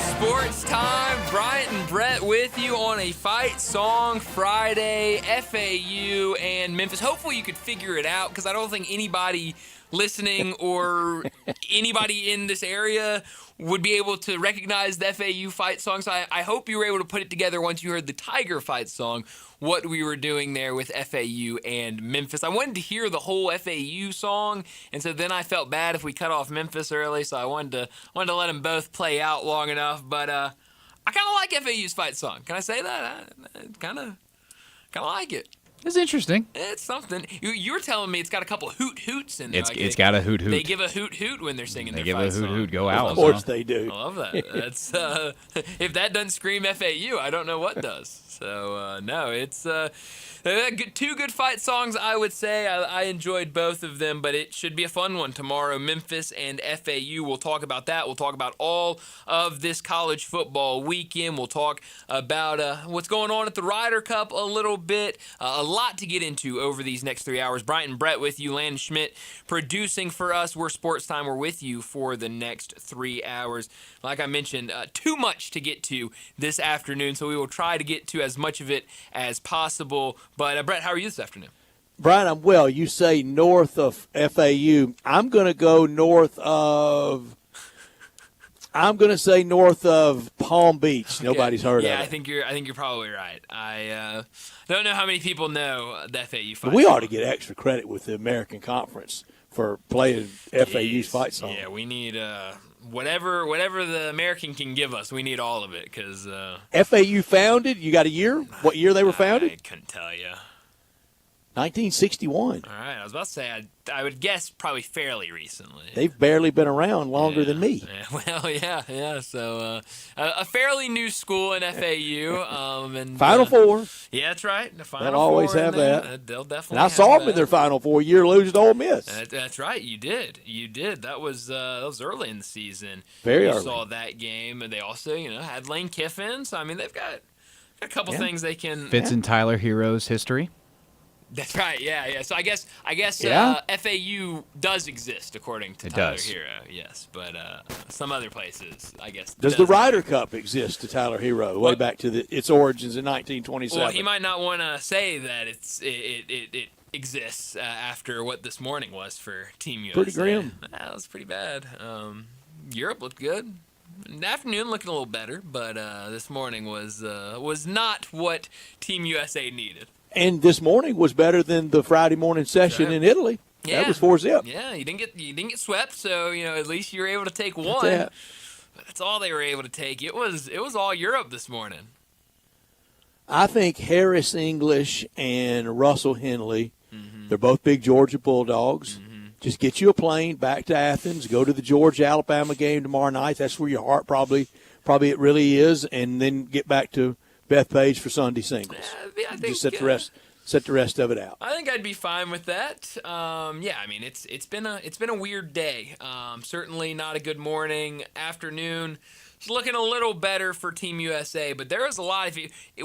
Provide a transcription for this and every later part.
Sports Time. Bryant and Brett with you on a Fight Song Friday, FAU and Memphis. Hopefully you could figure it out, because I don't think anybody listening or anybody in this area would be able to recognize the FAU fight song. So I hope you were able to put it together once you heard the Tiger fight song, what we were doing there with FAU and Memphis. I wanted to hear the whole FAU song, and so then I felt bad if we cut off Memphis early, so I wanted to let them both play out long enough. But I kind of like FAU's fight song. Can I say that? I kind of like it. It's interesting. It's something. You were telling me it's got a couple hoot-hoots in there. It's got a hoot-hoot. They give a hoot-hoot when they're singing their fight song. They give a hoot-hoot. Go out. Of course they do. I love that. That's if that doesn't scream FAU, I don't know what does. So, no, it's two good fight songs, I would say. I enjoyed both of them, but it should be a fun one tomorrow. Memphis and FAU. We'll talk about that. We'll talk about all of this college football weekend. We'll talk about what's going on at the Ryder Cup a little bit. A lot to get into over these next 3 hours. Bryant and Brett with you. Landon Schmidt producing for us. We're Sports Time. We're with you for the next 3 hours. Like I mentioned, too much to get to this afternoon, so we will try to get to as much of it as possible. But, Brett, how are you this afternoon? Brian, I'm well. You say north of FAU. I'm going to go north of Palm Beach. Nobody's heard of it. Yeah, I think you're probably right. I don't know how many people know the FAU fight. We ought to get extra credit with the American Conference for playing FAU's fight song. Yeah, we need whatever the American can give us. We need all of it, because FAU founded. You got a year? What year they were founded? I couldn't tell you. 1961. All right, I was about to say I would guess probably fairly recently. They've barely been around longer than me. Yeah, well, yeah. So a fairly new school in FAU. And Final Four. Yeah, that's right. The Final They'll Four always have there. that. They'll definitely. And I saw them in their Final Four year lose to Ole Miss. That's right. You did. That was early in the season. Very early. You saw that game, and they also had Lane Kiffin. So I mean, they've got a couple things they can. Fits in Tyler Hero's history. That's right, yeah. So I guess FAU does exist according to Tyler Hero, yes. But some other places, I guess. Does the Ryder Cup exist to Tyler Hero way back to its origins in 1927? Well, he might not want to say that it exists after what this morning was for Team USA. Pretty grim. That was pretty bad. Europe looked good. In the afternoon looking a little better, but this morning was not what Team USA needed. And this morning was better than the Friday morning session in Italy. Yeah. That was 4-0. Yeah, you didn't get swept, so at least you were able to take one. But that's all they were able to take. It was all Europe this morning. I think Harris English and Russell Henley, they're both big Georgia Bulldogs. Just get you a plane back to Athens, go to the Georgia-Alabama game tomorrow night. That's where your heart probably it really is, and then get back to Bethpage for Sunday singles. I think, just set the rest of it out. I think I'd be fine with that. I mean it's been a weird day. Certainly not a good morning. Afternoon, it's looking a little better for Team USA, but there is a lot.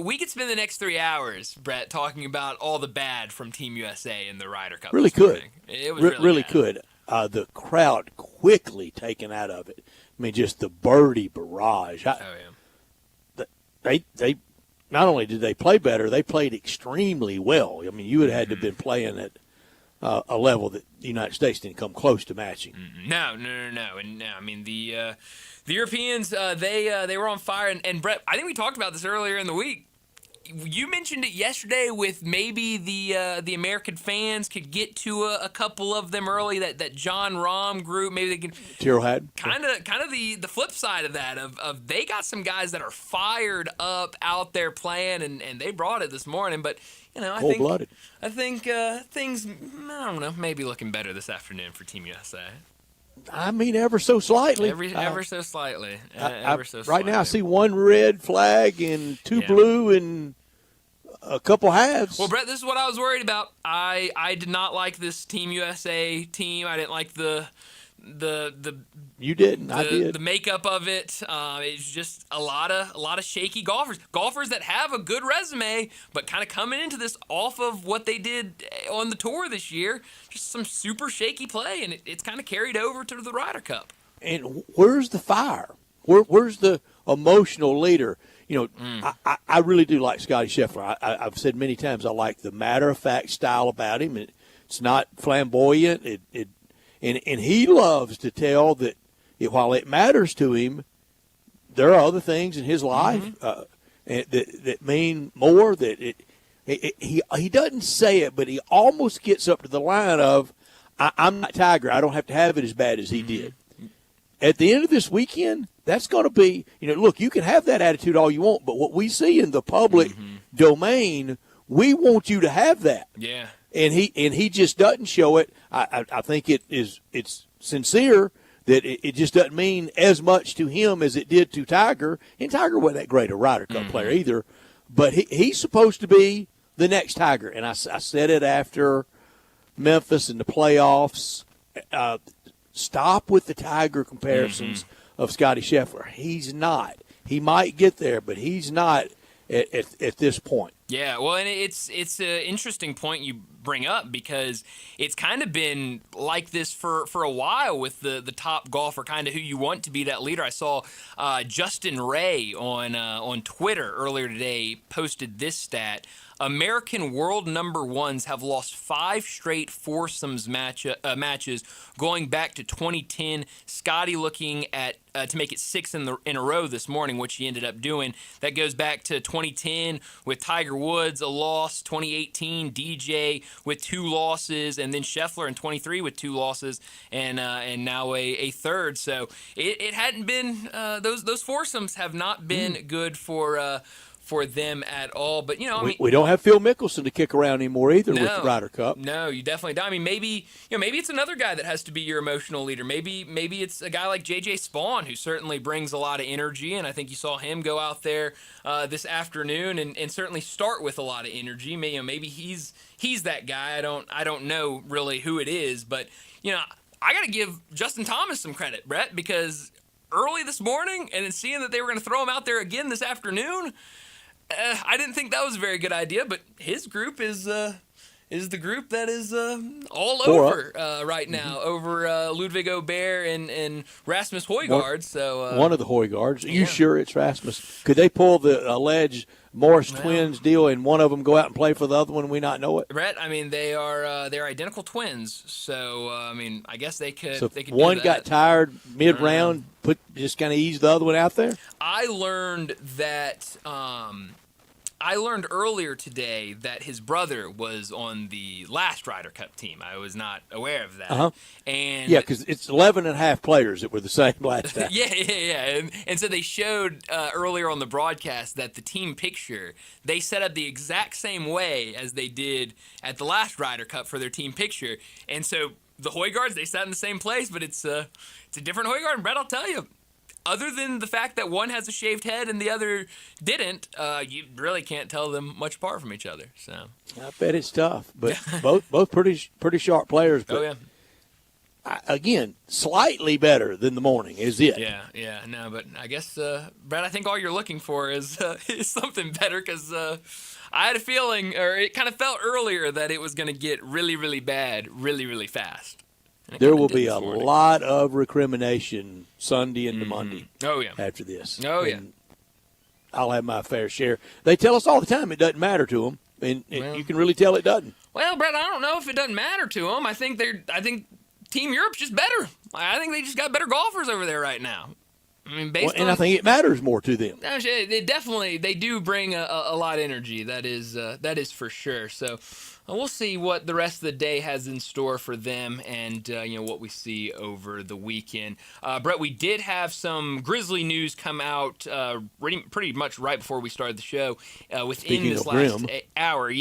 We could spend the next 3 hours, Brett, talking about all the bad from Team USA in the Ryder Cup. Really could. It was really bad. could. The crowd quickly taken out of it. I mean, just the birdie barrage. They not only did they play better, they played extremely well. I mean, you would have had to have been playing at a level that the United States didn't come close to matching. No. And I mean, the Europeans, they were on fire. And Brett, I think we talked about this earlier in the week. You mentioned it yesterday with maybe the American fans could get to a couple of them early. That John Rahm group, maybe they can. Tyrrell Hatton. Kind of the flip side of that of they got some guys that are fired up out there playing, and they brought it this morning. But I think things, I don't know, maybe looking better this afternoon for Team USA. I mean, ever so slightly. Ever so slightly. Right now, I see one red flag and two blue and a couple halves. Well, Brett, this is what I was worried about. I did not like this Team USA team. I didn't like the You didn't. I did. The makeup of it. It's just a lot of shaky golfers that have a good resume, but kind of coming into this off of what they did on the tour this year. Just some super shaky play, and it's kind of carried over to the Ryder Cup. And where's the fire? Where's the emotional leader? I really do like Scotty Scheffler. I've said many times I like the matter-of-fact style about him. It's not flamboyant. And he loves to tell that while it matters to him, there are other things in his life that mean more. That he doesn't say it, but he almost gets up to the line of, I'm not Tiger. I don't have to have it as bad as he did. At the end of this weekend, that's going to be, look, you can have that attitude all you want, but what we see in the public domain, we want you to have that. Yeah. And he just doesn't show it. I think it's sincere that it just doesn't mean as much to him as it did to Tiger. And Tiger wasn't that great a Ryder Cup player either. But he's supposed to be the next Tiger. And I said it after Memphis and the playoffs. Stop with the Tiger comparisons of Scotty Scheffler. He's not. He might get there, but he's not at this point. Yeah, well, and it's an interesting point you bring up because it's kind of been like this for a while with the top golfer, kind of who you want to be that leader. I saw Justin Ray on Twitter earlier today posted this stat. American world number ones have lost 5 straight foursomes matches going back to 2010. Scotty looking at to make it 6 in a row this morning, which he ended up doing. That goes back to 2010 with Tiger Woods, a loss, 2018 DJ with 2 losses, and then Scheffler in 23 with 2 losses, and now a third. So it hadn't been those foursomes have not been good for them at all. But, we don't have Phil Mickelson to kick around anymore either with the Ryder Cup. No, you definitely don't. I mean, maybe it's another guy that has to be your emotional leader. Maybe it's a guy like J.J. Spawn, who certainly brings a lot of energy, and I think you saw him go out there this afternoon and certainly start with a lot of energy. Maybe he's that guy. I don't know really who it is, but, I got to give Justin Thomas some credit, Brett, because early this morning and then seeing that they were going to throw him out there again this afternoon, I didn't think that was a very good idea, but his group is the group that is all over right now over Ludwig Aubert and Rasmus Højgaard. One of the Højgaards. Are you sure it's Rasmus? Could they pull the alleged Morris twins deal and one of them go out and play for the other one and we not know it? Brett, I mean, they're identical twins, so I guess they could. So they could one do that. got tired mid-round, just kind of ease the other one out there. I learned that. I learned earlier today that his brother was on the last Ryder Cup team. I was not aware of that. And because it's 11 and a half players that were the same last time. Yeah. And so they showed earlier on the broadcast that the team picture, they set up the exact same way as they did at the last Ryder Cup for their team picture. And so the Højgaards, they sat in the same place, but it's a different Højgaard. And Brett, I'll tell you, other than the fact that one has a shaved head and the other didn't, you really can't tell them much apart from each other. So I bet it's tough, but both pretty sharp players. But again, slightly better than the morning is it? Yeah. No, but I guess, Brett, I think all you're looking for is something better because I had a feeling, or it kind of felt earlier, that it was going to get really, really bad, really, really fast. There will be a lot of recrimination Sunday into Monday. After this. And I'll have my fair share. They tell us all the time it doesn't matter to them, and you can really tell it doesn't. Well, Brett, I don't know if it doesn't matter to them. I think Team Europe's just better. I think they just got better golfers over there right now. I mean, I think it matters more to them. They do bring a lot of energy. That is for sure. So we'll see what the rest of the day has in store for them, and what we see over the weekend. Brett, we did have some Grizzly news come out pretty much right before we started the show. Within this last hour,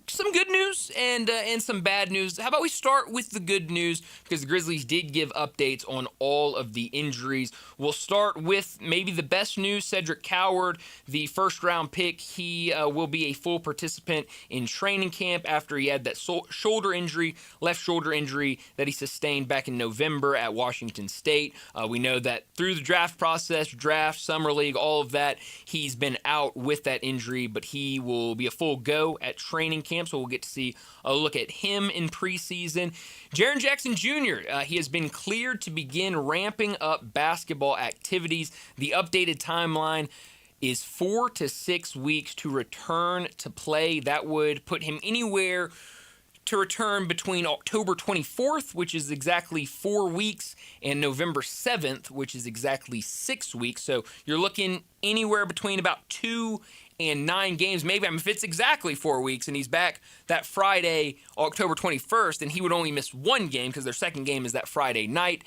some good news and some bad news. How about we start with the good news, because the Grizzlies did give updates on all of the injuries. We'll start with maybe the best news. Cedric Coward, the first-round pick, he will be a full participant in training camp. camp after he had that shoulder injury, left shoulder injury that he sustained back in November at Washington State. We know that through the draft process, draft, summer league, all of that, he's been out with that injury, but he will be a full go at training camp, so we'll get to see a look at him in preseason. Jaren Jackson Jr., he has been cleared to begin ramping up basketball activities. The updated timeline is 4 to 6 weeks to return to play. That would put him anywhere to return between October 24th, which is exactly 4 weeks, and November 7th, which is exactly 6 weeks. So you're looking anywhere between about 2 and 9 games. Maybe, if it's exactly 4 weeks and he's back that Friday, October 21st, then he would only miss 1 game because their second game is that Friday night.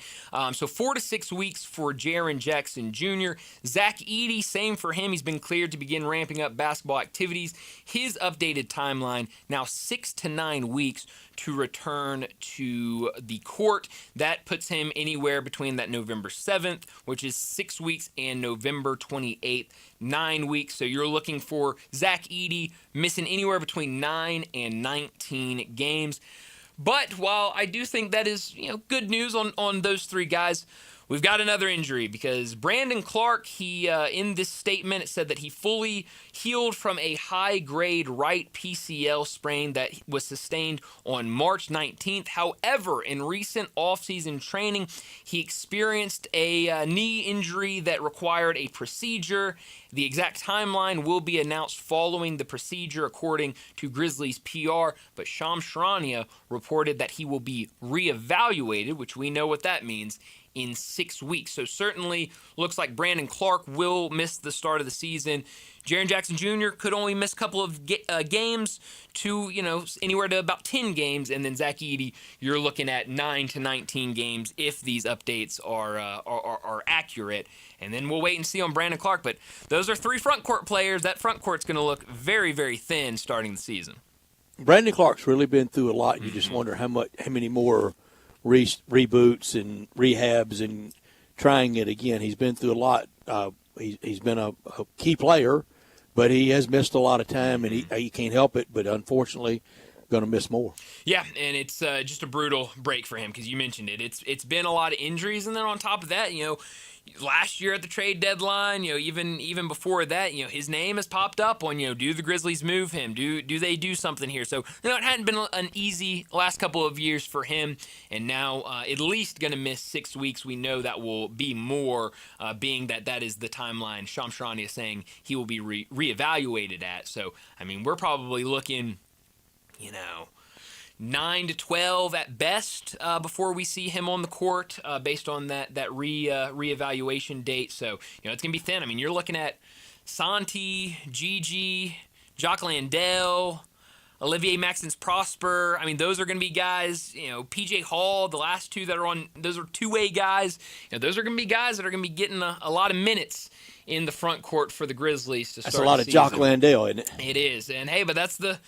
So 4 to 6 weeks for Jaren Jackson Jr. Zach Edey, same for him. He's been cleared to begin ramping up basketball activities. His updated timeline, now 6 to 9 weeks to return to the court. That puts him anywhere between that November 7th, which is 6 weeks, and November 28th, 9 weeks. So you're looking for Zach Edey missing anywhere between 9 and 19 games. But while I do think that is, good news on those 3 guys, we've got another injury because Brandon Clark, he in this statement, it said that he fully healed from a high-grade right PCL sprain that was sustained on March 19th. However, in recent offseason training, he experienced a knee injury that required a procedure. The exact timeline will be announced following the procedure, according to Grizzlies PR, but Shams Charania reported that he will be reevaluated, which we know what that means, in 6 weeks. So certainly looks like Brandon Clark will miss the start of the season. Jaren Jackson Jr. could only miss a couple of games to, anywhere to about 10 games. And then Zach Edey, you're looking at 9 to 19 games if these updates are accurate. And then we'll wait and see on Brandon Clark. But those are 3 front court players. That front court's going to look very, very thin starting the season. Brandon Clark's really been through a lot. You just wonder how many more reboots and rehabs and trying it again. He's been through a lot. He's been a key player, but he has missed a lot of time, and he can't help it. But unfortunately, going to miss more. Yeah, and it's just a brutal break for him because you mentioned it. It's been a lot of injuries, and then on top of that, last year at the trade deadline, even before that, his name has popped up on, do the Grizzlies move him? Do they do something here? So, it hadn't been an easy last couple of years for him, and now at least going to miss 6 weeks. We know that will be more, being that is the timeline Shams Charania is saying he will be reevaluated at. So, we're probably looking, 9 to 12 at best before we see him on the court based on that reevaluation date. So, it's going to be thin. You're looking at Santi, Gigi, Jock Landale, Olivier Maxence Prosper. Those are going to be guys, PJ Hall, the last 2 that are on, those are two-way guys. Those are going to be guys that are going to be getting a lot of minutes in the front court for the Grizzlies to start the season. That's a lot of Jock Landale, isn't it? It is. And, hey, but that's the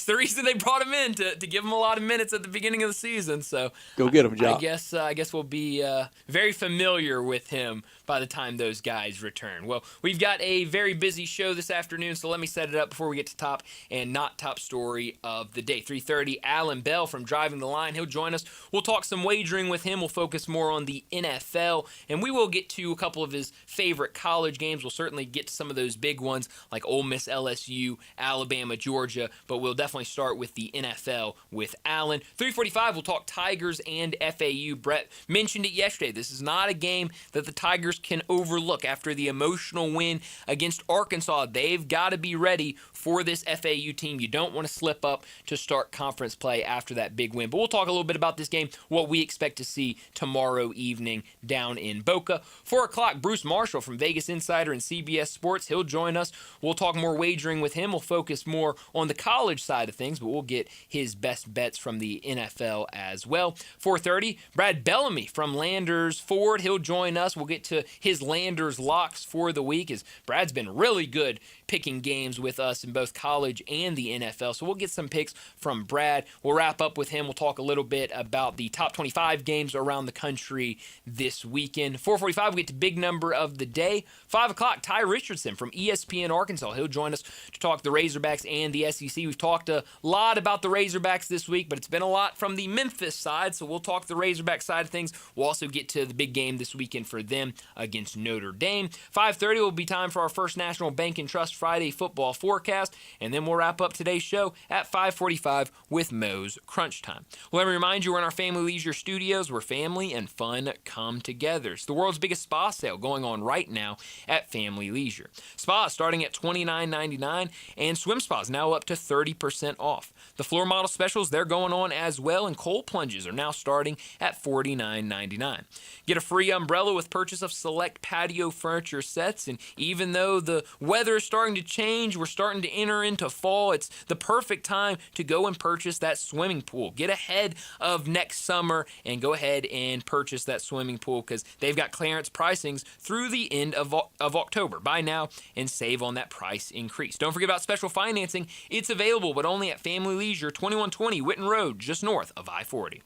reason they brought him in, to give him a lot of minutes at the beginning of the season. So go get him, Jock. I guess we'll be very familiar with him by the time those guys return. Well, we've got a very busy show this afternoon, so let me set it up before we get to top and not top story of the day. 3:30, Alan Bell from Driving the Line. He'll join us. We'll talk some wagering with him. We'll focus more on the NFL, and we will get to a couple of his favorite college games. We'll certainly get to some of those big ones like Ole Miss, LSU, Alabama, Georgia, but we'll definitely start with the NFL with Allen. 3:45, we'll talk Tigers and FAU. Brett mentioned it yesterday. This is not a game that the Tigers can overlook after the emotional win against Arkansas. They've got to be ready for this FAU team. You don't want to slip up to start conference play after that big win. But we'll talk a little bit about this game, what we expect to see tomorrow evening down in Boca. 4 o'clock, Bruce Marshall from Vegas Insider and CBS Sports. He'll join us. We'll talk more wagering with him. We'll focus more on the college side of things, but we'll get his best bets from the NFL as well. 4:30, Brad Bellamy from Landers Ford. He'll join us. We'll get to his Landers locks for the week, as Brad's been really good picking games with us in both college and the NFL. So we'll get some picks from Brad. We'll wrap up with him. We'll talk a little bit about the top 25 games around the country this weekend. 4:45, we get to big number of the day. 5 o'clock, Ty Richardson from ESPN Arkansas. He'll join us to talk the Razorbacks and the SEC. We've talked a lot about the Razorbacks this week, but it's been a lot from the Memphis side, so we'll talk the Razorback side of things. We'll also get to the big game this weekend for them against Notre Dame. 5:30 will be time for our first National Bank and Trust Friday football forecast, and then we'll wrap up today's show at 5:45 with Moe's Crunch Time. Well, let me remind you, we're in our Family Leisure Studios where family and fun come together. It's the world's biggest spa sale going on right now at Family Leisure. Spa starting at $29.99 and swim spas now up to 30% off. The floor model specials, they're going on as well, and cold plunges are now starting at $49.99. Get a free umbrella with purchase of select patio furniture sets, and even though the weather is starting to change, we're starting to enter into fall, it's the perfect time to go and purchase that swimming pool. Get ahead of next summer and go ahead and purchase that swimming pool because they've got clearance pricings through the end of October. Buy now and save on that price increase. Don't forget about special financing. It's available, but only at Family Leisure, 2120 Witten Road, just north of I-40.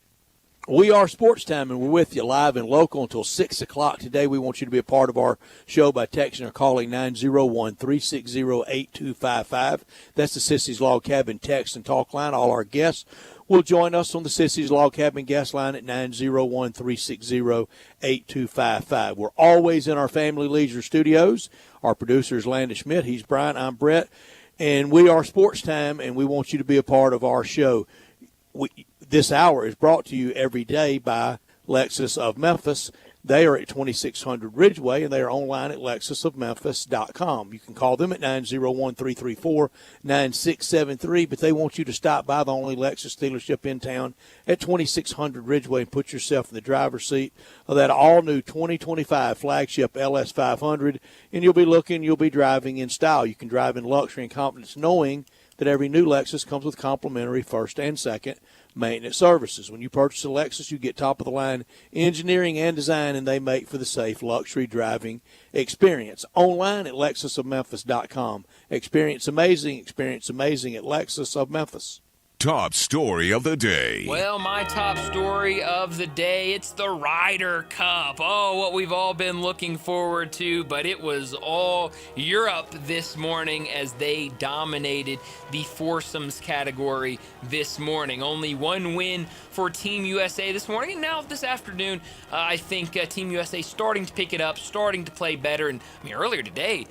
We are Sportstime, and we're with you live and local until 6 o'clock today. We want you to be a part of our show by texting or calling 901-360-8255. That's the Sissy's Log Cabin text and talk line. All our guests will join us on the Sissy's Log Cabin guest line at 901-360-8255. We're always in our Family Leisure Studios. Our producer is Landon Schmidt. He's Brian. I'm Brett. And we are Sportstime, and we want you to be a part of our show. This hour is brought to you every day by Lexus of Memphis. They are at 2600 Ridgeway, and they are online at lexusofmemphis.com. You can call them at 901-334-9673, but they want you to stop by the only Lexus dealership in town at 2600 Ridgeway and put yourself in the driver's seat of that all-new 2025 flagship LS500, and you'll be driving in style. You can drive in luxury and confidence knowing that every new Lexus comes with complimentary first and second maintenance services. When you purchase a Lexus, you get top-of-the-line engineering and design, and they make for the safe luxury driving experience. Online at lexusofmemphis.com. Experience amazing at Lexus of Memphis. Top story of the day. Well, my top story of the day, it's the Ryder Cup. Oh, what we've all been looking forward to, but it was all Europe this morning as they dominated the foursomes category this morning. Only one win for Team USA this morning, and now this afternoon, I think Team USA starting to pick it up, starting to play better, and earlier today,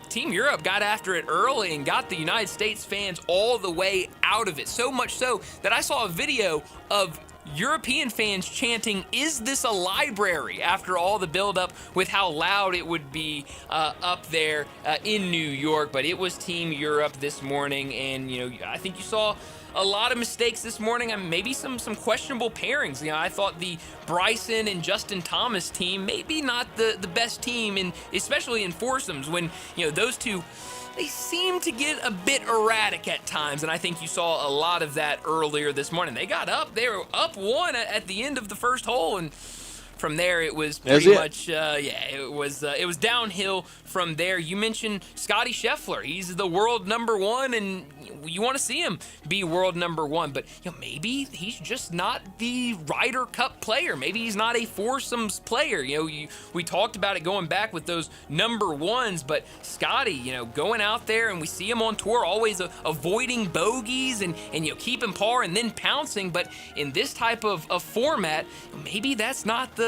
Team Europe got after it early and got the United States fans all the way out of it. So much so that I saw a video of European fans chanting, "Is this a library?" after all the buildup with how loud it would be up there in New York. But it was Team Europe this morning, and I think you saw a lot of mistakes this morning, and maybe some questionable pairings. I thought the Bryson and Justin Thomas team maybe not the best team, especially in foursomes when those two, they seem to get a bit erratic at times, and I think you saw a lot of that earlier this morning. They got up, they were up one at the end of the first hole, and from there it was pretty much it was downhill from there. You mentioned Scotty Scheffler. He's the world number one, and you want to see him be world number one, but maybe he's just not the Ryder Cup player. Maybe he's not a foursomes player. We talked about it going back with those number ones, but Scotty, going out there, and we see him on tour always avoiding bogeys and keeping par and then pouncing, but in this type of format, maybe that's not the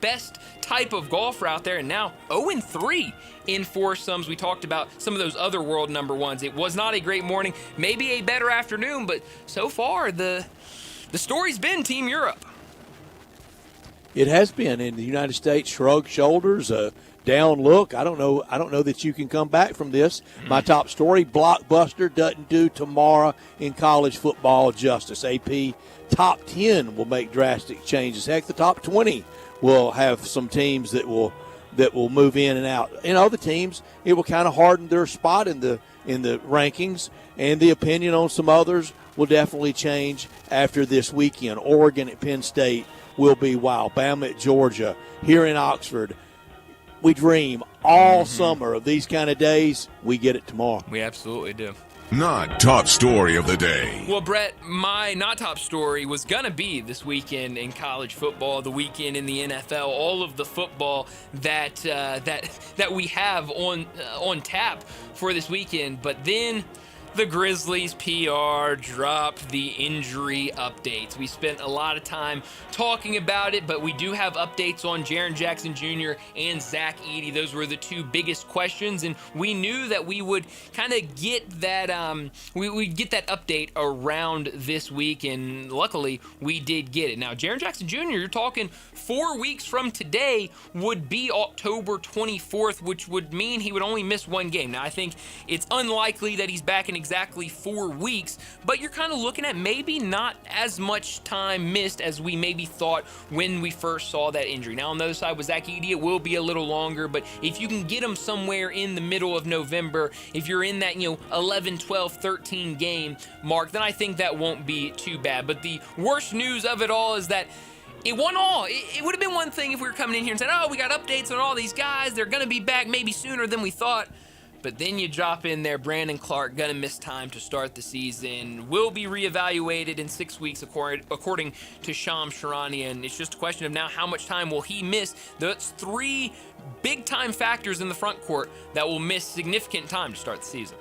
best type of golfer out there. And now 0-3 in foursomes. We talked about some of those other world number ones. It was not a great morning, maybe a better afternoon, but so far the story's been Team Europe. It has been, and the United States shrugged shoulders, down look. I don't know that you can come back from this. My top story: blockbuster doesn't do tomorrow in college football justice. AP top 10 will make drastic changes. Heck, the top 20 will have some teams that will move in and out. Other teams, it will kind of harden their spot in the rankings, and the opinion on some others will definitely change after this weekend. Oregon at Penn State will be wild. Bama at Georgia. Here in Oxford, we dream all summer of these kind of days. We get it tomorrow. We absolutely do. Not top story of the day. Well, Brett, my not top story was going to be this weekend in college football, the weekend in the NFL, all of the football that we have on tap for this weekend. But then the Grizzlies PR dropped the injury updates. We spent a lot of time talking about it, but we do have updates on Jaren Jackson Jr. and Zach Edey. Those were the two biggest questions, and we knew that we would kind of get that we'd get that update around this week, and luckily we did get it. Now, Jaren Jackson Jr., you're talking 4 weeks from today would be October 24th, which would mean he would only miss one game. Now, I think it's unlikely that he's back in exactly 4 weeks, but you're kind of looking at maybe not as much time missed as we maybe thought when we first saw that injury. Now, on the other side with Zach Edey, it will be a little longer, but if you can get him somewhere in the middle of November, if you're in that 11, 12, 13 game mark, then I think that won't be too bad. But the worst news of it all is that it won all. It would have been one thing if we were coming in here and said, oh, we got updates on all these guys. They're going to be back maybe sooner than we thought. But then you drop in there, Brandon Clark, going to miss time to start the season, will be reevaluated in 6 weeks, according to Shams Charania. And it's just a question of now how much time will he miss. That's 3 big-time factors in the front court that will miss significant time to start the season.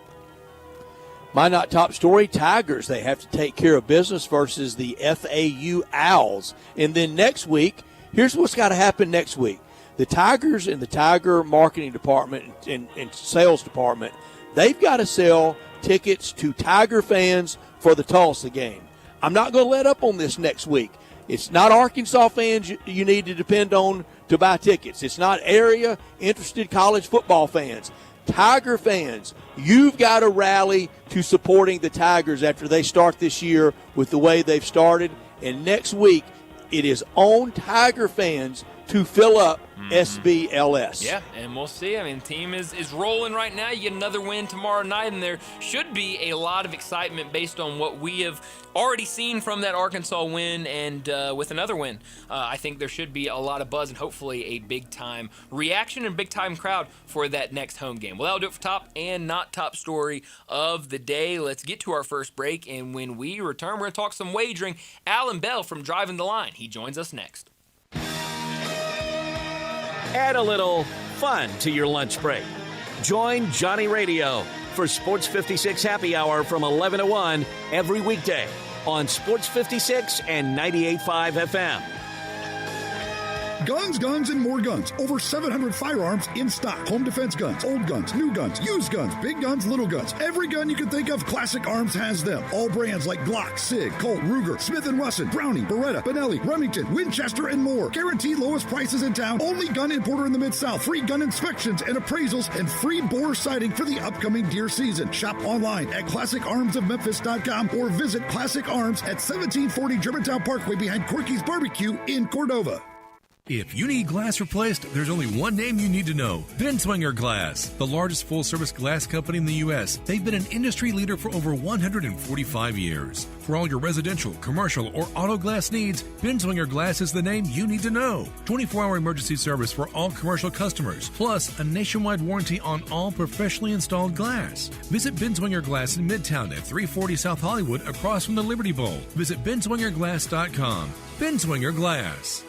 My not top story, Tigers. They have to take care of business versus the FAU Owls. And then next week, here's what's got to happen next week. The Tigers and the Tiger marketing department and sales department, they've got to sell tickets to Tiger fans for the Tulsa game. I'm not going to let up on this next week. It's not Arkansas fans you need to depend on to buy tickets. It's not area interested college football fans. Tiger fans, you've got to rally to supporting the Tigers after they start this year with the way they've started. And next week, it is on Tiger fans to fill up SBLS. Yeah, and we'll see. I mean, the team is rolling right now. You get another win tomorrow night, and there should be a lot of excitement based on what we have already seen from that Arkansas win, and with another win, I think there should be a lot of buzz and hopefully a big-time reaction and big-time crowd for that next home game. Well, that'll do it for top and not top story of the day. Let's get to our first break, and when we return, we're going to talk some wagering. Alan Bell from Driving the Line, he joins us next. Add a little fun to your lunch break. Join Johnny Radio for Sports 56 Happy Hour from 11 to 1 every weekday on Sports 56 and 98.5 FM. Guns, guns, and more guns. Over 700 firearms in stock. Home defense guns, old guns, new guns, used guns, big guns, little guns. Every gun you can think of, Classic Arms has them. All brands like Glock, Sig, Colt, Ruger, Smith & Wesson, Browning, Beretta, Benelli, Remington, Winchester, and more. Guaranteed lowest prices in town. Only gun importer in the Mid-South. Free gun inspections and appraisals and free bore sighting for the upcoming deer season. Shop online at ClassicArmsOfMemphis.com or visit Classic Arms at 1740 Germantown Parkway behind Corky's Barbecue in Cordova. If you need glass replaced, there's only one name you need to know. Binswanger Glass, the largest full-service glass company in the U.S. They've been an industry leader for over 145 years. For all your residential, commercial, or auto glass needs, Binswanger Glass is the name you need to know. 24-hour emergency service for all commercial customers, plus a nationwide warranty on all professionally installed glass. Visit Binswanger Glass in Midtown at 340 South Hollywood across from the Liberty Bowl. Visit binswingerglass.com. Binswanger Glass.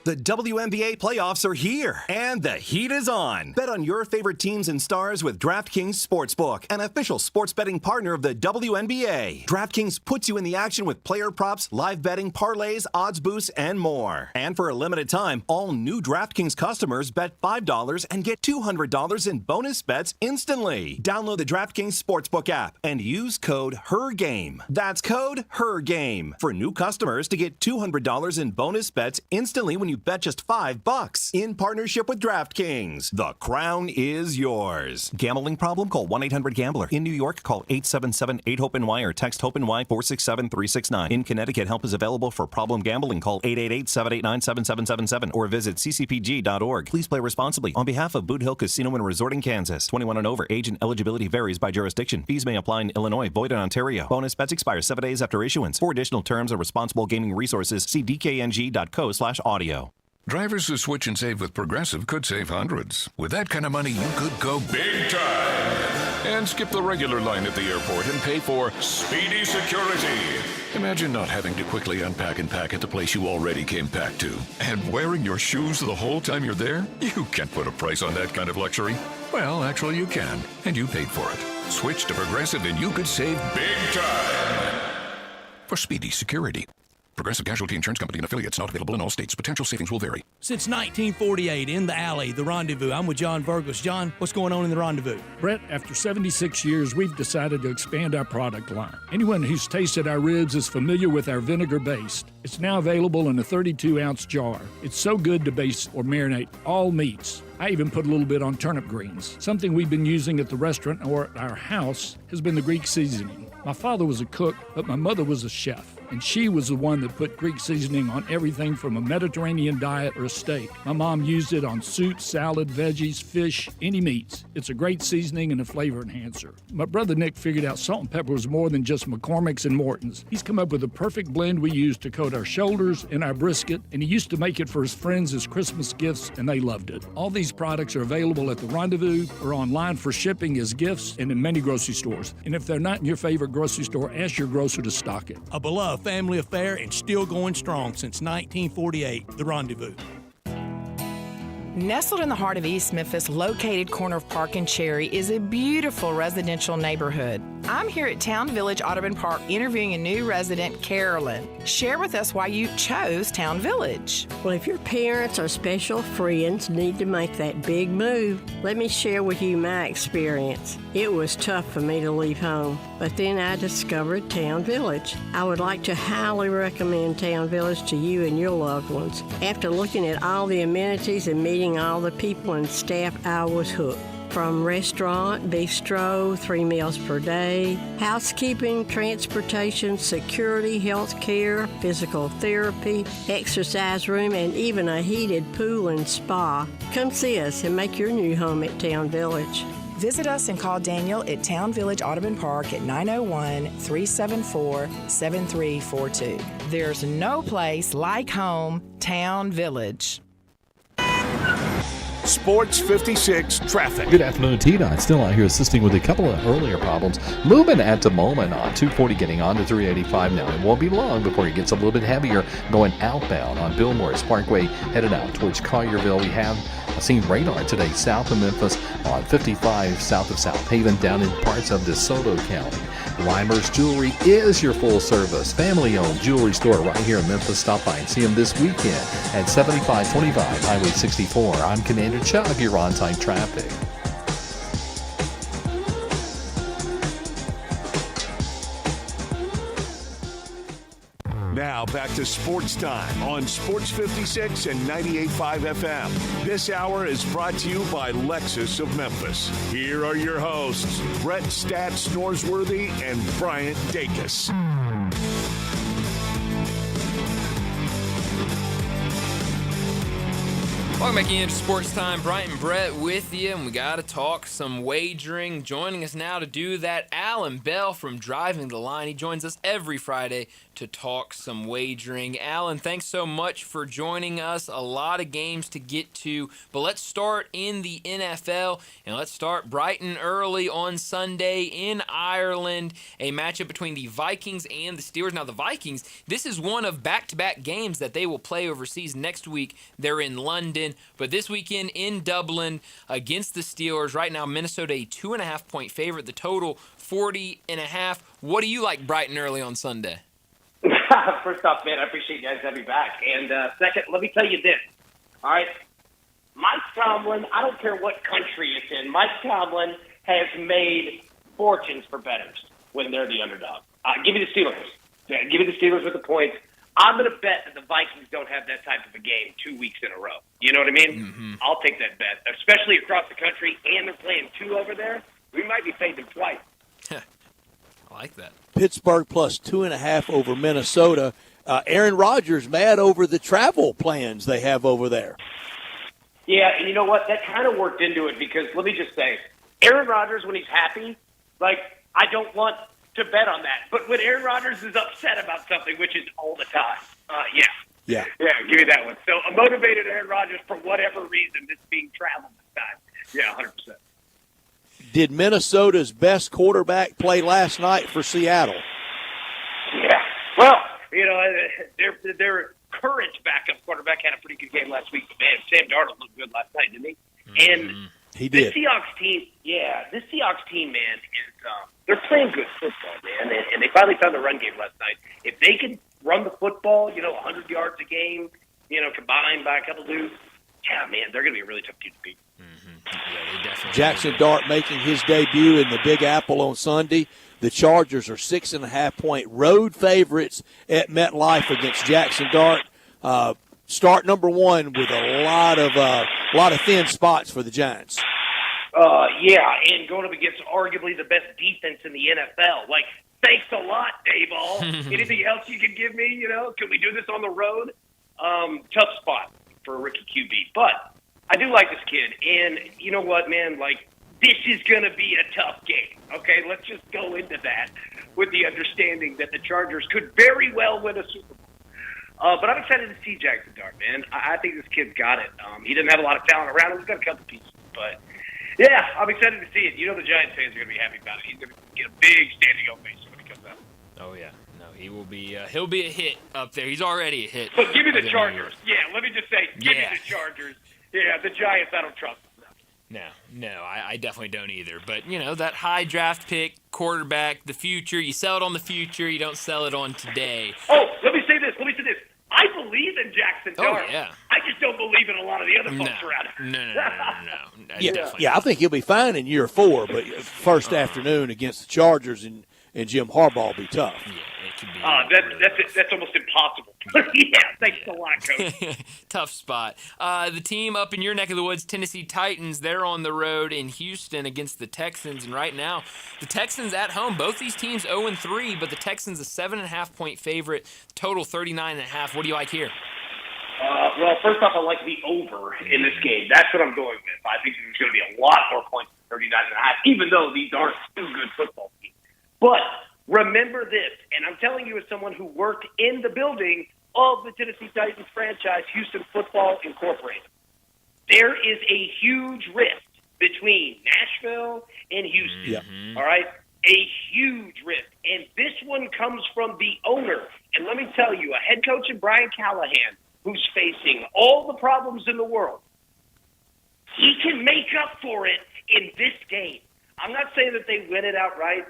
The WNBA playoffs are here, and the heat is on. Bet on your favorite teams and stars with DraftKings Sportsbook, an official sports betting partner of the WNBA. DraftKings puts you in the action with player props, live betting, parlays, odds boosts, and more. And for a limited time, all new DraftKings customers bet $5 and get $200 in bonus bets instantly. Download the DraftKings Sportsbook app and use code HERGAME. That's code HERGAME for new customers to get $200 in bonus bets instantly when you bet just $5 in partnership with DraftKings. The crown is yours. Gambling problem? Call 1-800-GAMBLER. In New York, call 877-8-HOPE-NY or text HOPE-NY 467-369. In Connecticut, help is available for problem gambling. Call 888-789-7777 or visit ccpg.org. Please play responsibly. On behalf of Boot Hill Casino and Resort in Kansas, 21 and over. Age and eligibility varies by jurisdiction. Fees may apply in Illinois. Void in Ontario. Bonus bets expire 7 days after issuance. For additional terms and responsible gaming resources, see dkng.co/audio. Drivers who switch and save with Progressive could save hundreds. With that kind of money, you could go big time. And skip the regular line at the airport and pay for speedy security. Imagine not having to quickly unpack and pack at the place you already came packed to. And wearing your shoes the whole time you're there? You can't put a price on that kind of luxury. Well, actually you can, and you paid for it. Switch to Progressive and you could save big time. For speedy security. Progressive Casualty Insurance Company and affiliates, not available in all states. Potential savings will vary. Since 1948, in the alley, the Rendezvous. I'm with John Burgos. John, what's going on in the Rendezvous? Brett, after 76 years, we've decided to expand our product line. Anyone who's tasted our ribs is familiar with our vinegar based. It's now available in a 32-ounce jar. It's so good to baste or marinate all meats. I even put a little bit on turnip greens. Something we've been using at the restaurant or at our house has been the Greek seasoning. My father was a cook, but my mother was a chef. And she was the one that put Greek seasoning on everything from a Mediterranean diet or a steak. My mom used it on soup, salad, veggies, fish, any meats. It's a great seasoning and a flavor enhancer. My brother Nick figured out salt and pepper was more than just McCormick's and Morton's. He's come up with a perfect blend we use to coat our shoulders and our brisket, and he used to make it for his friends as Christmas gifts, and they loved it. All these products are available at the Rendezvous or online for shipping as gifts and in many grocery stores. And if they're not in your favorite grocery store, ask your grocer to stock it. A beloved family affair and still going strong since 1948, the Rendezvous. Nestled in the heart of East Memphis, located corner of Park and Cherry, is a beautiful residential neighborhood. I'm here at Town Village Audubon Park interviewing a new resident, Carolyn. Share with us why you chose Town Village. Well, if your parents or special friends need to make that big move, let me share with you my experience. It was tough for me to leave home, but then I discovered Town Village. I would like to highly recommend Town Village to you and your loved ones. After looking at all the amenities and meeting all the people and staff, I was hooked. From restaurant, bistro, 3 meals per day, housekeeping, transportation, security, health care, physical therapy, exercise room, and even a heated pool and spa. Come see us and make your new home at Town Village. Visit us and call Daniel at Town Village Audubon Park at 901-374-7342. There's no place like home, Town Village. Sports 56 traffic. Good afternoon, T-Dot. Still out here assisting with a couple of earlier problems. Moving at the moment on 240 getting on to 385 now. It won't be long before it gets a little bit heavier going outbound on Bill Morris Parkway headed out towards Collierville. We have seen radar today south of Memphis on 55 south of South Haven down in parts of DeSoto County. Reimer's Jewelry is your full-service, family-owned jewelry store right here in Memphis. Stop by and see them this weekend at 7525 Highway 64. I'm Commander Chuck. You're on-time traffic. Now back to Sports Time on Sports 56 and 98.5 FM. This hour is brought to you by Lexus of Memphis. Here are your hosts, Brett Stats Norsworthy and Bryant Dacus. Welcome back into Sports Time. Bryant and Brett with you, and we got to talk some wagering. Joining us now to do that, Alan Bell from Driving the Line. He joins us every Friday to talk some wagering. Alan, thanks so much for joining us. A lot of games to get to, but let's start in the NFL, and let's start bright and early on Sunday in Ireland, a matchup between the Vikings and the Steelers. Now, the Vikings, this is one of back-to-back games that they will play overseas next week. They're in London, but this weekend in Dublin against the Steelers. Right now, Minnesota a 2.5-point favorite. The total 40.5. What do you like bright and early on Sunday? First off, man, I appreciate you guys having me back. And second, let me tell you this. All right, Mike Tomlin, I don't care what country it's in, Mike Tomlin has made fortunes for bettors when they're the underdog. Give me the Steelers. Yeah, give me the Steelers with the points. I'm going to bet that the Vikings don't have that type of a game 2 weeks in a row. You know what I mean? Mm-hmm. I'll take that bet, especially across the country, and they're playing two over there. We might be paying them twice. I like that. Pittsburgh plus 2.5 over Minnesota. Aaron Rodgers mad over the travel plans they have over there. Yeah, and you know what? That kind of worked into it because let me just say, Aaron Rodgers, when he's happy, like, I don't want to bet on that. But when Aaron Rodgers is upset about something, which is all the time, yeah, give me that one. So a motivated Aaron Rodgers for whatever reason, this being travel this time. Yeah, 100%. did Minnesota's best quarterback play last night for Seattle? Yeah. Well, their current backup quarterback had a pretty good game last week. Man, Sam Darnold looked good last night, didn't he? And he did. This Seahawks team, man, is they're playing good football, man, and they finally found the run game last night. If they can run the football, 100 yards a game, combined by a couple dudes, yeah, man, they're going to be a really tough team to beat. Yeah, they definitely Jackson Dart making his debut in the Big Apple on Sunday. The Chargers are 6.5-point road favorites at MetLife against Jackson Dart. Start number one with a lot of thin spots for the Giants. Yeah, and going up against arguably the best defense in the NFL. Like, thanks a lot, Dayball. Anything else you can give me? Can we do this on the road? Tough spot for a rookie QB, but I do like this kid. And you know what, man? Like, this is going to be a tough game. Okay, let's just go into that with the understanding that the Chargers could very well win a Super Bowl. But I'm excited to see Jackson Dart, man. I think this kid's got it. He doesn't have a lot of talent around him. He's got a couple pieces, but yeah, I'm excited to see it. The Giants fans are going to be happy about it. He's going to get a big standing ovation when he comes out. Oh yeah, no, he will be. He'll be a hit up there. He's already a hit. But give me the Chargers. Yeah, let me just say, give me the Chargers. Yeah, the Giants, I don't trust them. No, I definitely don't either. But, that high draft pick, quarterback, the future, you sell it on the future, you don't sell it on today. Oh, let me say this. I believe in Jackson Dart. Oh, yeah. I just don't believe in a lot of the other folks around him. No. Yeah, I think he'll be fine in year 4, but first afternoon against the Chargers and Jim Harbaugh will be tough. Yeah, it could be. That's almost impossible. Yeah, thanks a lot, Coach. Tough spot. The team up in your neck of the woods, Tennessee Titans, they're on the road in Houston against the Texans. And right now, the Texans at home, both these teams 0-3, but the Texans a 7.5-point favorite, total 39.5. What do you like here? Well, first off, I like the over in this game. That's what I'm going with. I think there's going to be a lot more points than 39.5, even though these aren't two good football teams. But remember this, and I'm telling you as someone who worked in the building of the Tennessee Titans franchise, Houston Football Incorporated. There is a huge rift between Nashville and Houston. Yeah. All right? A huge rift. And this one comes from the owner. And let me tell you, a head coach in Brian Callahan, who's facing all the problems in the world, he can make up for it in this game. I'm not saying that they win it outright,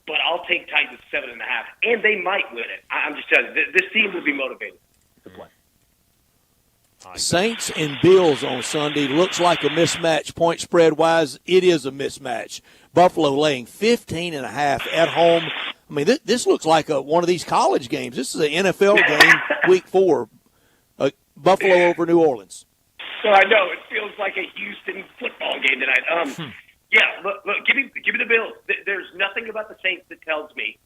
but I'll take Titans 7.5, and they might win it. I'm just telling you, this team will be motivated to play. Saints and Bills on Sunday looks like a mismatch point spread wise. It is a mismatch. Buffalo laying 15.5 at home. I mean, this looks like one of these college games. This is an NFL game, Week 4. Buffalo over New Orleans. So I know it feels like a Houston football game tonight. Yeah, look, give me the Bills. There's nothing about the Saints that tells me,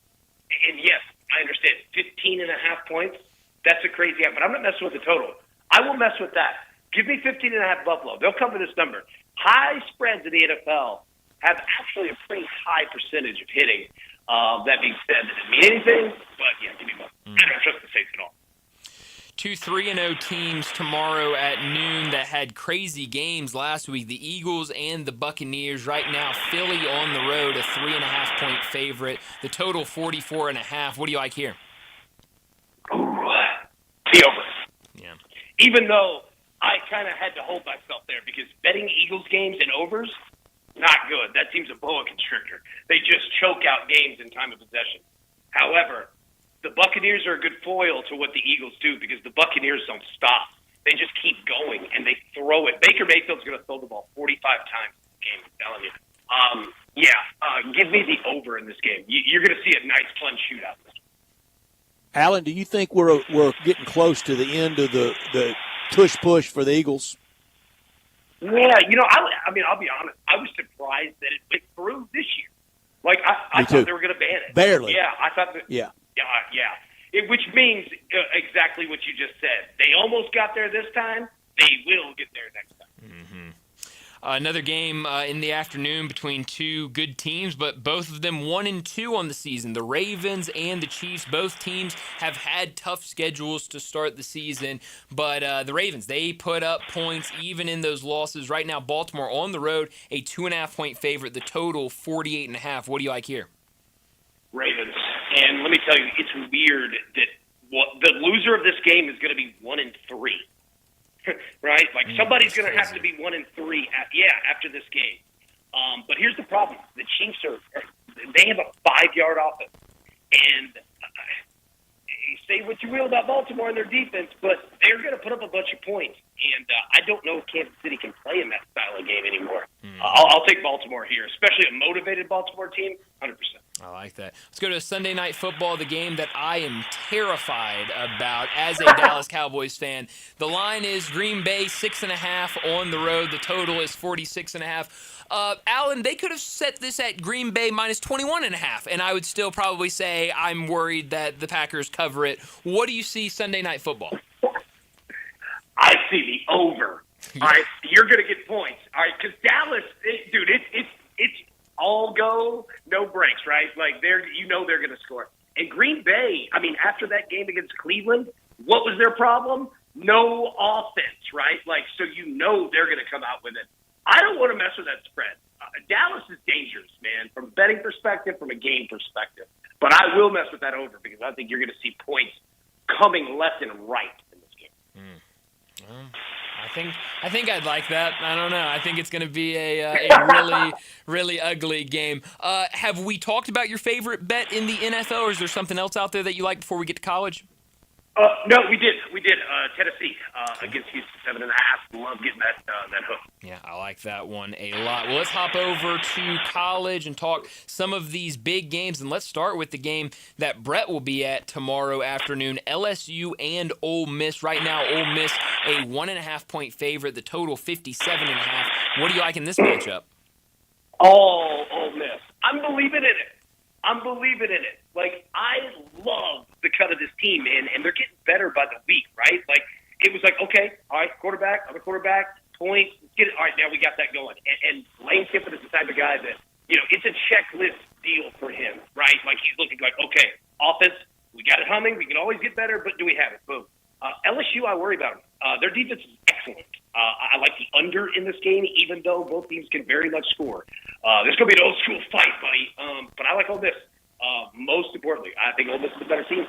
and yes, I understand, 15.5 points, that's a crazy app, but I'm not messing with the total. I will mess with that. Give me 15.5 Buffalo. They'll cover this number. High spreads in the NFL have actually a pretty high percentage of hitting. That being said, that doesn't mean anything, but yeah, give me Buffalo. I don't trust the Saints at all. 2 3-0 teams tomorrow at noon that had crazy games last week. The Eagles and the Buccaneers. Right now, Philly on the road, a 3.5-point favorite. The total 44.5. What do you like here? Ooh, the over. Yeah. Even though I kind of had to hold myself there because betting Eagles games and overs, not good. That team's a boa constrictor. They just choke out games in time of possession. However, the Buccaneers are a good foil to what the Eagles do because the Buccaneers don't stop. They just keep going, and they throw it. Baker Mayfield's going to throw the ball 45 times in this game, I'm telling you. Give me the over in this game. You're going to see a nice, fun shootout. Alan, do you think we're getting close to the end of the tush-push for the Eagles? Yeah, I mean, I'll be honest. I was surprised that it went through this year. Like, I thought they were going to ban it. Barely. Yeah, I thought that. Yeah. Which means exactly what you just said. They almost got there this time. They will get there next time. Another game in the afternoon between two good teams, but both of them 1-2 on the season. The Ravens and the Chiefs, both teams have had tough schedules to start the season, but the Ravens, they put up points even in those losses. Right now, Baltimore on the road, a 2.5-point favorite, the total 48.5. What do you like here? Ravens. And let me tell you, it's weird that the loser of this game is going to be 1-3. Right? Like somebody's going to have to be 1-3 after this game. But here's the problem. The Chiefs they have a 5-yard offense. And say what you will about Baltimore and their defense, but they're going to put up a bunch of points. And I don't know if Kansas City can play in that style of game anymore. I'll take Baltimore here, especially a motivated Baltimore team, 100%. I like that. Let's go to Sunday Night Football, the game that I am terrified about as a Dallas Cowboys fan. The line is Green Bay 6.5 on the road. The total is 46.5. Alan, they could have set this at Green Bay minus 21.5, and I would still probably say I'm worried that the Packers cover it. What do you see Sunday Night Football? I see the over. All right, you're going to get points. All right, because Dallas, it's all go, no breaks, right? Like they're going to score. And Green Bay, I mean, after that game against Cleveland, what was their problem? No offense, right? Like, so they're going to come out with it. I don't want to mess with that spread. Dallas is dangerous, man, from a betting perspective, from a game perspective. But I will mess with that over because I think you're going to see points coming left and right in this game. I think I'd like that. I don't know. I think it's going to be a really, really ugly game. Have we talked about your favorite bet in the NFL, or is there something else out there that you like before we get to college? No, we did. Tennessee against Houston, 7.5. Love getting that hook. Yeah, I like that one a lot. Well, let's hop over to college and talk some of these big games. And let's start with the game that Brett will be at tomorrow afternoon, LSU and Ole Miss. Right now, Ole Miss, a 1.5-point favorite, the total 57.5. What do you like in this matchup? Oh, Ole Miss. I'm believing in it. Like, I love the cut of this team, man, and they're getting better by the week, right? Like, it was like, okay, all right, quarterback, other quarterback, points, get it. All right, now we got that going. And Lane Kiffin is the type of guy that, it's a checklist deal for him, right? Like, he's looking like, okay, offense, we got it humming, we can always get better, but do we have it? Boom. LSU, I worry about them. Their defense is excellent. I like the under in this game, even though both teams can very much score. This is going to be an old-school fight, buddy, but I like Ole Miss. Most importantly, I think Ole Miss is a better team.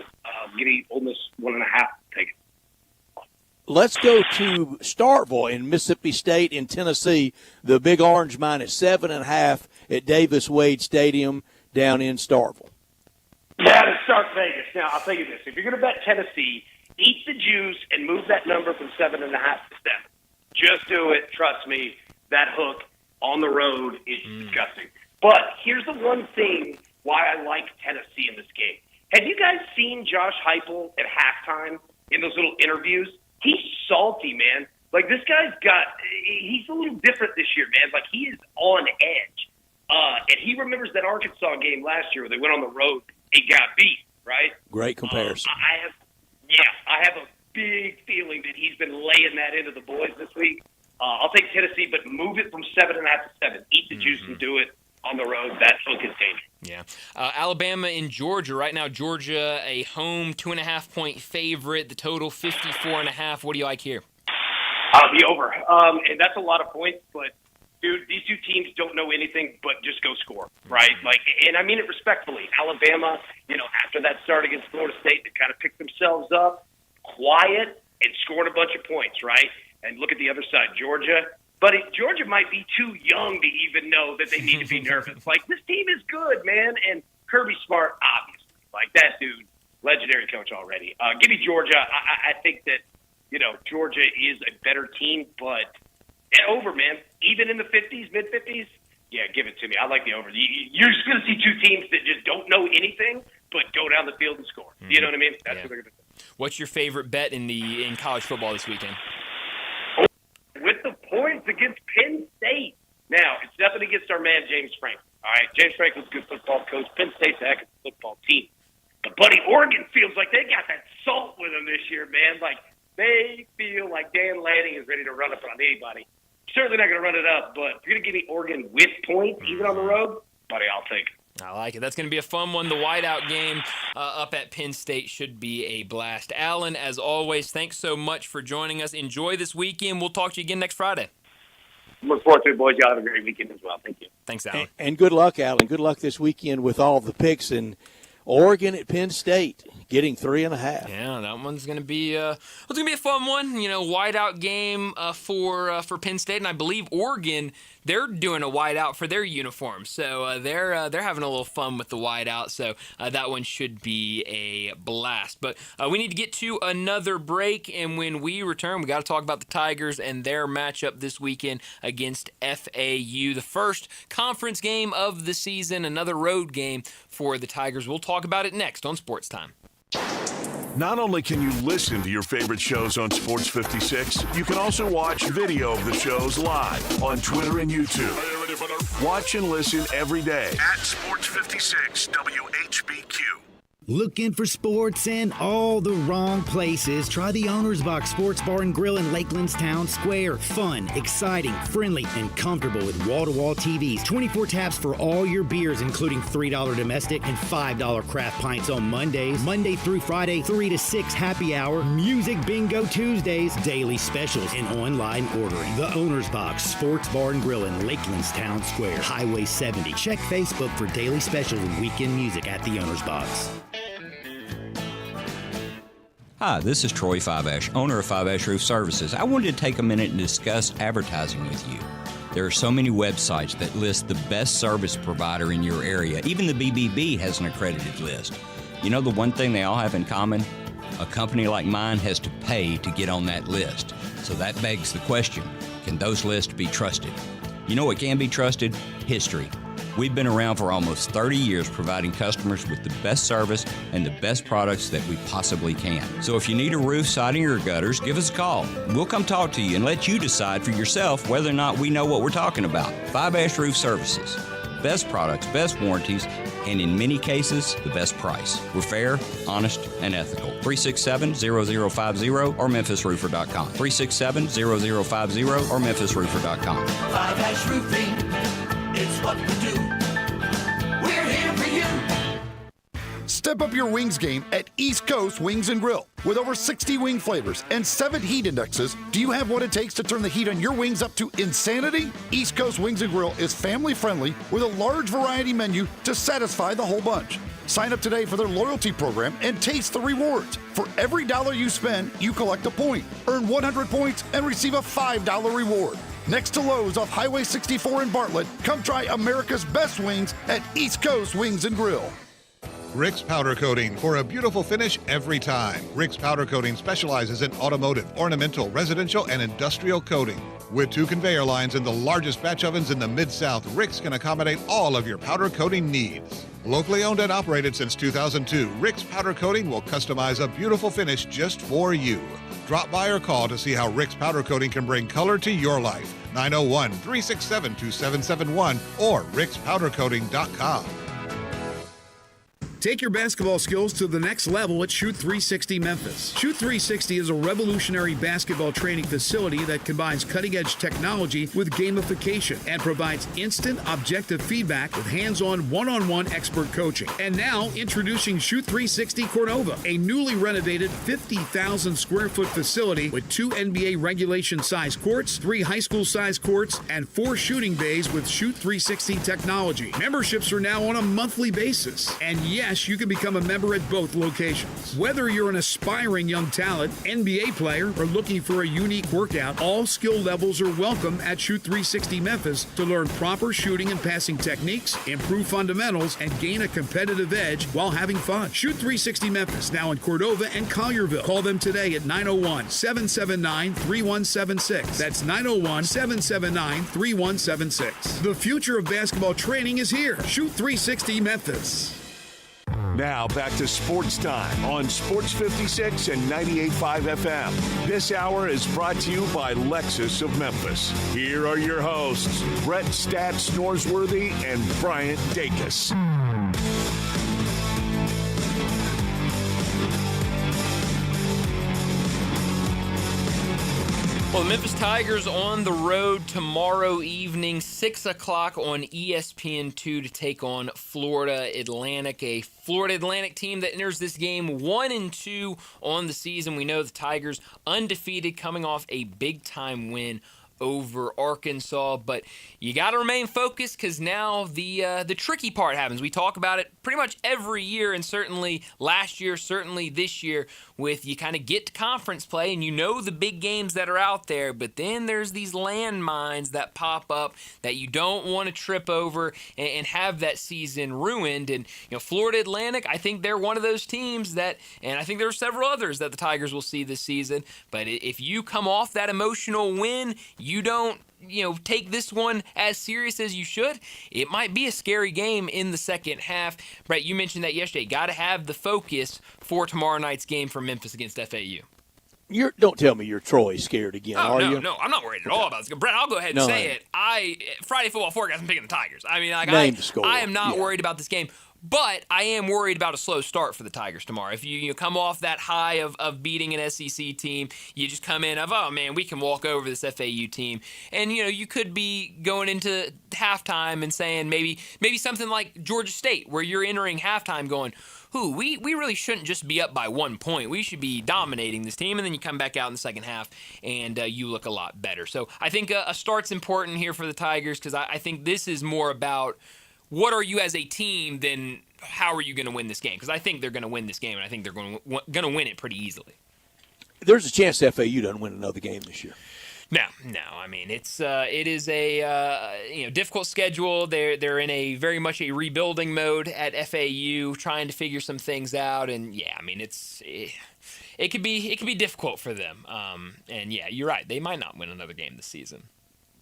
Give me Ole Miss 1.5. Take it. Let's go to Starkville in Mississippi State in Tennessee. The Big Orange minus 7.5 at Davis Wade Stadium down in Starkville. Yeah, to start Vegas. Now, I'll tell you this. If you're going to bet Tennessee, eat the juice and move that number from 7.5 to 7. Just do it. Trust me. That hook on the road is disgusting. But here's the one thing why I like Tennessee in this game. Have you guys seen Josh Heupel at halftime in those little interviews? He's salty, man. Like, this guy's he's a little different this year, man. Like, he is on edge. And he remembers that Arkansas game last year where they went on the road and got beat, right? Great comparison. I have a big feeling that he's been laying that into the boys this week. I'll take Tennessee, but move it from 7.5 to 7. Eat the juice and do it on the road. That hook is dangerous. Yeah. Alabama and Georgia. Right now, Georgia, a home 2.5-point favorite. The total 54.5. What do you like here? The over. And that's a lot of points, but, dude, these two teams don't know anything but just go score, right? Like, and I mean it respectfully. Alabama, after that start against Florida State, they kind of picked themselves up, quiet, and scored a bunch of points, right? And look at the other side, Georgia. But Georgia might be too young to even know that they need to be nervous. Like, this team is good, man. And Kirby Smart, obviously. Like, that dude, legendary coach already. Give me Georgia. I think that, Georgia is a better team, but over, man. Even in the 50s, mid-50s, yeah, give it to me. I like the over. You're just going to see two teams that just don't know anything but go down the field and score. You know what I mean? That's what they're going to do. What's your favorite bet in college football this weekend? With the points against Penn State. Now, it's nothing against our man, James Franklin. All right, James Franklin's a good football coach. Penn State's a heck of a football team. But, buddy, Oregon feels like they got that salt with them this year, man. Like, they feel like Dan Lanning is ready to run up on anybody. Certainly not going to run it up, but if you're going to give me Oregon with points, even on the road, buddy, I'll take it. I like it. That's going to be a fun one. The whiteout game up at Penn State should be a blast. Alan, as always, thanks so much for joining us. Enjoy this weekend. We'll talk to you again next Friday. Look forward to it, boys. Y'all have a great weekend as well. Thank you. Thanks, Alan. And good luck, Alan. Good luck this weekend with all the picks. And Oregon at Penn State getting 3.5. Yeah, that one's gonna be a fun one. Whiteout game for Penn State, and I believe Oregon, they're doing a whiteout for their uniforms, so they're having a little fun with the whiteout. So that one should be a blast. But we need to get to another break, and when we return, we got to talk about the Tigers and their matchup this weekend against FAU, the first conference game of the season, another road game for the Tigers. We'll talk about it next on Sports Time. Not only can you listen to your favorite shows on Sports 56, you can also watch video of the shows live on Twitter and YouTube. Watch and listen every day at Sports 56 WHBQ. Looking for sports in all the wrong places? Try the Owner's Box Sports Bar and Grill in Lakeland's Town Square. Fun, exciting, friendly, and comfortable with wall-to-wall TVs. 24 taps for all your beers, including $3 domestic and $5 craft pints on Mondays. Monday through Friday, 3 to 6 happy hour. Music bingo Tuesdays. Daily specials and online ordering. The Owner's Box Sports Bar and Grill in Lakeland's Town Square. Highway 70. Check Facebook for daily specials and weekend music at the Owner's Box. Hi, this is Troy Fiveash, owner of Fiveash Roof Services. I wanted to take a minute and discuss advertising with you. There are so many websites that list the best service provider in your area. Even the BBB has an accredited list. You know the one thing they all have in common? A company like mine has to pay to get on that list. So that begs the question, can those lists be trusted? You know what can be trusted? History. We've been around for almost 30 years providing customers with the best service and the best products that we possibly can. So if you need a roof, siding, or gutters, give us a call. We'll come talk to you and let you decide for yourself whether or not we know what we're talking about. Fiveash Roof Services. Best products, best warranties, and in many cases, the best price. We're fair, honest, and ethical. 367-0050 or memphisroofer.com. 367-0050 or memphisroofer.com. Fiveash Roofing. It's what we do. We're here for you. Step up your wings game at East Coast Wings and Grill. With over 60 wing flavors and 7 heat indexes, do you have what it takes to turn the heat on your wings up to insanity? East Coast Wings and Grill is family friendly with a large variety menu to satisfy the whole bunch. Sign up today for their loyalty program and taste the rewards. For every dollar you spend, you collect a point. Earn 100 points and receive a $5 reward. Next to Lowe's off Highway 64 in Bartlett, come try America's best wings at East Coast Wings and Grill. Rick's Powder Coating for a beautiful finish every time. Rick's Powder Coating specializes in automotive, ornamental, residential, and industrial coating. With 2 conveyor lines and the largest batch ovens in the Mid-South, Rick's can accommodate all of your powder coating needs. Locally owned and operated since 2002, Rick's Powder Coating will customize a beautiful finish just for you. Drop by or call to see how Rick's Powder Coating can bring color to your life. 901-367-2771 or rickspowdercoating.com. Take your basketball skills to the next level at Shoot 360 Memphis. Shoot 360 is a revolutionary basketball training facility that combines cutting-edge technology with gamification and provides instant, objective feedback with hands-on, one-on-one expert coaching. And now, introducing Shoot 360 Cordova, a newly renovated 50,000 square foot facility with 2 NBA regulation-size courts, 3 high school-size courts, and 4 shooting bays with Shoot 360 technology. Memberships are now on a monthly basis. And yes, you can become a member at both locations. Whether you're an aspiring young talent, NBA player, or looking for a unique workout, all skill levels are welcome at Shoot 360 Memphis to learn proper shooting and passing techniques, improve fundamentals, and gain a competitive edge while having fun. Shoot 360 Memphis, now in Cordova and Collierville. Call them today at 901-779-3176. That's 901-779-3176. The future of basketball training is here. Shoot 360 Memphis. Now back to Sports Time on Sports 56 and 98.5 FM. This hour is brought to you by Lexus of Memphis. Here are your hosts, Brett Stats Norsworthy and Bryant Dacus. Well, the Memphis Tigers on the road tomorrow evening, 6 o'clock on ESPN2 to take on Florida Atlantic, a Florida Atlantic team that enters this game 1-2 on the season. We know the Tigers undefeated, coming off a big-time win over Arkansas, but you got to remain focused because now the tricky part happens. We talk about it pretty much every year, and certainly last year, certainly this year, with you kind of get to conference play and you know the big games that are out there, but then there's these landmines that pop up that you don't want to trip over and have that season ruined. And Florida Atlantic, I think they're one of those teams that, and I think there are several others that the Tigers will see this season, but if you come off that emotional win, you don't take this one as serious as you should, it might be a scary game in the second half. Brett, you mentioned that yesterday. Got to have the focus for tomorrow night's game for Memphis against FAU. Don't tell me you're Troy scared again, are you? No, I'm not worried at all about this. Brett, I'll go ahead and say it. Friday Football Forecast, I'm picking the Tigers. I mean, Name the score. I am not worried about this game. But I am worried about a slow start for the Tigers tomorrow. If you come off that high of beating an SEC team, you just come in of, oh, man, we can walk over this FAU team. And, you could be going into halftime and saying maybe something like Georgia State, where you're entering halftime going, we really shouldn't just be up by 1 point. We should be dominating this team. And then you come back out in the second half and you look a lot better. So I think a start's important here for the Tigers because I think this is more about what are you as a team than how are you going to win this game? Because I think they're going to win this game, and I think they're going to win it pretty easily. There's a chance FAU doesn't win another game this year. No. I mean, it is a difficult schedule. They're in a very much a rebuilding mode at FAU, trying to figure some things out, and I mean it could be difficult for them. And you're right, they might not win another game this season.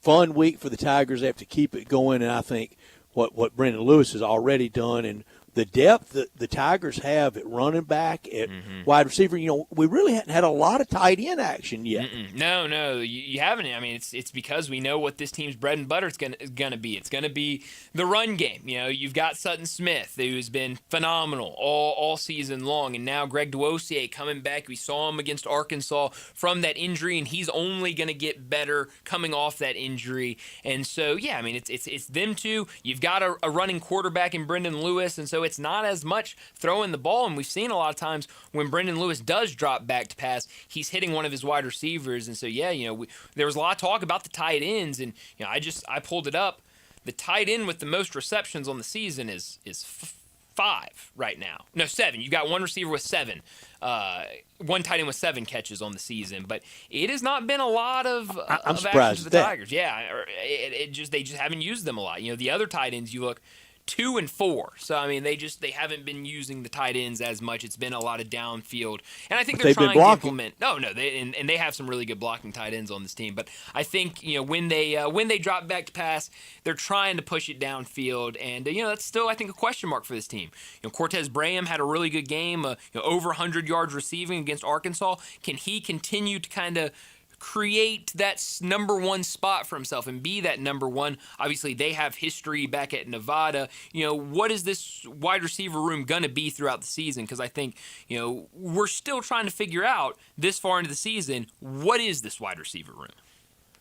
Fun week for the Tigers. They have to keep it going, and I think what Brendan Lewis has already done and the depth that the Tigers have at running back, at wide receiver, we really hadn't had a lot of tight end action yet. No, you haven't. I mean, it's because we know what this team's bread and butter is gonna be. It's gonna be the run game. You've got Sutton Smith, who's been phenomenal all season long, and now Greg Duosier coming back. We saw him against Arkansas from that injury, and he's only gonna get better coming off that injury. And so, I mean, it's them two. You've got a running quarterback in Brendan Lewis, and so it's not as much throwing the ball, and we've seen a lot of times when Brendan Lewis does drop back to pass, he's hitting one of his wide receivers, and so there was a lot of talk about the tight ends, and I pulled it up. The tight end with the most receptions on the season is 5 right now. No, 7. You've got one receiver with 7. One tight end with 7 catches on the season, but it has not been a lot of action for the Tigers. They just haven't used them a lot. The other tight ends you look 2 and 4. So I mean, they haven't been using the tight ends as much. It's been a lot of downfield, and I think they're trying to implement. They have some really good blocking tight ends on this team. But I think when they drop back to pass, they're trying to push it downfield, and that's still I think a question mark for this team. Cortez Braham had a really good game, over 100 yards receiving against Arkansas. Can he continue to kind of create that number one spot for himself and be that number one? Obviously, they have history back at Nevada. What is this wide receiver room going to be throughout the season? Because I think, we're still trying to figure out this far into the season, what is this wide receiver room?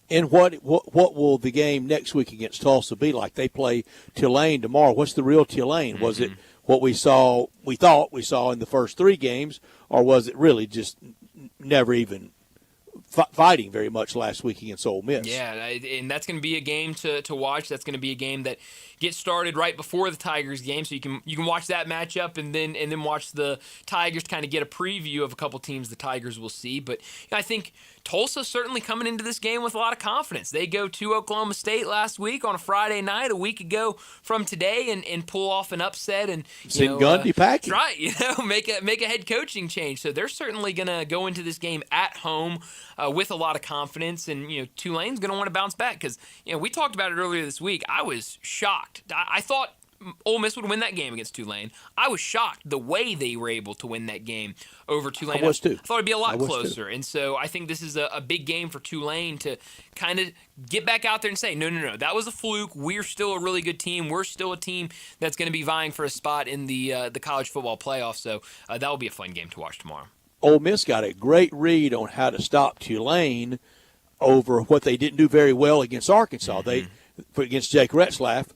And what will the game next week against Tulsa be like? They play Tulane tomorrow. What's the real Tulane? Was it what we thought we saw in the first 3 games, or was it really just never even fighting very much last week against Ole Miss? Yeah, and that's going to be a game to watch. That's going to be a game that gets started right before the Tigers game, so you can watch that matchup and then watch the Tigers kind of get a preview of a couple teams the Tigers will see. But I think Tulsa certainly coming into this game with a lot of confidence. They go to Oklahoma State last week on a Friday night, a week ago from today, and pull off an upset and Gundy packing. Right, make a head coaching change. So they're certainly going to go into this game at home with a lot of confidence, and Tulane's going to want to bounce back because we talked about it earlier this week. I was shocked. I thought Ole Miss would win that game against Tulane. I was shocked the way they were able to win that game over Tulane. I was too. I thought it'd be a lot closer. And so I think this is a big game for Tulane to kind of get back out there and say, no, that was a fluke. We're still a really good team. We're still a team that's going to be vying for a spot in the college football playoff. So that will be a fun game to watch tomorrow. Ole Miss got a great read on how to stop Tulane over what they didn't do very well against Arkansas. Against Jake Retzlaff,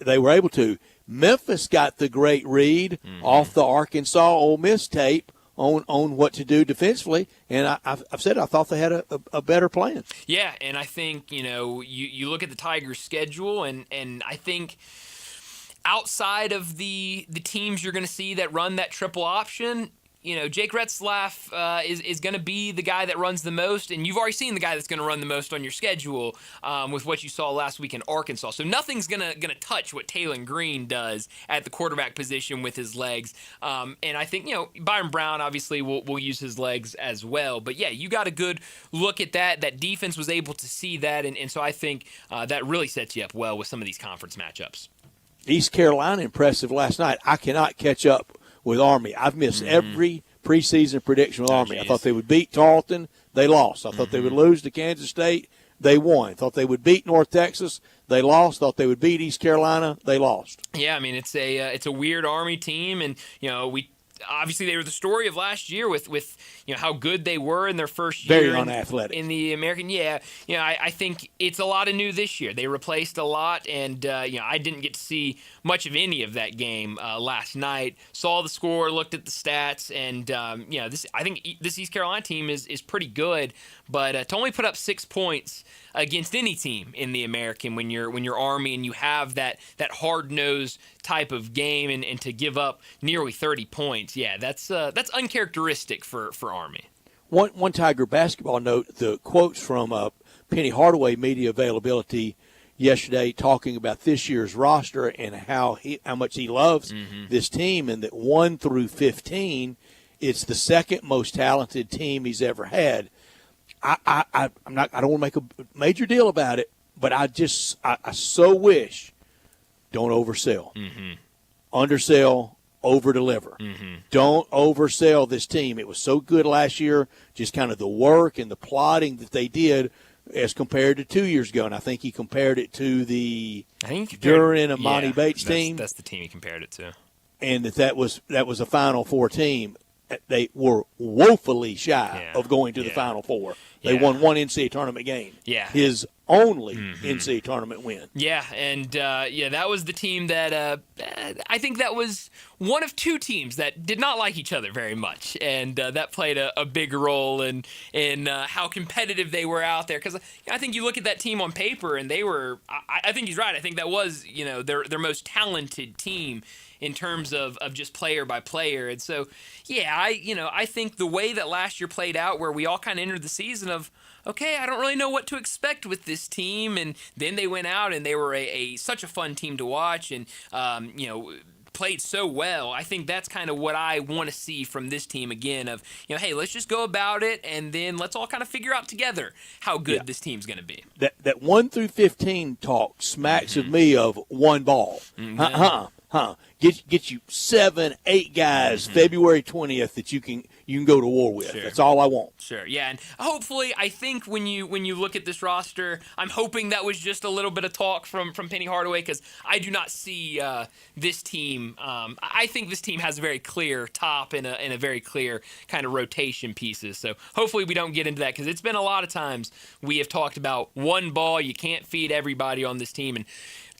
they were able to. Memphis got the great read off the Arkansas Ole Miss tape on what to do defensively, and I've said I thought they had a better plan. Yeah, and I think, you look at the Tigers' schedule, and I think outside of the teams you're going to see that run that triple option, Jake Retzlaff is going to be the guy that runs the most, and you've already seen the guy that's going to run the most on your schedule with what you saw last week in Arkansas. So nothing's going to touch what Taylon Green does at the quarterback position with his legs. And I think, Byron Brown obviously will use his legs as well. But, yeah, you got a good look at that. That defense was able to see that, and so I think that really sets you up well with some of these conference matchups. East Carolina impressive last night. I cannot catch up with Army. I've missed every preseason prediction with Army. I thought they would beat Tarleton. They lost. I thought they would lose to Kansas State. They won. I thought they would beat North Texas. They lost. Thought they would beat East Carolina. They lost. Yeah, I mean, it's a weird Army team, and obviously they were the story of last year with how good they were in their first year. Very unathletic. In the American. Yeah. I think it's a lot of new this year. They replaced a lot, and I didn't get to see much of any of that game last night. Saw the score, looked at the stats, and I think this East Carolina team is pretty good, but to only put up 6 points against any team in the American when you're Army and you have that hard-nosed type of game and to give up nearly 30 points, yeah, that's uncharacteristic for Army. One Tiger basketball note, the quotes from Penny Hardaway media availability yesterday talking about this year's roster and how much he loves this team, and that 1 through 15, it's the second most talented team he's ever had. I don't want to make a major deal about it, but I so wish don't oversell. Undersell, over-deliver. Don't oversell this team. It was so good last year, just kind of the work and the plotting that they did as compared to 2 years ago. And I think he compared it to the Duran and Monty Bates team. That's the team he compared it to. And that was a Final Four team. They were woefully shy of going to the Final Four. They won one NCAA tournament game. Yeah. His only NCAA tournament win. Yeah, and that was the team that I think that was one of two teams that did not like each other very much, and that played a big role in how competitive they were out there. Because I think you look at that team on paper, and they were. I think he's right. I think that was their most talented team in terms of just player by player. And so, yeah, I think the way that last year played out, where we all kind of entered the season of, okay, I don't really know what to expect with this team, and then they went out and they were such a fun team to watch, and played so well. I think that's kind of what I want to see from this team again of, hey, let's just go about it, and then let's all kind of figure out together how good this team's going to be. That 1 through 15 talk smacks of me of one ball. Get you 7, 8 guys February 20th that you can go to war with. Sure. That's all I want. Sure, yeah, and hopefully, I think when you look at this roster, I'm hoping that was just a little bit of talk from Penny Hardaway, because I do not see this team. I think this team has a very clear top and a very clear kind of rotation pieces. So hopefully we don't get into that, because it's been a lot of times we have talked about one ball. You can't feed everybody on this team, and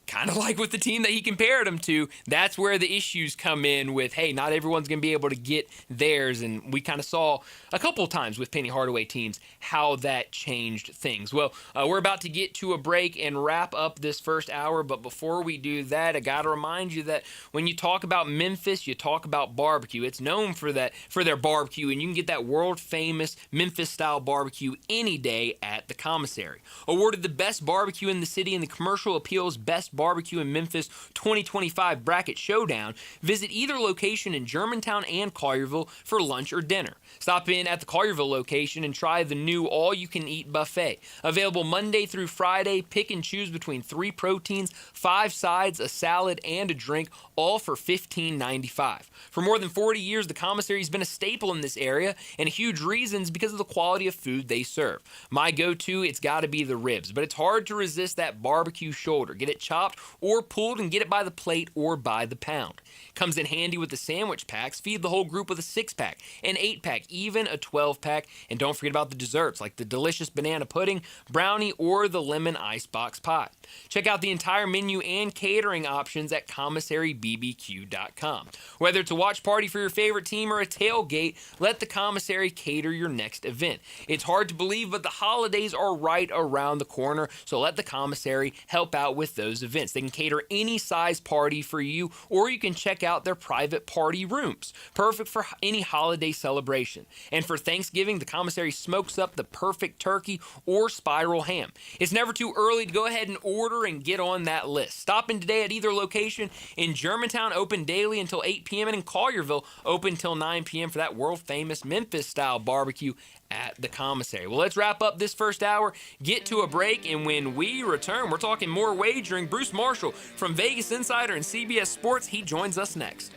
kind of like with the team that he compared them to, that's where the issues come in with, hey, not everyone's going to be able to get theirs. And we kind of saw a couple of times with Penny Hardaway teams how that changed things. Well, we're about to get to a break and wrap up this first hour. But before we do that, I got to remind you that when you talk about Memphis, you talk about barbecue. It's known for their barbecue, and you can get that world-famous Memphis-style barbecue any day at the commissary. Awarded the best barbecue in the city in the Commercial Appeals Best Barbecue in Memphis 2025 Bracket Showdown, visit either location in Germantown and Collierville for lunch or dinner. Stop in at the Collierville location and try the new all-you-can-eat buffet. Available Monday through Friday, pick and choose between 3 proteins, 5 sides, a salad, and a drink, all for $15.95. For more than 40 years, the commissary has been a staple in this area, and a huge reason is because of the quality of food they serve. My go-to, it's got to be the ribs, but it's hard to resist that barbecue shoulder. Get it chopped chopped or pulled and get it by the plate or by the pound. Comes in handy with the sandwich packs. Feed the whole group with a 6-pack, an 8-pack, even a 12-pack. And don't forget about the desserts like the delicious banana pudding, brownie, or the lemon icebox pie. Check out the entire menu and catering options at commissarybbq.com. Whether it's a watch party for your favorite team or a tailgate, let the commissary cater your next event. It's hard to believe, but the holidays are right around the corner, so let the commissary help out with those events. They can cater any size party for you, or you can check out their private party rooms. Perfect for any holiday celebration. And for Thanksgiving, the commissary smokes up the perfect turkey or spiral ham. It's never too early to go ahead and order and get on that list. Stop in today at either location. In Germantown, open daily until 8 p.m. and in Collierville, open till 9 p.m. for that world-famous Memphis-style barbecue at the commissary. Well, let's wrap up this first hour, get to a break, and when we return, we're talking more wagering. Bruce Marshall from Vegas Insider and CBS Sports, he joins us next.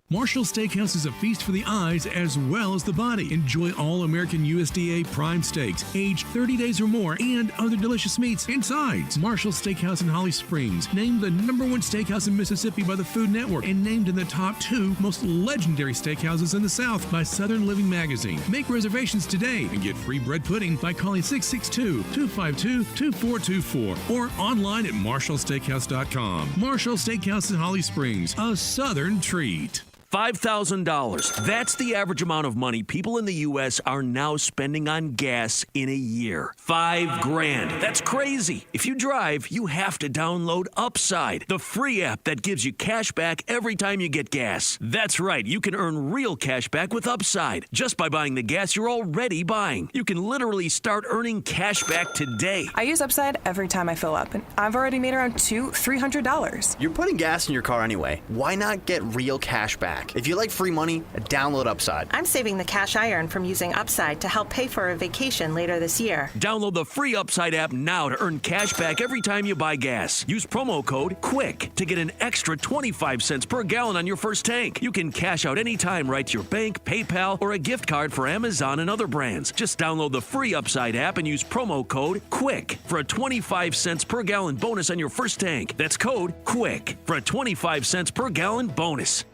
Marshall Steakhouse is a feast for the eyes as well as the body. Enjoy all American USDA prime steaks, aged 30 days or more, and other delicious meats and sides. Marshall Steakhouse in Holly Springs, named the #1 steakhouse in Mississippi by the Food Network, and named in the top 2 most legendary steakhouses in the South by Southern Living Magazine. Make reservations today and get free bread pudding by calling 662-252-2424 or online at marshallsteakhouse.com. Marshall Steakhouse in Holly Springs, a Southern treat. $5,000. That's the average amount of money people in the U.S. are now spending on gas in a year. $5,000. That's crazy. If you drive, you have to download Upside, the free app that gives you cash back every time you get gas. That's right. You can earn real cash back with Upside just by buying the gas you're already buying. You can literally start earning cash back today. I use Upside every time I fill up, and I've already made around $300. You're putting gas in your car anyway. Why not get real cash back? If you like free money, download Upside. I'm saving the cash I earn from using Upside to help pay for a vacation later this year. Download the free Upside app now to earn cash back every time you buy gas. Use promo code QUICK to get an extra 25 cents per gallon on your first tank. You can cash out anytime right to your bank, PayPal, or a gift card for Amazon and other brands. Just download the free Upside app and use promo code QUICK for a 25 cents per gallon bonus on your first tank. That's code QUICK for a 25 cents per gallon bonus.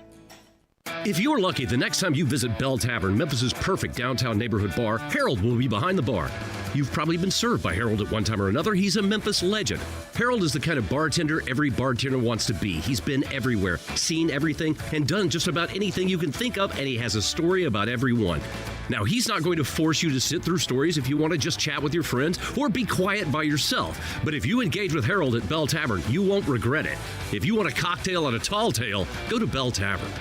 If you're lucky, the next time you visit Bell Tavern, Memphis's perfect downtown neighborhood bar, Harold will be behind the bar. You've probably been served by Harold at one time or another. He's a Memphis legend. Harold is the kind of bartender every bartender wants to be. He's been everywhere, seen everything, and done just about anything you can think of, and he has a story about everyone. Now, he's not going to force you to sit through stories if you want to just chat with your friends or be quiet by yourself. But if you engage with Harold at Bell Tavern, you won't regret it. If you want a cocktail and a tall tale, go to Bell Tavern.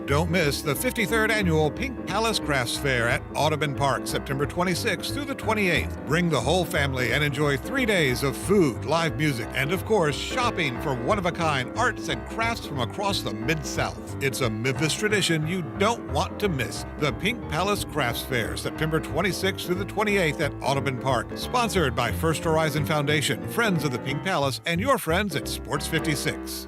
Don't miss the 53rd Annual Pink Palace Crafts Fair at Audubon Park, September 26th through the 28th. Bring the whole family and enjoy 3 days of food, live music, and of course, shopping for one-of-a-kind arts and crafts from across the Mid-South. It's a Memphis tradition you don't want to miss. The Pink Palace Crafts Fair, September 26th through the 28th at Audubon Park. Sponsored by First Horizon Foundation, Friends of the Pink Palace, and your friends at Sports 56.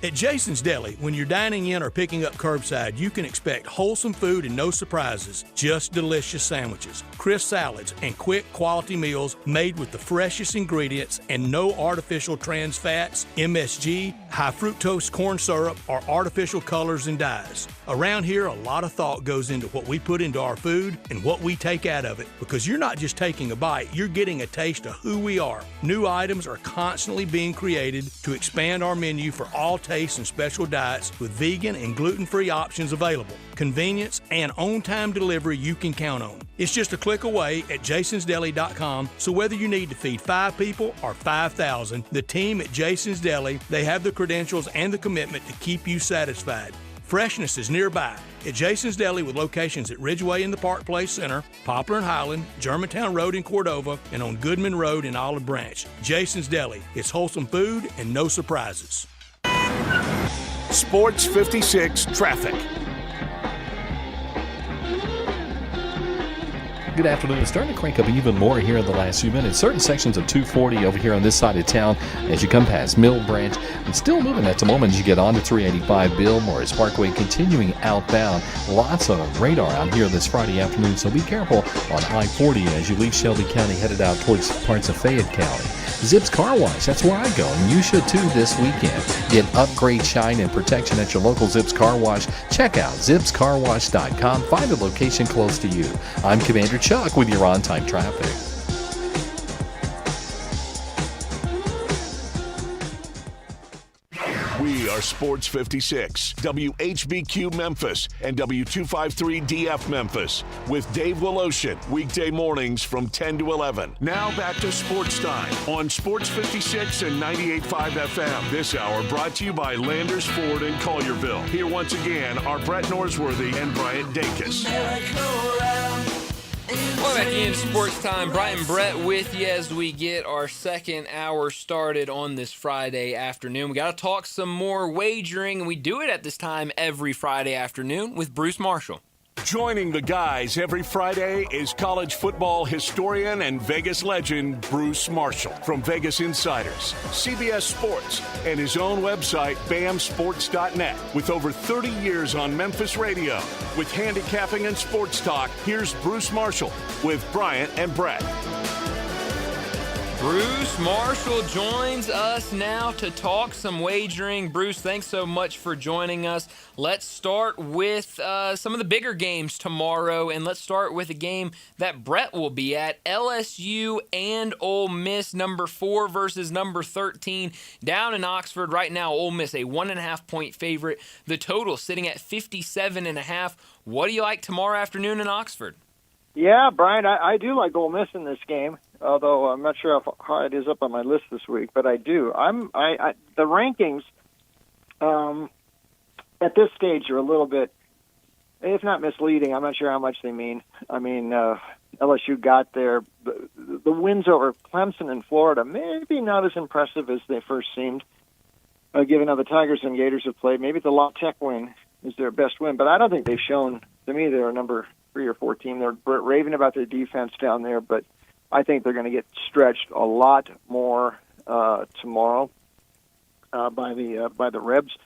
At Jason's Deli, when you're dining in or picking up curbside, you can expect wholesome food and no surprises, just delicious sandwiches, crisp salads, and quick quality meals made with the freshest ingredients and no artificial trans fats, MSG, high fructose corn syrup, or artificial colors and dyes. Around here, a lot of thought goes into what we put into our food and what we take out of it, because you're not just taking a bite, you're getting a taste of who we are. New items are constantly being created to expand our menu for all tastes and special diets with vegan and gluten-free options available. Convenience and on-time delivery you can count on. It's just a click away at jasonsdeli.com, so whether you need to feed 5 people or 5,000, the team at Jason's Deli, they have the credentials and the commitment to keep you satisfied. Freshness is nearby at Jason's Deli with locations at Ridgeway in the Park Place Center, Poplar and Highland, Germantown Road in Cordova, and on Goodman Road in Olive Branch. Jason's Deli. It's wholesome food and no surprises. Sports 56 traffic. Good afternoon. It's starting to crank up even more here in the last few minutes. Certain sections of 240 over here on this side of town as you come past Mill Branch. And still moving at the moment as you get onto 385 Bill Morris Parkway, continuing outbound. Lots of radar out here this Friday afternoon, so be careful on I-40 as you leave Shelby County headed out towards parts of Fayette County. Zips Car Wash, that's where I go, and you should too this weekend. Get upgrade, shine, and protection at your local Zips Car Wash. Check out zipscarwash.com. Find a location close to you. I'm Commander Chuck with your on-time traffic. We are Sports 56, WHBQ Memphis, and W253DF Memphis, with Dave Woloshin, weekday mornings from 10 to 11. Now back to Sports Time on Sports 56 and 98.5 FM. This hour brought to you by Landers Ford in Collierville. Here once again are Brett Norsworthy and Bryant Dacus. Welcome back in Sports Time. Brian Brett with you as we get our second hour started on this Friday afternoon. We got to talk some more wagering, and we do it at this time every Friday afternoon with Bruce Marshall. Joining the guys every Friday is college football historian and Vegas legend Bruce Marshall from Vegas Insiders, CBS Sports, and his own website, bamsports.net. With over 30 years on Memphis radio, with handicapping and sports talk, here's Bruce Marshall with Bryant and Brett. Bruce Marshall joins us now to talk some wagering. Bruce, thanks so much for joining us. Let's start with some of the bigger games tomorrow, and let's start with a game that Brett will be at. LSU and Ole Miss, number 4 versus number 13, down in Oxford. Right now, Ole Miss a 1.5-point favorite. The total sitting at 57.5. What do you like tomorrow afternoon in Oxford? Yeah, Brian, I do like Ole Miss in this game, although I'm not sure how high it is up on my list this week, but I do. The rankings at this stage are a little bit, if not misleading, I'm not sure how much they mean. I mean, LSU got there. The wins over Clemson and Florida, maybe not as impressive as they first seemed, given how the Tigers and Gators have played. Maybe the La Tech win is their best win, but I don't think they've shown, to me, they're a number 3 or 4 team. They're raving about their defense down there, but I think they're going to get stretched a lot more tomorrow by the Rebs.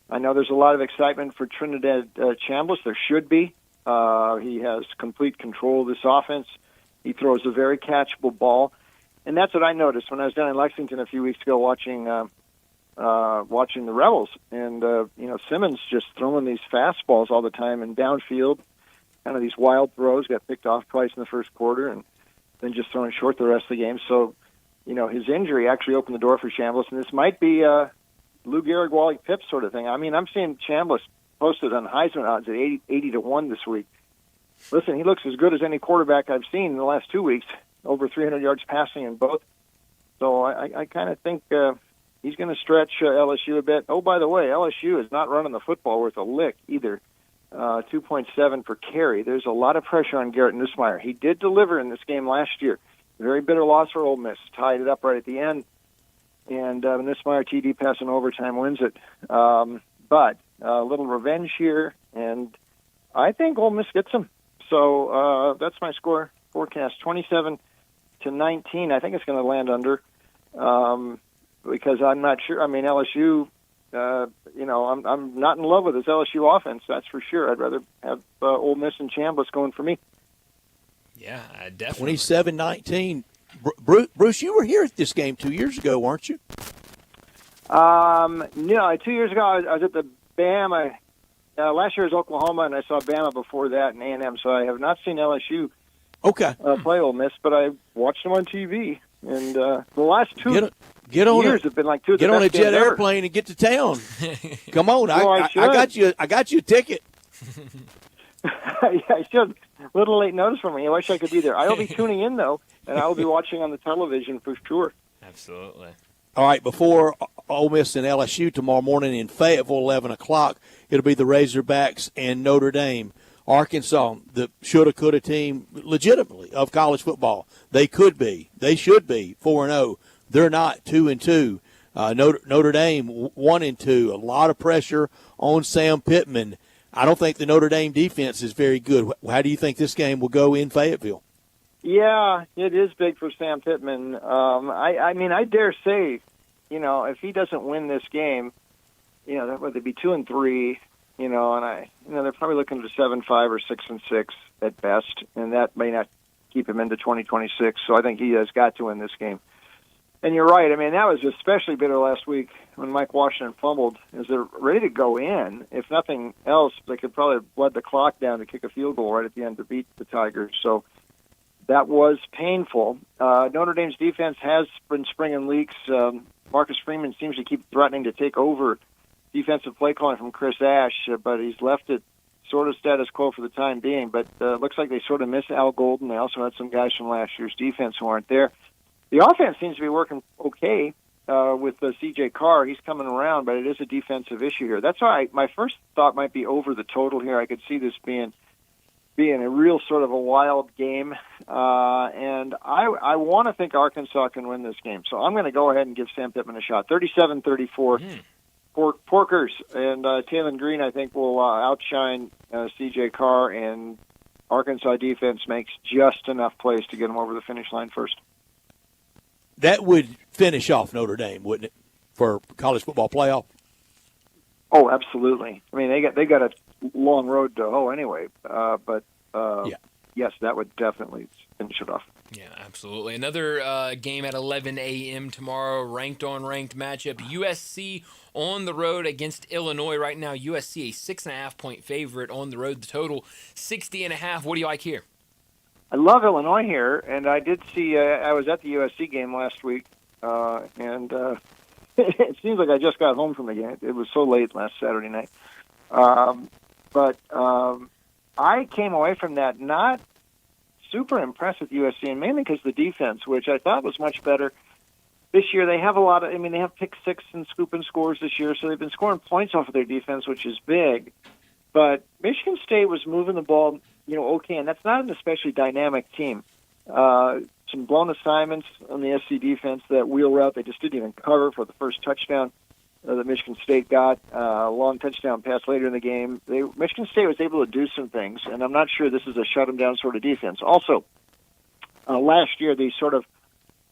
I know there's a lot of excitement for Trinidad Chambliss. There should be. He has complete control of this offense. He throws a very catchable ball, and that's what I noticed when I was down in Lexington a few weeks ago watching the Rebels. And Simmons just throwing these fastballs all the time and downfield. Kind of these wild throws, got picked off twice in the first quarter, and then just throwing short the rest of the game. So, his injury actually opened the door for Chambliss, and this might be Lou Gehrig, Wally Pipp sort of thing. I mean, I'm seeing Chambliss posted on Heisman odds at 80 to 1 this week. Listen, he looks as good as any quarterback I've seen in the last 2 weeks, over 300 yards passing in both. So I kind of think he's going to stretch LSU a bit. Oh, by the way, LSU is not running the football worth a lick either. 2.7 per carry. There's a lot of pressure on Garrett Nussmeier. He did deliver in this game last year. Very bitter loss for Ole Miss. Tied it up right at the end. And Nussmeier TD pass in overtime wins it. But a little revenge here, and I think Ole Miss gets him. So that's my score forecast, 27-19. I think it's going to land under because I'm not sure. I mean, LSU... I'm not in love with this LSU offense, that's for sure. I'd rather have Ole Miss and Chambliss going for me. Yeah, definitely. 27-19. Bruce, you were here at this game 2 years ago, weren't you? No, 2 years ago I was at the Bama. Last year was Oklahoma, and I saw Bama before that and A&M, so I have not seen LSU play Ole Miss, but I watched them on TV. And the last 2 years have been like 2 of the best Get on a jet games ever. airplane and get to town. Come on, Well, I got you a ticket. Yeah, I should. A little late notice for me. I wish I could be there. I will be tuning in, though, and I will be watching on the television for sure. Absolutely. All right, before Ole Miss and LSU tomorrow morning in Fayetteville, 11 o'clock, it'll be the Razorbacks and Notre Dame. Arkansas, the shoulda, coulda team, legitimately, of college football. They could be. They should be 4-0. They're not 2-2. Notre Dame 1-2. A lot of pressure on Sam Pittman. I don't think the Notre Dame defense is very good. How do you think this game will go in Fayetteville? Yeah, it is big for Sam Pittman. I mean, I dare say, if he doesn't win this game, that would be 2-3, and they're probably looking to 7-5 or 6-6 at best, and that may not keep him into 2026. So I think he has got to win this game. And you're right. I mean, that was especially bitter last week when Mike Washington fumbled. As they're ready to go in, if nothing else, they could probably have bled the clock down to kick a field goal right at the end to beat the Tigers. So that was painful. Notre Dame's defense has been springing leaks. Marcus Freeman seems to keep threatening to take over defensive play calling from Chris Ash, but he's left it sort of status quo for the time being. But looks like they sort of miss Al Golden. They also had some guys from last year's defense who aren't there. The offense seems to be working okay with C.J. Carr. He's coming around, but it is a defensive issue here. That's why my first thought might be over the total here. I could see this being a real sort of a wild game, and I want to think Arkansas can win this game. So I'm going to go ahead and give Sam Pittman a shot. 37-34. Porkers and Taylon Green, I think, will outshine C.J. Carr, and Arkansas defense makes just enough plays to get them over the finish line first. That would finish off Notre Dame, wouldn't it, for college football playoff? Oh, absolutely. I mean, they got a long road to hoe anyway, but yes, that would definitely finish it off. Yeah, absolutely. Another game at 11 a.m. tomorrow, ranked-on-ranked matchup. USC on the road against Illinois right now. USC a 6.5-point favorite on the road. The total 60.5. What do you like here? I love Illinois here, and I did see. I was at the USC game last week, and it seems like I just got home from the game. It was so late last Saturday night, but I came away from that not super impressed with USC, and mainly because the defense, which I thought was much better this year. They have a lot of. I mean, they have pick six and scoop and scores this year, so they've been scoring points off of their defense, which is big. But Michigan State was moving the ball, okay, and that's not an especially dynamic team. Some blown assignments on the SC defense, that wheel route, they just didn't even cover for the first touchdown that Michigan State got. A long touchdown pass later in the game. Michigan State was able to do some things, and I'm not sure this is a shut-them-down sort of defense. Also, last year, these sort of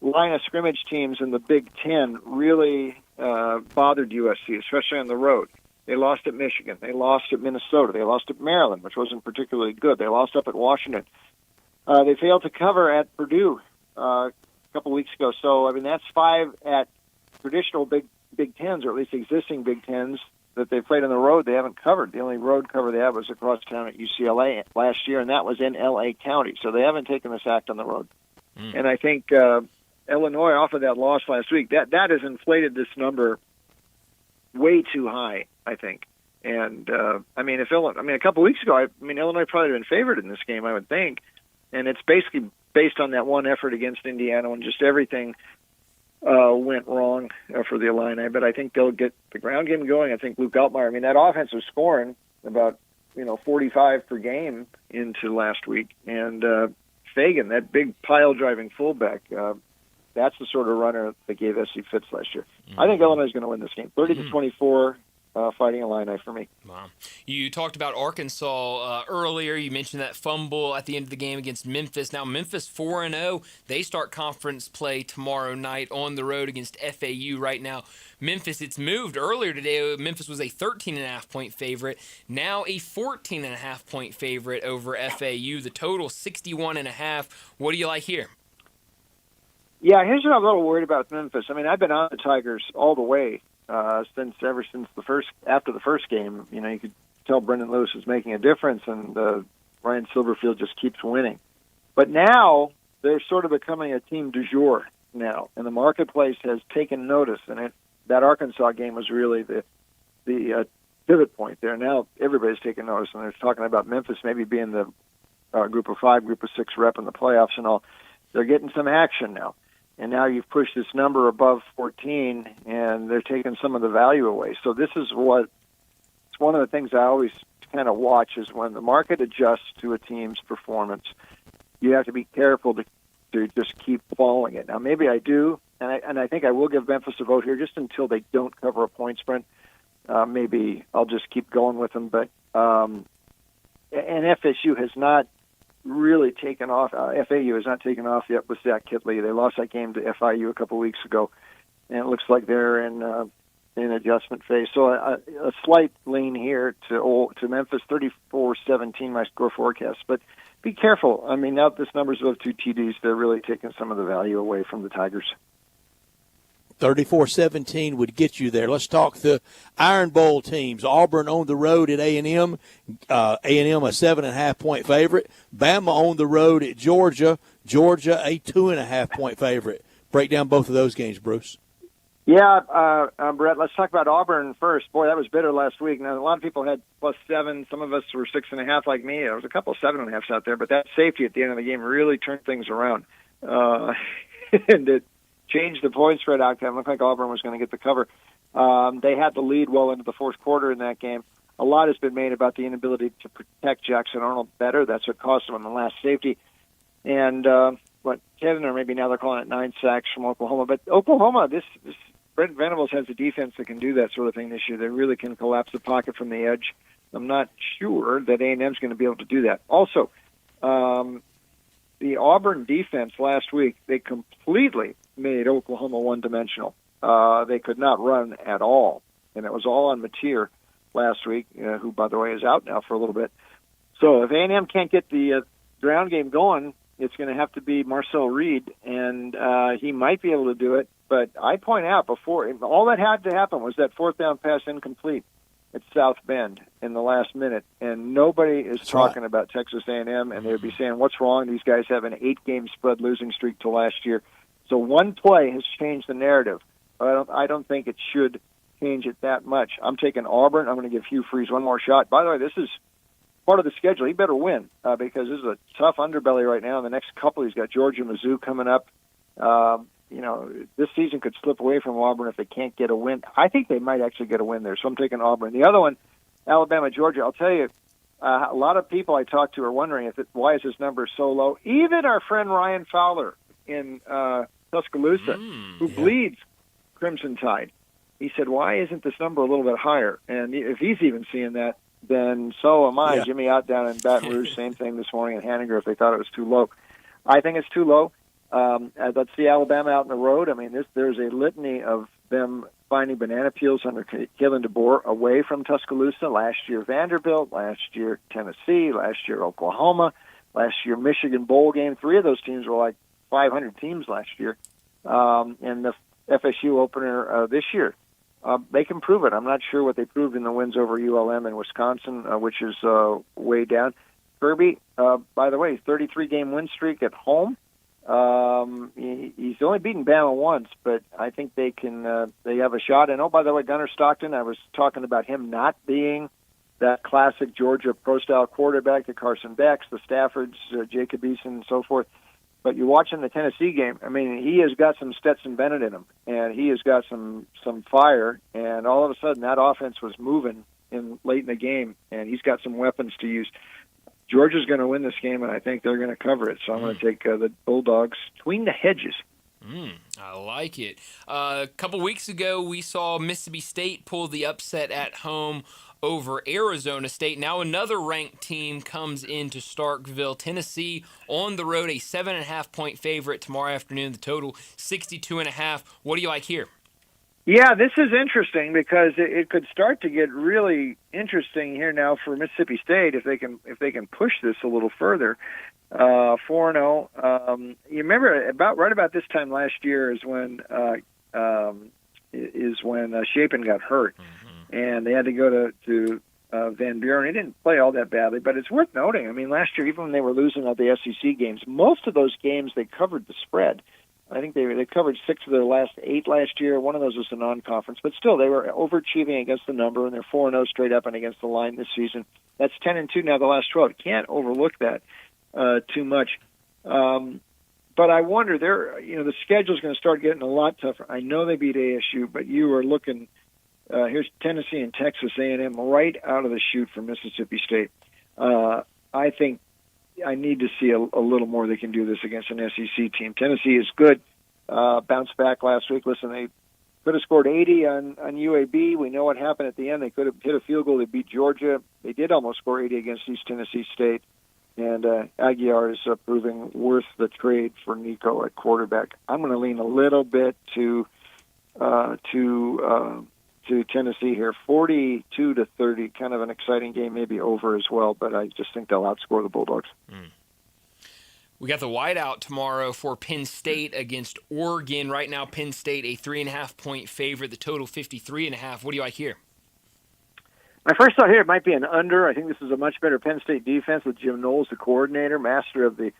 line of scrimmage teams in the Big Ten really bothered USC, especially on the road. They lost at Michigan. They lost at Minnesota. They lost at Maryland, which wasn't particularly good. They lost up at Washington. They failed to cover at Purdue a couple weeks ago. So, I mean, that's 5 at traditional Big Tens, or at least existing Big Tens, that they played on the road. They haven't covered. The only road cover they had was across town at UCLA last year, and that was in L.A. County. So they haven't taken this act on the road. And I think Illinois, off of that loss last week, that has inflated this number way too high, I think. And a couple weeks ago, Illinois probably would have been favored in this game, I would think. And it's basically based on that one effort against Indiana, when just everything went wrong for the Illini. But I think they'll get the ground game going. I think Luke Altmaier, that offense was scoring about 45 per game into last week. And Fagan, that big pile-driving fullback, that's the sort of runner that gave SC fits last year. I think Illinois is going to win this game, 30-24, Fighting Illini for me. Wow. You talked about Arkansas earlier. You mentioned that fumble at the end of the game against Memphis. Now, Memphis 4-0. They start conference play tomorrow night on the road against FAU right now. Memphis, it's moved. Earlier today, Memphis was a 13.5-point favorite. Now a 14.5-point favorite over FAU. The total 61.5. What do you like here? Yeah, here's what I'm a little worried about Memphis. I've been on the Tigers all the way ever since after the first game. You could tell Brendan Lewis is making a difference, and Ryan Silverfield just keeps winning. But now they're sort of becoming a team du jour now, and the marketplace has taken notice. And that Arkansas game was really the pivot point there. Now everybody's taking notice, and they're talking about Memphis maybe being the group of 5, group of 6 rep in the playoffs and all. They're getting some action now. And now you've pushed this number above 14, and they're taking some of the value away. So this is it's one of the things I always kind of watch, is when the market adjusts to a team's performance, you have to be careful to just keep following it. Now, maybe I do, and I think I will give Memphis a vote here just until they don't cover a point spread. Maybe I'll just keep going with them. But and FSU has not really taken off. FAU has not taken off yet with Zach Kitley. They lost that game to FIU a couple weeks ago, and it looks like they're in adjustment phase. So a slight lean here to Memphis, 34-17, my score forecast. But be careful. I mean, now that this number's above 2 TDs, they're really taking some of the value away from the Tigers. 34-17 would get you there. Let's talk the Iron Bowl teams. Auburn on the road at A&M. A&M a 7.5-point favorite. Bama on the road at Georgia. Georgia a 2.5-point favorite. Break down both of those games, Bruce. Yeah, Brett, let's talk about Auburn first. Boy, that was bitter last week. Now, a lot of people had +7. Some of us were 6.5 like me. There was a couple of 7.5s out there, but that safety at the end of the game really turned things around. And it changed the point spread outcome. It looked like Auburn was going to get the cover. They had the lead well into the fourth quarter in that game. A lot has been made about the inability to protect Jackson Arnold better. That's what cost him on the last safety. And 10, or maybe now they're calling it 9 sacks from Oklahoma. But Oklahoma, this Brent Venables has a defense that can do that sort of thing this year. They really can collapse the pocket from the edge. I'm not sure that A&M's going to be able to do that. Also, the Auburn defense last week, they completely made Oklahoma one-dimensional. They could not run at all, and it was all on Mateer last week, who, by the way, is out now for a little bit. So if A&M can't get the ground game going, it's going to have to be Marcel Reed, and he might be able to do it. But I point out before, all that had to happen was that fourth down pass incomplete at South Bend in the last minute, and nobody is talking about Texas A&M, and they'd be saying, what's wrong? These guys have an 8-game spread losing streak to last year. So one play has changed the narrative. I don't think it should change it that much. I'm taking Auburn. I'm going to give Hugh Freeze one more shot. By the way, this is part of the schedule. He better win because this is a tough underbelly right now. In the next couple, he's got Georgia, Mizzou coming up. This season could slip away from Auburn if they can't get a win. I think they might actually get a win there, so I'm taking Auburn. The other one, Alabama, Georgia, I'll tell you, a lot of people I talk to are wondering why is this number so low. Even our friend Ryan Fowler in Tuscaloosa, who bleeds Crimson Tide, he said, why isn't this number a little bit higher? And if he's even seeing that, then so am I. Yeah. Jimmy out down in Baton Rouge, same thing this morning in Hanninger if they thought it was too low. I think it's too low. Let's see Alabama out on the road. I mean, there's a litany of them finding banana peels under Kalen DeBoer away from Tuscaloosa. Last year, Vanderbilt. Last year, Tennessee. Last year, Oklahoma. Last year, Michigan Bowl game. 3 of those teams were like 500 teams last year. And the FSU opener this year. They can prove it. I'm not sure what they proved in the wins over ULM and Wisconsin, which is way down. Kirby, by the way, 33-game win streak at home. He's only beaten Bama once, but I think they can. They have a shot. And by the way, Gunnar Stockton. I was talking about him not being that classic Georgia pro-style quarterback, the Carson Becks, the Staffords, Jacob Eason, and so forth. But you're watching the Tennessee game. I mean, he has got some Stetson Bennett in him, and he has got some fire. And all of a sudden, that offense was moving late in the game, and he's got some weapons to use. Georgia's going to win this game, and I think they're going to cover it. So I'm going to take the Bulldogs between the hedges. I like it. A couple weeks ago, we saw Mississippi State pull the upset at home over Arizona State. Now another ranked team comes into Starkville. Tennessee on the road, a 7.5-point favorite tomorrow afternoon. The total 62.5. What do you like here? Yeah, this is interesting because it could start to get really interesting here now for Mississippi State if they can push this a little further. 4-0. You remember right about this time last year is when Shapen got hurt, and they had to go to Van Buren. He didn't play all that badly, but it's worth noting. I mean, last year, even when they were losing all the SEC games, most of those games they covered the spread. I think they covered 6 of their last 8 last year. One of those was a non-conference, but still they were overachieving against the number, and they're 4-0 straight up and against the line this season. That's 10-2 now. The last 12. Can't overlook that too much. But I wonder, the schedule's going to start getting a lot tougher. I know they beat ASU, but you are looking. Here's Tennessee and Texas A&M right out of the chute for Mississippi State. I think I need to see a little more they can do this against an SEC team. Tennessee is good. Bounced back last week. Listen, they could have scored 80 on UAB. We know what happened at the end. They could have hit a field goal. They beat Georgia. They did almost score 80 against East Tennessee State. And Aguiar is proving worth the trade for Nico at quarterback. I'm going to lean a little bit to Tennessee here, 42-30. Kind of an exciting game, maybe over as well, but I just think they'll outscore the Bulldogs. We got the whiteout tomorrow for Penn State against Oregon. Right now, Penn State a 3.5-point favorite. The total 53.5. What do you like here? My first thought here, it might be an under. I think this is a much better Penn State defense with Jim Knowles, the coordinator, master of the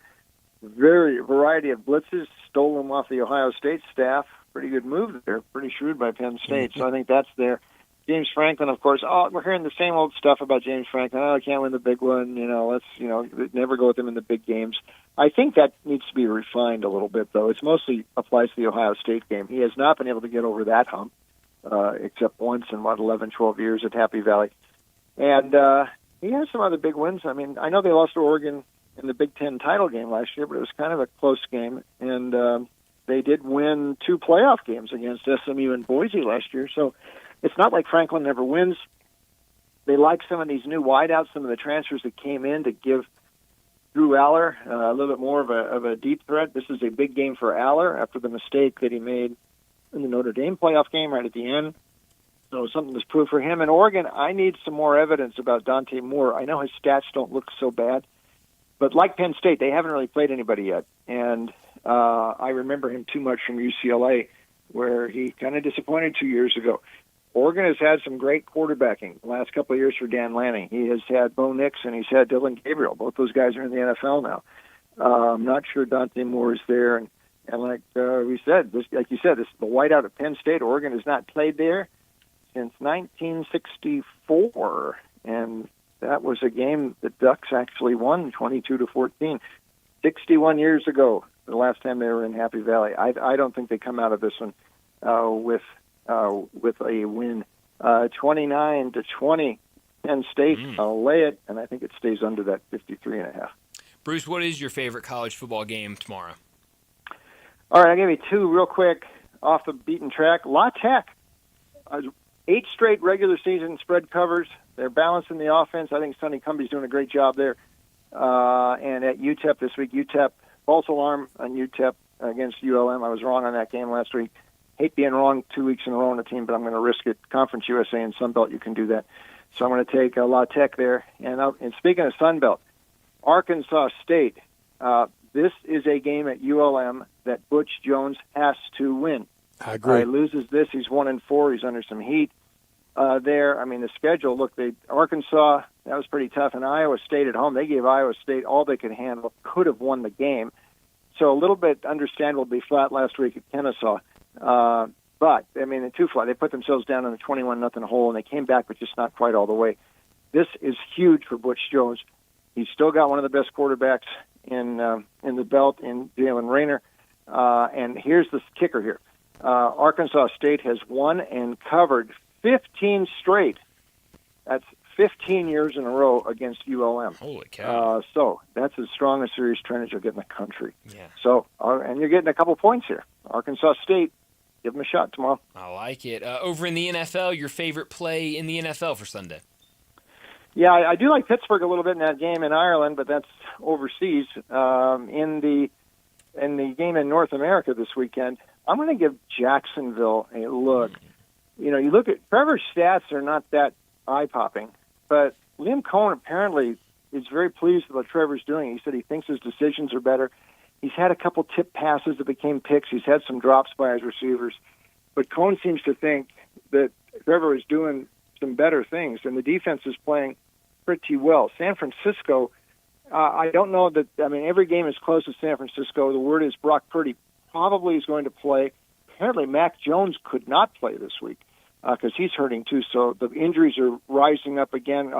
variety of blitzes, stole them off the Ohio State staff. Pretty good move there. Pretty shrewd by Penn State. So I think that's there. James Franklin, of course. Oh, we're hearing the same old stuff about James Franklin. Oh, I can't win the big one. Let's never go with him in the big games. I think that needs to be refined a little bit, though. It mostly applies to the Ohio State game. He has not been able to get over that hump, except once in, 11, 12 years at Happy Valley. And he has some other big wins. I mean, I know they lost to Oregon in the Big Ten title game last year, but it was kind of a close game. And they did win 2 playoff games against SMU and Boise last year. So it's not like Franklin never wins. They like some of these new wideouts, some of the transfers that came in to give Drew Aller a little bit more of a deep threat. This is a big game for Aller after the mistake that he made in the Notre Dame playoff game right at the end. So something was proved for him. In Oregon, I need some more evidence about Dante Moore. I know his stats don't look so bad, but like Penn State, they haven't really played anybody yet. And I remember him too much from UCLA, where he kind of disappointed 2 years ago. Oregon has had some great quarterbacking the last couple of years for Dan Lanning. He has had Bo Nix and he's had Dylan Gabriel. Both those guys are in the NFL now. I'm not sure Dante Moore is there. And like we said, like you said, this the whiteout at Penn State. Oregon has not played there since 1964, and that was a game the Ducks actually won 22-14. 61 years ago, the last time they were in Happy Valley. I don't think they come out of this one with a win. 29-20, Penn State. I'll lay it, and I think it stays under that 53.5. Bruce, what is your favorite college football game tomorrow? All right, I'll give you 2 real quick off the beaten track. La Tech. 8 straight regular season spread covers. They're balancing the offense. I think Sonny Cumbie's doing a great job there. And at UTEP this week, UTEP, false alarm on UTEP against ULM. I was wrong on that game last week. Hate being wrong 2 weeks in a row on a team, but I'm going to risk it. Conference USA and Sun Belt, you can do that. So I'm going to take La Tech there. And speaking of Sun Belt, Arkansas State. This is a game at ULM that Butch Jones has to win. I agree. He loses this, he's 1-4. He's under some heat there. I mean, the schedule. Look, Arkansas, that was pretty tough. And Iowa State at home, they gave Iowa State all they could handle. Could have won the game. So a little bit understandably flat last week at Kennesaw. But I mean, too flat. They put themselves down in a 21-0 hole, and they came back, but just not quite all the way. This is huge for Butch Jones. He's still got one of the best quarterbacks in the belt in Jalen Rayner. And here's the kicker here. Arkansas State has won and covered 15 straight. That's 15 years in a row against ULM. Holy cow. So that's as strong a series trend as you'll get in the country. Yeah. So, and you're getting a couple points here. Arkansas State, give them a shot tomorrow. I like it. Over in the NFL, your favorite play in the NFL for Sunday? Yeah, I do like Pittsburgh a little bit in that game in Ireland, but that's overseas. In the game in North America this weekend, I'm going to give Jacksonville a look. You know, you look at Trevor's stats are not that eye-popping, but Liam Cohen apparently is very pleased with what Trevor's doing. He said he thinks his decisions are better. He's had a couple tip passes that became picks. He's had some drops by his receivers. But Cohen seems to think that Trevor is doing some better things, and the defense is playing pretty well. San Francisco, I don't know that, I mean, every game is close to San Francisco. The word is Brock Purdy probably is going to play. Apparently, Mac Jones could not play this week because he's hurting too. So the injuries are rising up again.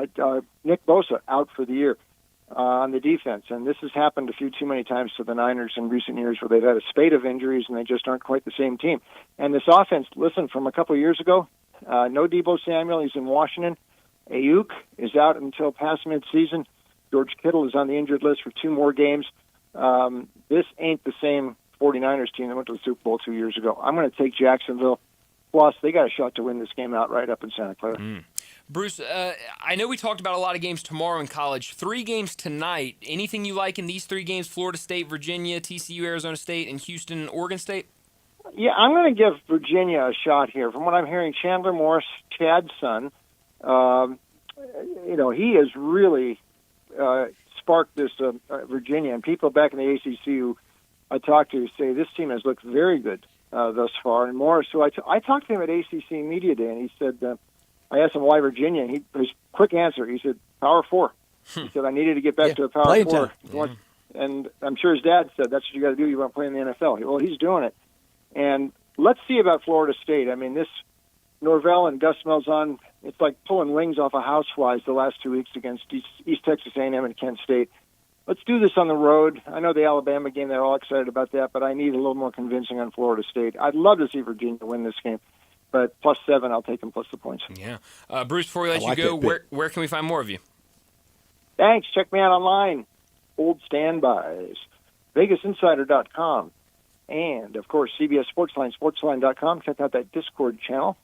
Nick Bosa out for the year on the defense. And this has happened a few too many times to the Niners in recent years where they've had a spate of injuries and they just aren't quite the same team. And this offense, listen, from a couple of years ago, no Deebo Samuel. He's in Washington. Ayuk is out until past midseason. George Kittle is on the injured list for 2 more games. This ain't the same 49ers team that went to the Super Bowl 2 years ago. I'm going to take Jacksonville. Plus, they got a shot to win this game outright up in Santa Clara. Bruce, I know we talked about a lot of games tomorrow in college. 3 games tonight. Anything you like in these 3 games? Florida State, Virginia, TCU, Arizona State, and Houston, Oregon State? Yeah, I'm going to give Virginia a shot here. From what I'm hearing, Chandler Morris, Chad's son, he has really sparked this Virginia. And people back in the ACC who I talked to say this team has looked very good thus far. And Morris, who I talked to him at ACC Media Day, and he said, I asked him why Virginia, and his quick answer, he said, Power 4. He said, I needed to get back to a Power 4. And I'm sure his dad said, that's what you got to do. You want to play in the NFL. Well, he's doing it. And let's see about Florida State. I mean, this Norvell and Gus Malzahn, it's like pulling wings off of houseflies the last 2 weeks against East Texas A&M and Kent State. Let's do this on the road. I know the Alabama game, they're all excited about that, but I need a little more convincing on Florida State. I'd love to see Virginia win this game, but +7, I'll take them plus the points. Yeah. Bruce, before we let you go, where can we find more of you? Thanks. Check me out online. Old Standbys, VegasInsider.com, and, of course, CBS Sportsline, Sportsline.com. Check out that Discord channel.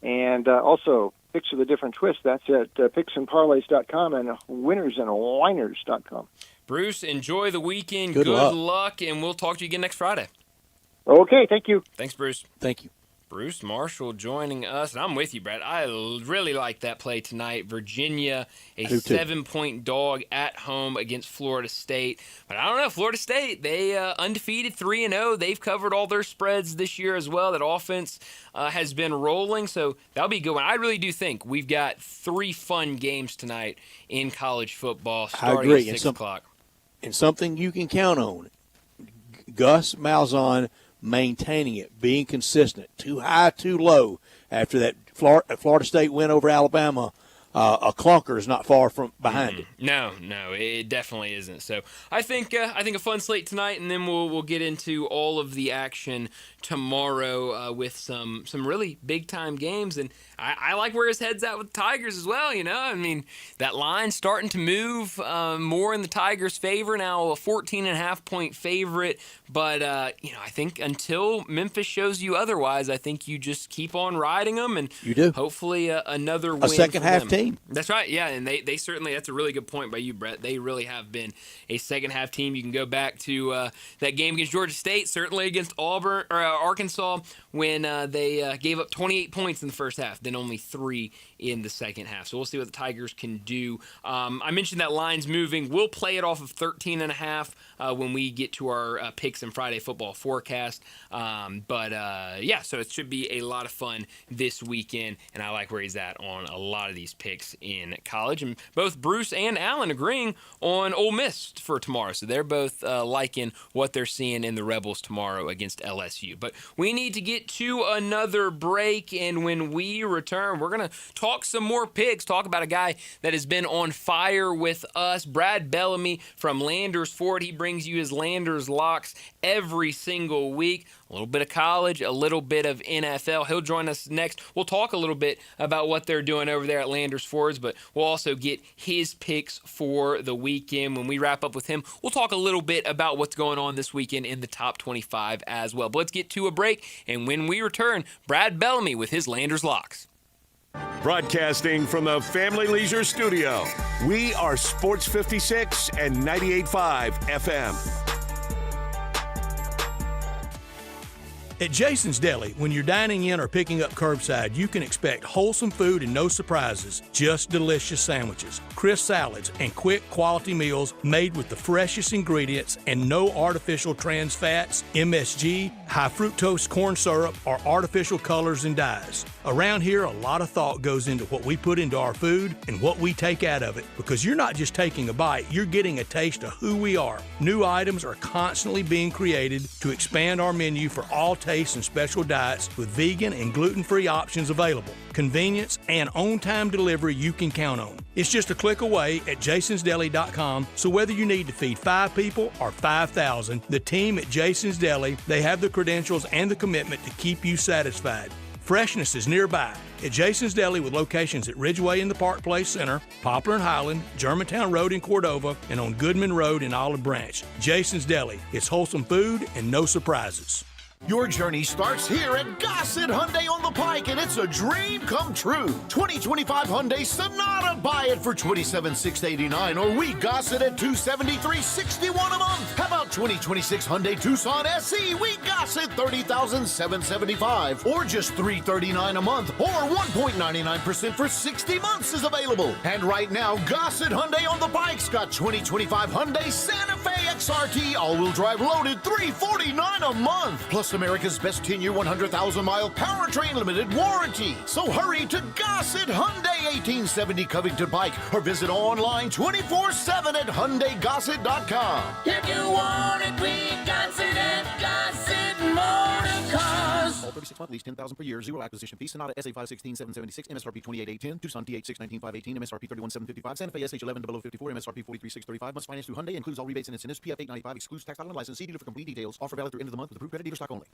And also, Picks with a Different Twist. That's at picksandparlays.com and winnersandwhiners.com. Bruce, enjoy the weekend. Good luck, and we'll talk to you again next Friday. Okay, thank you. Thanks, Bruce. Thank you. Bruce Marshall joining us, and I'm with you, Brett. I really like that play tonight. Virginia, a 7-point dog at home against Florida State. But I don't know, Florida State, they undefeated 3-0. They've covered all their spreads this year as well. That offense has been rolling, so that'll be a good one. I really do think we've got 3 fun games tonight in college football starting at 6 o'clock. And something you can count on, Gus Malzahn maintaining it, being consistent, too high, too low. After that Florida State win over Alabama, a clunker is not far from behind it. No, it definitely isn't. So I think a fun slate tonight, and then we'll get into all of the action tomorrow with some really big time games. And I like where his head's at with the Tigers as well. I mean, that line's starting to move more in the Tigers' favor now, a 14.5 point favorite. But I think until Memphis shows you otherwise, I think you just keep on riding them, and you do. Hopefully another win. A second half team. That's right, yeah, and they certainly, that's a really good point by you, Brett. They really have been a second half team. You can go back to that game against Georgia State, certainly against Arkansas, when they gave up 28 points in the first half, then only 3 in the second half. So we'll see what the Tigers can do. I mentioned that line's moving. We'll play it off of 13.5 when we get to our picks and Friday football forecast. So it should be a lot of fun this weekend, and I like where he's at on a lot of these picks in college. And both Bruce and Allen agreeing on Ole Miss for tomorrow. So they're both liking what they're seeing in the Rebels tomorrow against LSU. But we need to get to another break, and when we return, we're going to talk some more picks, talk about a guy that has been on fire with us, Brad Bellamy from Landers Ford. He brings you his Landers locks every single week. A little bit of college, a little bit of NFL. He'll join us next. We'll talk a little bit about what they're doing over there at Landers Fords, but we'll also get his picks for the weekend. When we wrap up with him, we'll talk a little bit about what's going on this weekend in the top 25 as well. But let's get to a break, and when we return, Brad Bellamy with his Landers locks. Broadcasting from the Family Leisure Studio, we are Sports 56 and 98.5 FM. At Jason's Deli, when you're dining in or picking up curbside, you can expect wholesome food and no surprises, just delicious sandwiches, crisp salads, and quick quality meals made with the freshest ingredients and no artificial trans fats, MSG, high fructose corn syrup, or artificial colors and dyes. Around here, a lot of thought goes into what we put into our food and what we take out of it, because you're not just taking a bite, you're getting a taste of who we are. New items are constantly being created to expand our menu for all tastes and special diets with vegan and gluten-free options available. Convenience and on-time delivery you can count on. It's just a click away at jasonsdeli.com, so whether you need to feed 5 people or 5,000, the team at Jason's Deli, they have the credentials and the commitment to keep you satisfied. Freshness is nearby at Jason's Deli, with locations at Ridgeway in the Park Place Center, Poplar and Highland, Germantown Road in Cordova, and on Goodman Road in Olive Branch. Jason's Deli. It's wholesome food and no surprises. Your journey starts here at Gossett Hyundai on the Pike, and it's a dream come true. 2025 Hyundai Sonata, buy it for $27,689, or we Gossett at $273,61 a month. How about 2026 Hyundai Tucson SE? We Gossett $30,775, or just $339 a month, or 1.99% for 60 months is available. And right now, Gossett Hyundai on the Pike's got 2025 Hyundai Santa Fe XRT all-wheel drive loaded, $349 a month, plus America's best 10-year, 100,000-mile powertrain limited warranty. So hurry to Gossett Hyundai, 1870 Covington Pike, or visit online 24/7 at HyundaiGossett.com. If you want it, we Gossett at Gossett Motor Cars. All 36-month lease, $10,000 per year, zero acquisition fee. Sonata SA516 776, MSRP 28,810. Tucson TH6 19,518, MSRP 31,755. Santa Fe SH 11,0054, MSRP 43,635. Must finance through Hyundai. Includes all rebates and incentives. PF 895 excludes tax, title, and license. See dealer for complete details. Offer valid through end of the month with approved credit dealer stock only.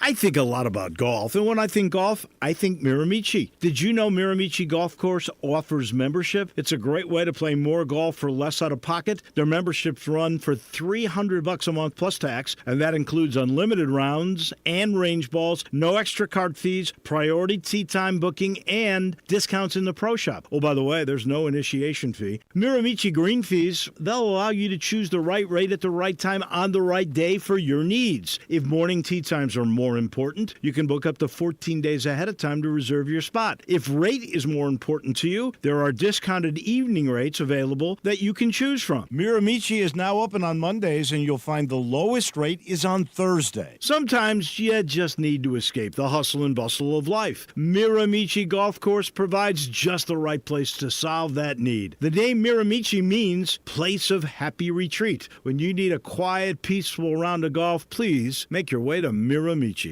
I think a lot about golf, and when I think golf, I think Miramichi. Did you know Miramichi Golf Course offers membership? It's a great way to play more golf for less out of pocket. Their memberships run for $300 a month plus tax, and that includes unlimited rounds and range balls, no extra card fees, priority tee time booking, and discounts in the pro shop. Oh, by the way, there's no initiation fee. Miramichi green fees, they'll allow you to choose the right rate at the right time on the right day for your needs. If morning tee times are more important, you can book up to 14 days ahead of time to reserve your spot. If rate is more important to you, there are discounted evening rates available that you can choose from. Miramichi is now open on Mondays, and you'll find the lowest rate is on Thursday. Sometimes you just need to escape the hustle and bustle of life. Miramichi Golf Course provides just the right place to solve that need. The name Miramichi means place of happy retreat. When you need a quiet, peaceful round of golf, please make your way to Miramichi.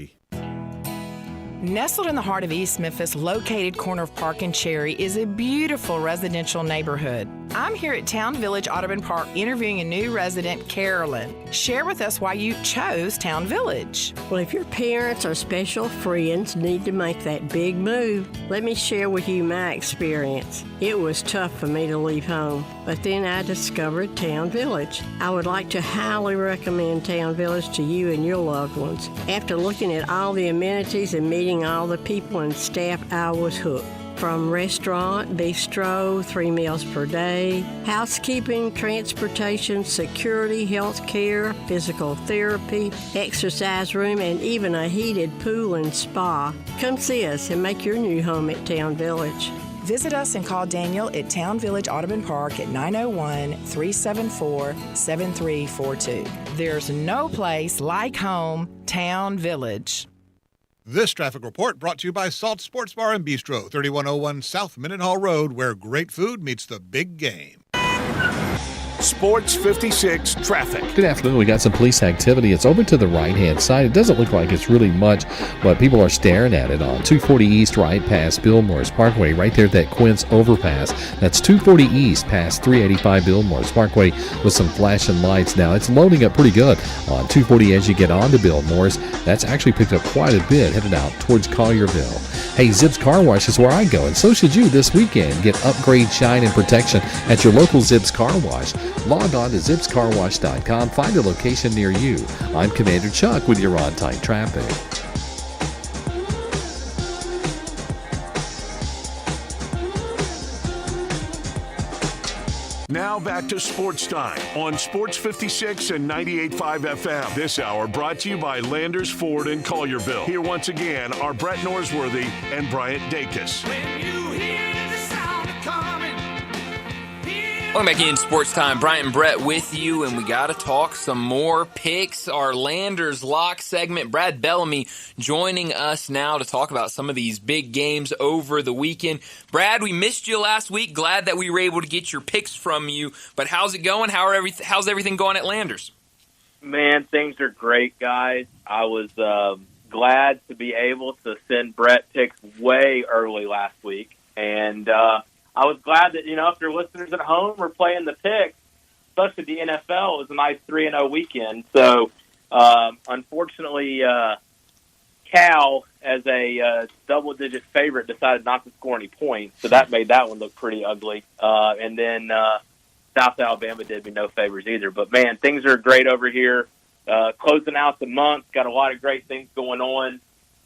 Nestled in the heart of East Memphis, located corner of Park and Cherry, is a beautiful residential neighborhood. I'm here at Town Village Audubon Park interviewing a new resident, Carolyn. Share with us why you chose Town Village. Well, if your parents or special friends need to make that big move, let me share with you my experience. It was tough for me to leave home, but then I discovered Town Village. I would like to highly recommend Town Village to you and your loved ones. After looking at all the amenities and meeting all the people and staff, I was hooked. From restaurant, bistro, 3 meals per day, housekeeping, transportation, security, health care, physical therapy, exercise room, and even a heated pool and spa. Come see us and make your new home at Town Village. Visit us and call Daniel at Town Village Audubon Park at 901-374-7342. There's no place like home, Town Village. This traffic report brought to you by Salt Sports Bar and Bistro, 3101 South Mendenhall Road, where great food meets the big game. Sports 56 traffic. Good afternoon. We got some police activity. It's over to the right-hand side. It doesn't look like it's really much, but people are staring at it on 240 East right past Bill Morris Parkway, right there at that Quince overpass. That's 240 East past 385 Bill Morris Parkway with some flashing lights now. It's loading up pretty good on 240 as you get onto Bill Morris. That's actually picked up quite a bit headed out towards Collierville. Hey, Zips Car Wash is where I go, and so should you this weekend. Get upgrade, shine, and protection at your local Zips Car Wash. Log on to zipscarwash.com. Find a location near you. I'm Commander Chuck with your on-time traffic. Now back to Sports Time on Sports 56 and 98.5 FM. This hour brought to you by Landers Ford in Collierville. Here once again are Brett Norsworthy and Bryant Dacus. Welcome back in Sports Time. Bryant and Brett with you, and we got to talk some more picks. Our Landers Lock segment. Brad Bellamy joining us now to talk about some of these big games over the weekend. Brad, we missed you last week. Glad that we were able to get your picks from you. But how's it going? How's everything going at Landers? Man, things are great, guys. I was glad to be able to send Brett picks way early last week, and I was glad that, if your listeners at home were playing the picks, especially the NFL, it was a nice 3-0 weekend. So, unfortunately, Cal, as a double-digit favorite, decided not to score any points, so that made that one look pretty ugly. And then South Alabama did me no favors either. But, man, things are great over here. closing out the month. Got a lot of great things going on.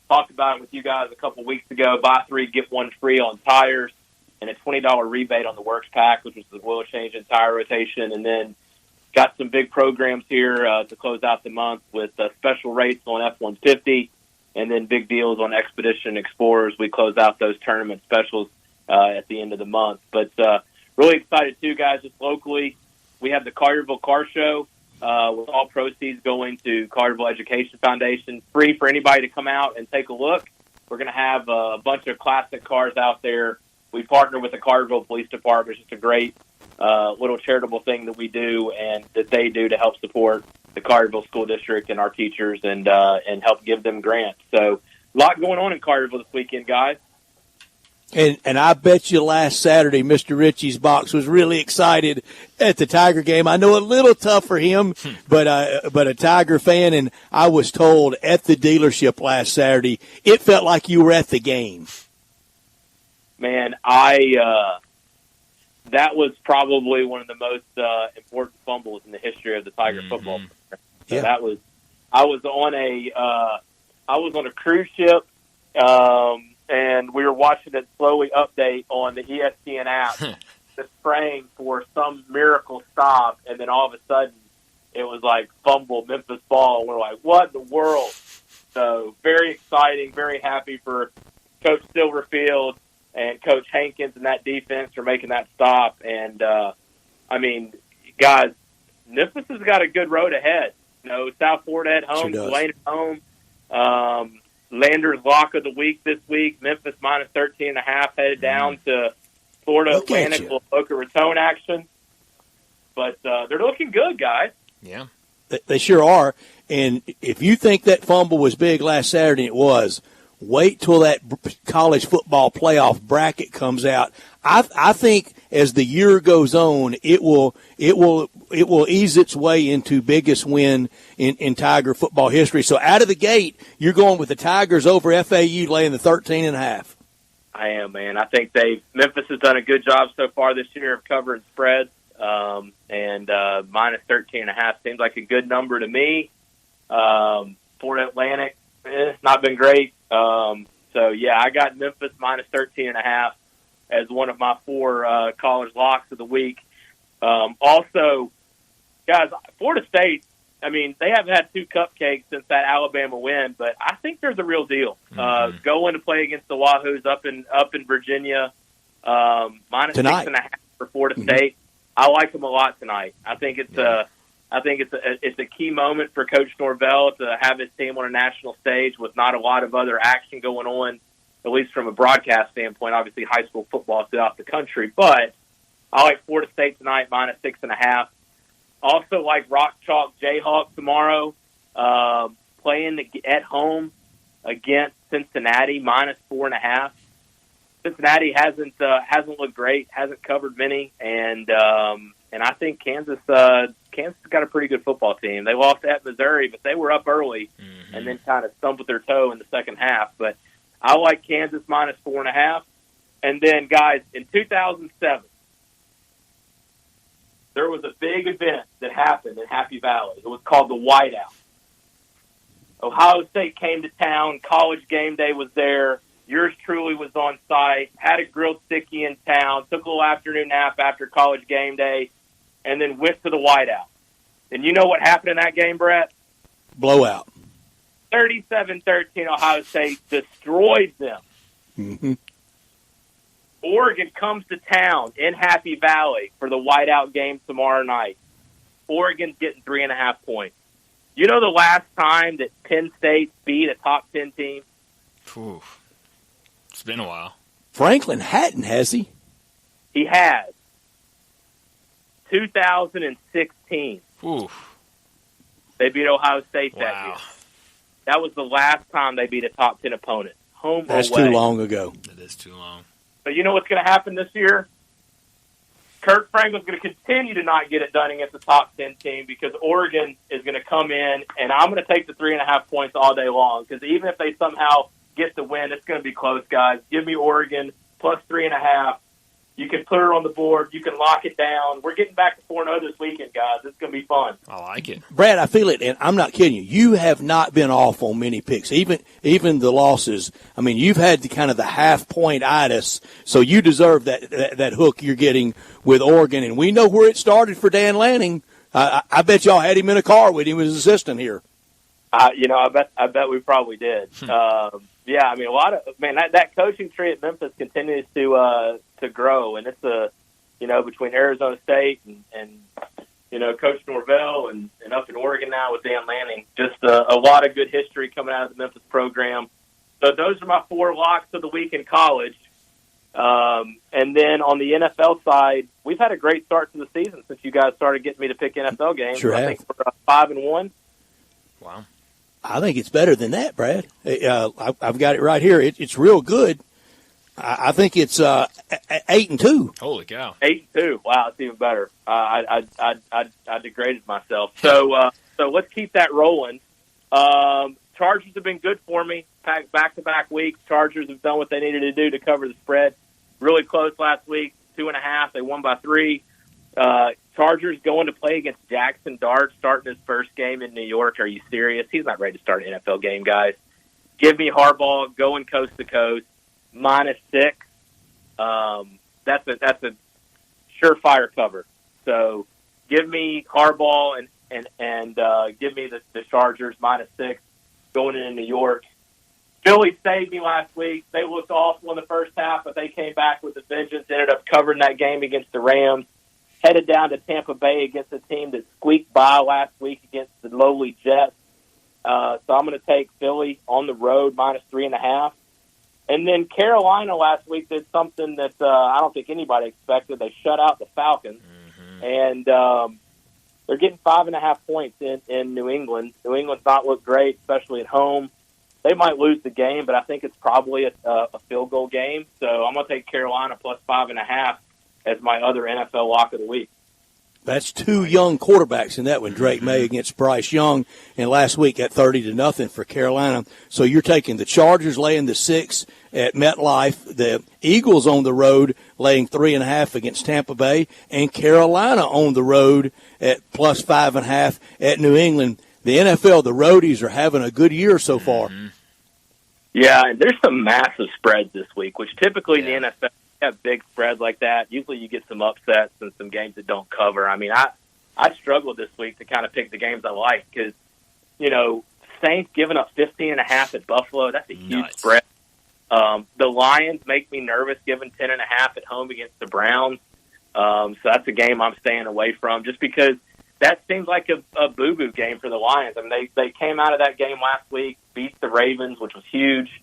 Talked about it with you guys a couple weeks ago. Buy 3, get 1 free on tires, and a $20 rebate on the Works Pack, which was the oil change and tire rotation. And then got some big programs here to close out the month with special rates on F-150 and then big deals on Expedition Explorers. We close out those tournament specials at the end of the month. But really excited, too, guys, just locally. We have the Collierville Car Show with all proceeds going to Collierville Education Foundation. Free for anybody to come out and take a look. We're going to have a bunch of classic cars out there. We partner with the Collierville Police Department. It's just a great little charitable thing that we do and that they do to help support the Collierville School District and our teachers and help give them grants. So a lot going on in Collierville this weekend, guys. And I bet you last Saturday, Mr. Ritchie's box was really excited at the Tiger game. I know a little tough for him, but a Tiger fan, and I was told at the dealership last Saturday, it felt like you were at the game. Man, that was probably one of the most important fumbles in the history of the Tiger football program. So Yeah. I was on a cruise ship, and we were watching it slowly update on the ESPN app, just praying for some miracle stop, and then all of a sudden it was like fumble Memphis ball, and we're like, what in the world? So very exciting, very happy for Coach Silverfield and Coach Hankins and that defense for making that stop. And, I mean, guys, Memphis has got a good road ahead. You know, South Florida at home, Tulane at home. Landers lock of the week this week. Memphis minus 13.5 headed down to Florida Atlantic Boca Raton action. But they're looking good, guys. Yeah. They sure are. And if you think that fumble was big last Saturday, it was. Wait till that college football playoff bracket comes out. I think as the year goes on, it will ease its way into biggest win in Tiger football history. So out of the gate, you're going with the Tigers over FAU laying the 13.5. I am, man. I think Memphis has done a good job so far this year of covering spreads, and minus 13.5 seems like a good number to me. Florida Atlantic, not been great. So yeah, I got Memphis minus 13.5 as one of my 4 college locks of the week. Also, guys, Florida State, I mean, they haven't had 2 cupcakes since that Alabama win, but I think they're the real deal. Going to play against the Wahoos up in Virginia, minus 6.5 for Florida State. I like them a lot tonight. I think it's a key moment for Coach Norvell to have his team on a national stage with not a lot of other action going on, at least from a broadcast standpoint. Obviously, high school football throughout the country, but I like Florida State tonight minus 6.5. Also like Rock Chalk Jayhawk tomorrow, playing at home against Cincinnati minus 4.5. Cincinnati hasn't looked great, hasn't covered many, and I think Kansas got a pretty good football team. They lost at Missouri, but they were up early and then kind of stumped their toe in the second half. But I like Kansas minus 4.5. And then, guys, in 2007, there was a big event that happened in Happy Valley. It was called the Whiteout. Ohio State came to town. College game day was there. Yours truly was on site, had a grilled stickie in town, took a little afternoon nap after college game day, and then went to the Whiteout. And you know what happened in that game, Brett? Blowout. 37-13, Ohio State destroyed them. Mm-hmm. Oregon comes to town in Happy Valley for the Whiteout game tomorrow night. Oregon's getting 3.5 points. You know the last time that Penn State beat a top 10 team? Ooh. It's been a while. Franklin hadn't, has he? He has. 2016. Ooh. They beat Ohio State that year. That was the last time they beat a top 10 opponent. Home That's or away. too long ago. That is too long. But you know what's going to happen this year? Kirk Franklin's going to continue to not get it done against the top 10 team because Oregon is going to come in, and I'm going to take the 3.5 points all day long because even if they somehow get the win, it's going to be close, guys. Give me Oregon plus 3.5. You can put her on the board. You can lock it down. We're getting back to 4-0 this weekend, guys. It's going to be fun. I like it. Brad, I feel it, and I'm not kidding you. You have not been off on many picks, even the losses. I mean, you've had the kind of the half-point-itis, so you deserve that hook you're getting with Oregon. And we know where it started for Dan Lanning. I bet y'all had him in a car with him as an assistant here. I bet we probably did. Yeah, I mean, that coaching tree at Memphis continues to grow, and it's between Arizona State and Coach Norvell and up in Oregon now with Dan Lanning, just a lot of good history coming out of the Memphis program. So those are my 4 locks of the week in college. And then on the NFL side, we've had a great start to the season since you guys started getting me to pick NFL games. Sure I think we're 5-1. Wow. I think it's better than that, Brad. I've got it right here. It's real good. I think it's 8-2. Holy cow! 8-2. Wow, it's even better. I degraded myself. So let's keep that rolling. Chargers have been good for me. Back-to-back weeks. Chargers have done what they needed to do to cover the spread. Really close last week, 2.5. They won by 3. Chargers going to play against Jackson Dart, starting his first game in New York. Are you serious? He's not ready to start an NFL game, guys. Give me Harbaugh going coast to coast, -6. That's a surefire cover. So give me Harbaugh and give me the Chargers -6 going into New York. Philly saved me last week. They looked awful in the first half, but they came back with a vengeance, ended up covering that game against the Rams. Headed down to Tampa Bay against a team that squeaked by last week against the lowly Jets. So I'm going to take Philly on the road, -3.5. And then Carolina last week did something that I don't think anybody expected. They shut out the Falcons. And they're getting 5.5 points in New England. New England's not looked great, especially at home. They might lose the game, but I think it's probably a field goal game. So I'm going to take Carolina plus 5.5 as my other NFL lock of the week. That's 2 young quarterbacks in that one. Drake May against Bryce Young, and last week at 30-0 for Carolina. So you're taking the Chargers laying the 6 at MetLife, the Eagles on the road laying 3.5 against Tampa Bay, and Carolina on the road at plus 5.5 at New England. The NFL, the roadies are having a good year so far. Yeah, and there's some massive spreads this week, which typically in the NFL, have big spreads like that. Usually you get some upsets and some games that don't cover. I mean, I struggled this week to kind of pick the games I like because, Saints giving up 15.5 at Buffalo, that's a huge spread. The Lions make me nervous giving 10.5 at home against the Browns. So that's a game I'm staying away from just because that seems like a boo-boo game for the Lions. I mean, they came out of that game last week, beat the Ravens, which was huge.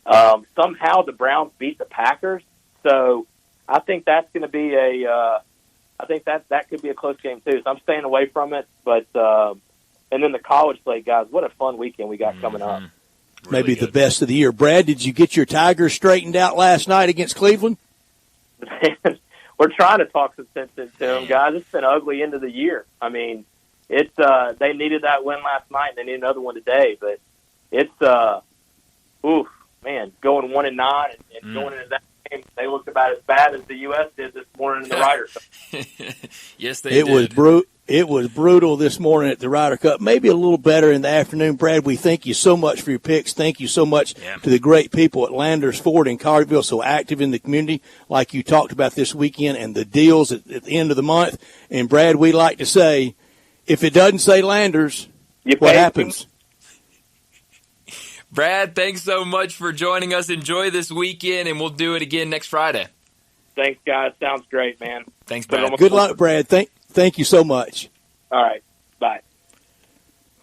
Somehow the Browns beat the Packers. So I think that's going to be I think that could be a close game too. So I'm staying away from it. But and then the college play, guys, what a fun weekend we got coming up. Really maybe good. The best of the year. Brad, did you get your Tigers straightened out last night against Cleveland? We're trying to talk some sense into them, guys. It's been an ugly end of the year. I mean, it's they needed that win last night, and they need another one today. But it's going 1-9 and going into that. They looked about as bad as the U.S. did this morning in the Ryder Cup. Yes, they did. It was brutal this morning at the Ryder Cup. Maybe a little better in the afternoon. Brad, we thank you so much for your picks. Thank you so much to the great people at Landers Ford in Carterville, so active in the community like you talked about this weekend and the deals at the end of the month. And, Brad, we like to say, if it doesn't say Landers, what happens? Brad, thanks so much for joining us. Enjoy this weekend, and we'll do it again next Friday. Thanks, guys. Sounds great, man. Thanks, Brad. Good luck, Brad. Thank you so much. All right. Bye.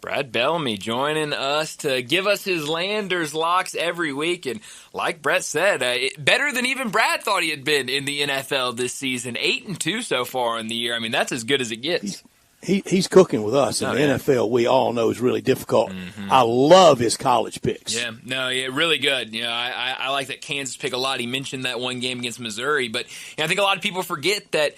Brad Bellamy joining us to give us his Landers locks every week. And like Brett said, better than even Brad thought he had been in the NFL this season. 8-2 so far in the year. I mean, that's as good as it gets. He's cooking with us, and the NFL we all know is really difficult. I love his college picks. Yeah, no, yeah, really good. You know, I like that Kansas pick a lot. He mentioned that one game against Missouri, but I think a lot of people forget that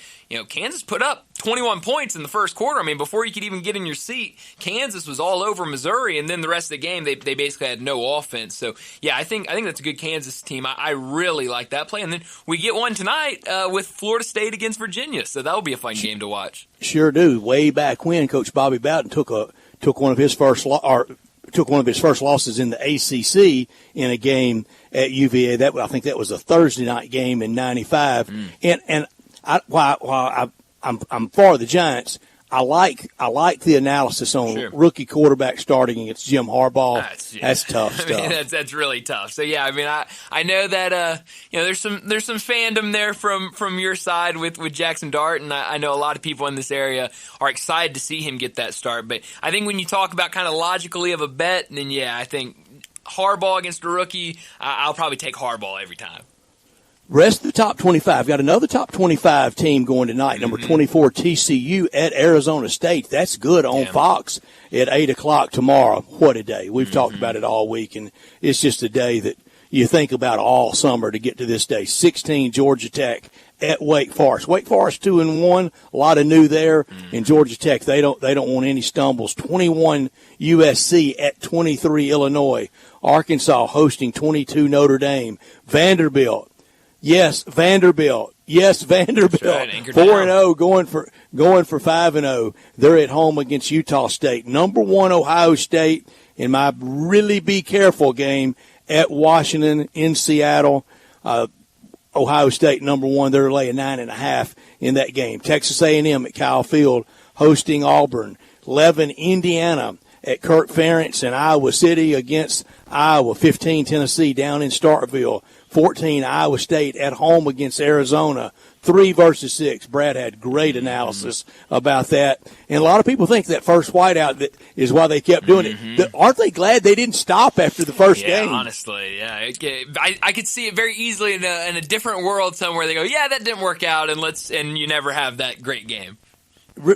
Kansas put up 21 points in the first quarter. I mean, before you could even get in your seat, Kansas was all over Missouri, and then the rest of the game they basically had no offense. So yeah, I think that's a good Kansas team. I really like that play, and then we get one tonight with Florida State against Virginia. So that'll be a fun game to watch. Sure do. Way back when, Coach Bobby Bowden took one of his first losses in the ACC in a game at UVA. I think that was a Thursday night game in '95. And while I'm for the Giants, I like the analysis on rookie quarterback starting against Jim Harbaugh. That's tough stuff. I mean, that's really tough. So yeah, I mean, I know that there's some fandom there from your side with Jackson Dart, and I know a lot of people in this area are excited to see him get that start. But I think when you talk about kind of logically of a bet, then yeah, I think Harbaugh against a rookie, I'll probably take Harbaugh every time. Rest of the top 25. Got another top 25 team going tonight. Number 24, TCU at Arizona State. That's good on Fox at 8 o'clock tomorrow. What a day. We've talked about it all week, and it's just a day that you think about all summer to get to this day. 16, Georgia Tech at Wake Forest. Wake Forest 2-1. A lot of new there. And Georgia Tech, they don't want any stumbles. 21, USC at 23, Illinois. Arkansas hosting 22, Notre Dame. Vanderbilt. Yes, Vanderbilt. 4-0, going for 5-0. They're at home against Utah State. Number 1, Ohio State in my really be careful game at Washington in Seattle. Ohio State number 1. They're laying 9.5 in that game. Texas A&M at Kyle Field hosting Auburn. 11, Indiana at Kirk Ferentz in Iowa City against Iowa. 15, Tennessee down in Starkville. 14, Iowa State at home against Arizona. 3 versus 6. Brad had great analysis about that. And a lot of people think that first whiteout that is why they kept doing it. Aren't they glad they didn't stop after the first game? Honestly, yeah. I could see it very easily in a different world somewhere. They go, yeah, that didn't work out, and you never have that great game.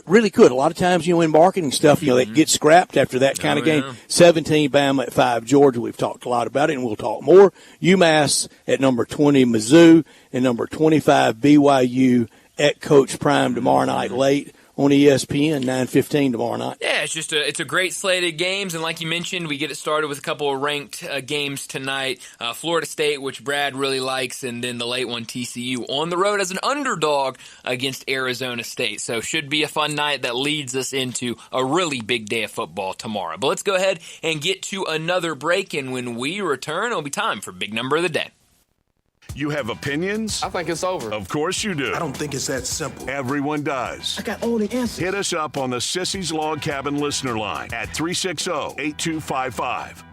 Really could. A lot of times, in marketing stuff, they get scrapped after that kind of game. 17, Bama at 5, Georgia. We've talked a lot about it, and we'll talk more. UMass at number 20, Mizzou, and number 25, BYU at Coach Prime tomorrow night late on ESPN, 9:15 tomorrow night. Yeah, it's a great slate of games, and like you mentioned, we get it started with a couple of ranked games tonight. Florida State, which Brad really likes, and then the late one, TCU, on the road as an underdog against Arizona State. So should be a fun night that leads us into a really big day of football tomorrow. But let's go ahead and get to another break, and when we return, it'll be time for Big Number of the Day. You have opinions? I think it's over. Of course you do. I don't think it's that simple. Everyone does. I got all the answers. Hit us up on the Sissy's Log Cabin listener line at 360-8255.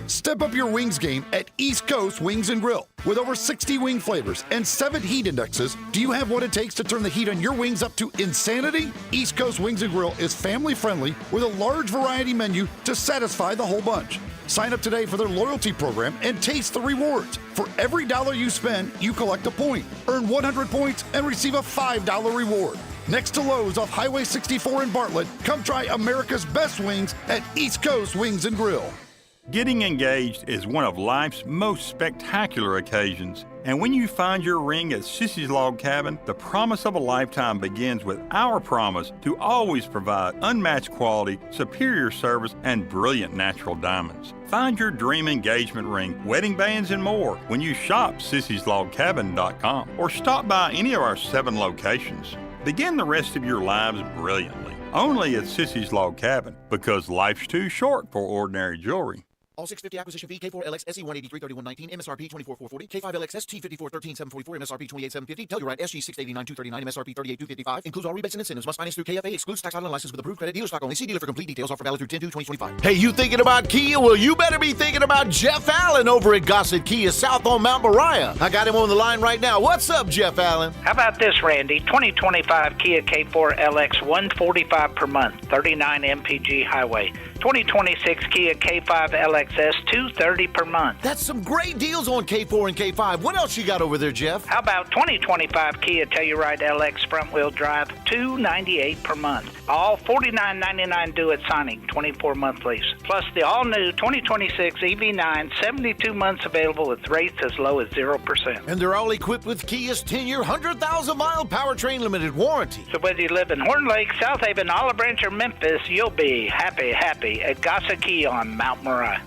Step up your wings game at East Coast Wings and Grill. With over 60 wing flavors and 7 heat indexes, do you have what it takes to turn the heat on your wings up to insanity? East Coast Wings and Grill is family friendly with a large variety menu to satisfy the whole bunch. Sign up today for their loyalty program and taste the rewards. For every $1 you spend, you collect a point. Earn 100 points and receive a $5 reward. Next to Lowe's off Highway 64 in Bartlett, come try America's best wings at East Coast Wings and Grill. Getting engaged is one of life's most spectacular occasions. And when you find your ring at Sissy's Log Cabin, the promise of a lifetime begins with our promise to always provide unmatched quality, superior service, and brilliant natural diamonds. Find your dream engagement ring, wedding bands, and more when you shop Sissy'sLogCabin.com or stop by any of our 7 locations. Begin the rest of your lives brilliantly. Only at Sissy's Log Cabin, because life's too short for ordinary jewelry. All 650 acquisition fee, K4LX SE 183.3119, MSRP 24,440, K5LX T54.13,744, MSRP 28,750, Telluride SG 689.239, MSRP 38,255. Includes all rebates and incentives. Must finance through KFA. Excludes tax on license with approved credit. Dealer stock only. See dealer for complete details. Offer valid through 10/2/2025. Hey, you thinking about Kia? Well, you better be thinking about Jeff Allen over at Gossett Kia South on Mount Moriah. I got him on the line right now. What's up, Jeff Allen? How about this, Randy? 2025 Kia K4 LX, $145 per month, 39 MPG highway. 2026 Kia K5 LXS, $230 per month. That's some great deals on K4 and K5. What else you got over there, Jeff? How about 2025 Kia Telluride LX front-wheel drive, $298 per month. All $49.99 due at signing, 24-month lease. Plus the all-new 2026 EV9, 72 months available with rates as low as 0%. And they're all equipped with Kia's 10-year, 100,000-mile powertrain limited warranty. So whether you live in Horn Lake, South Haven, Olive Branch, or Memphis, you'll be happy at Gossa Kia on Mount Moriah.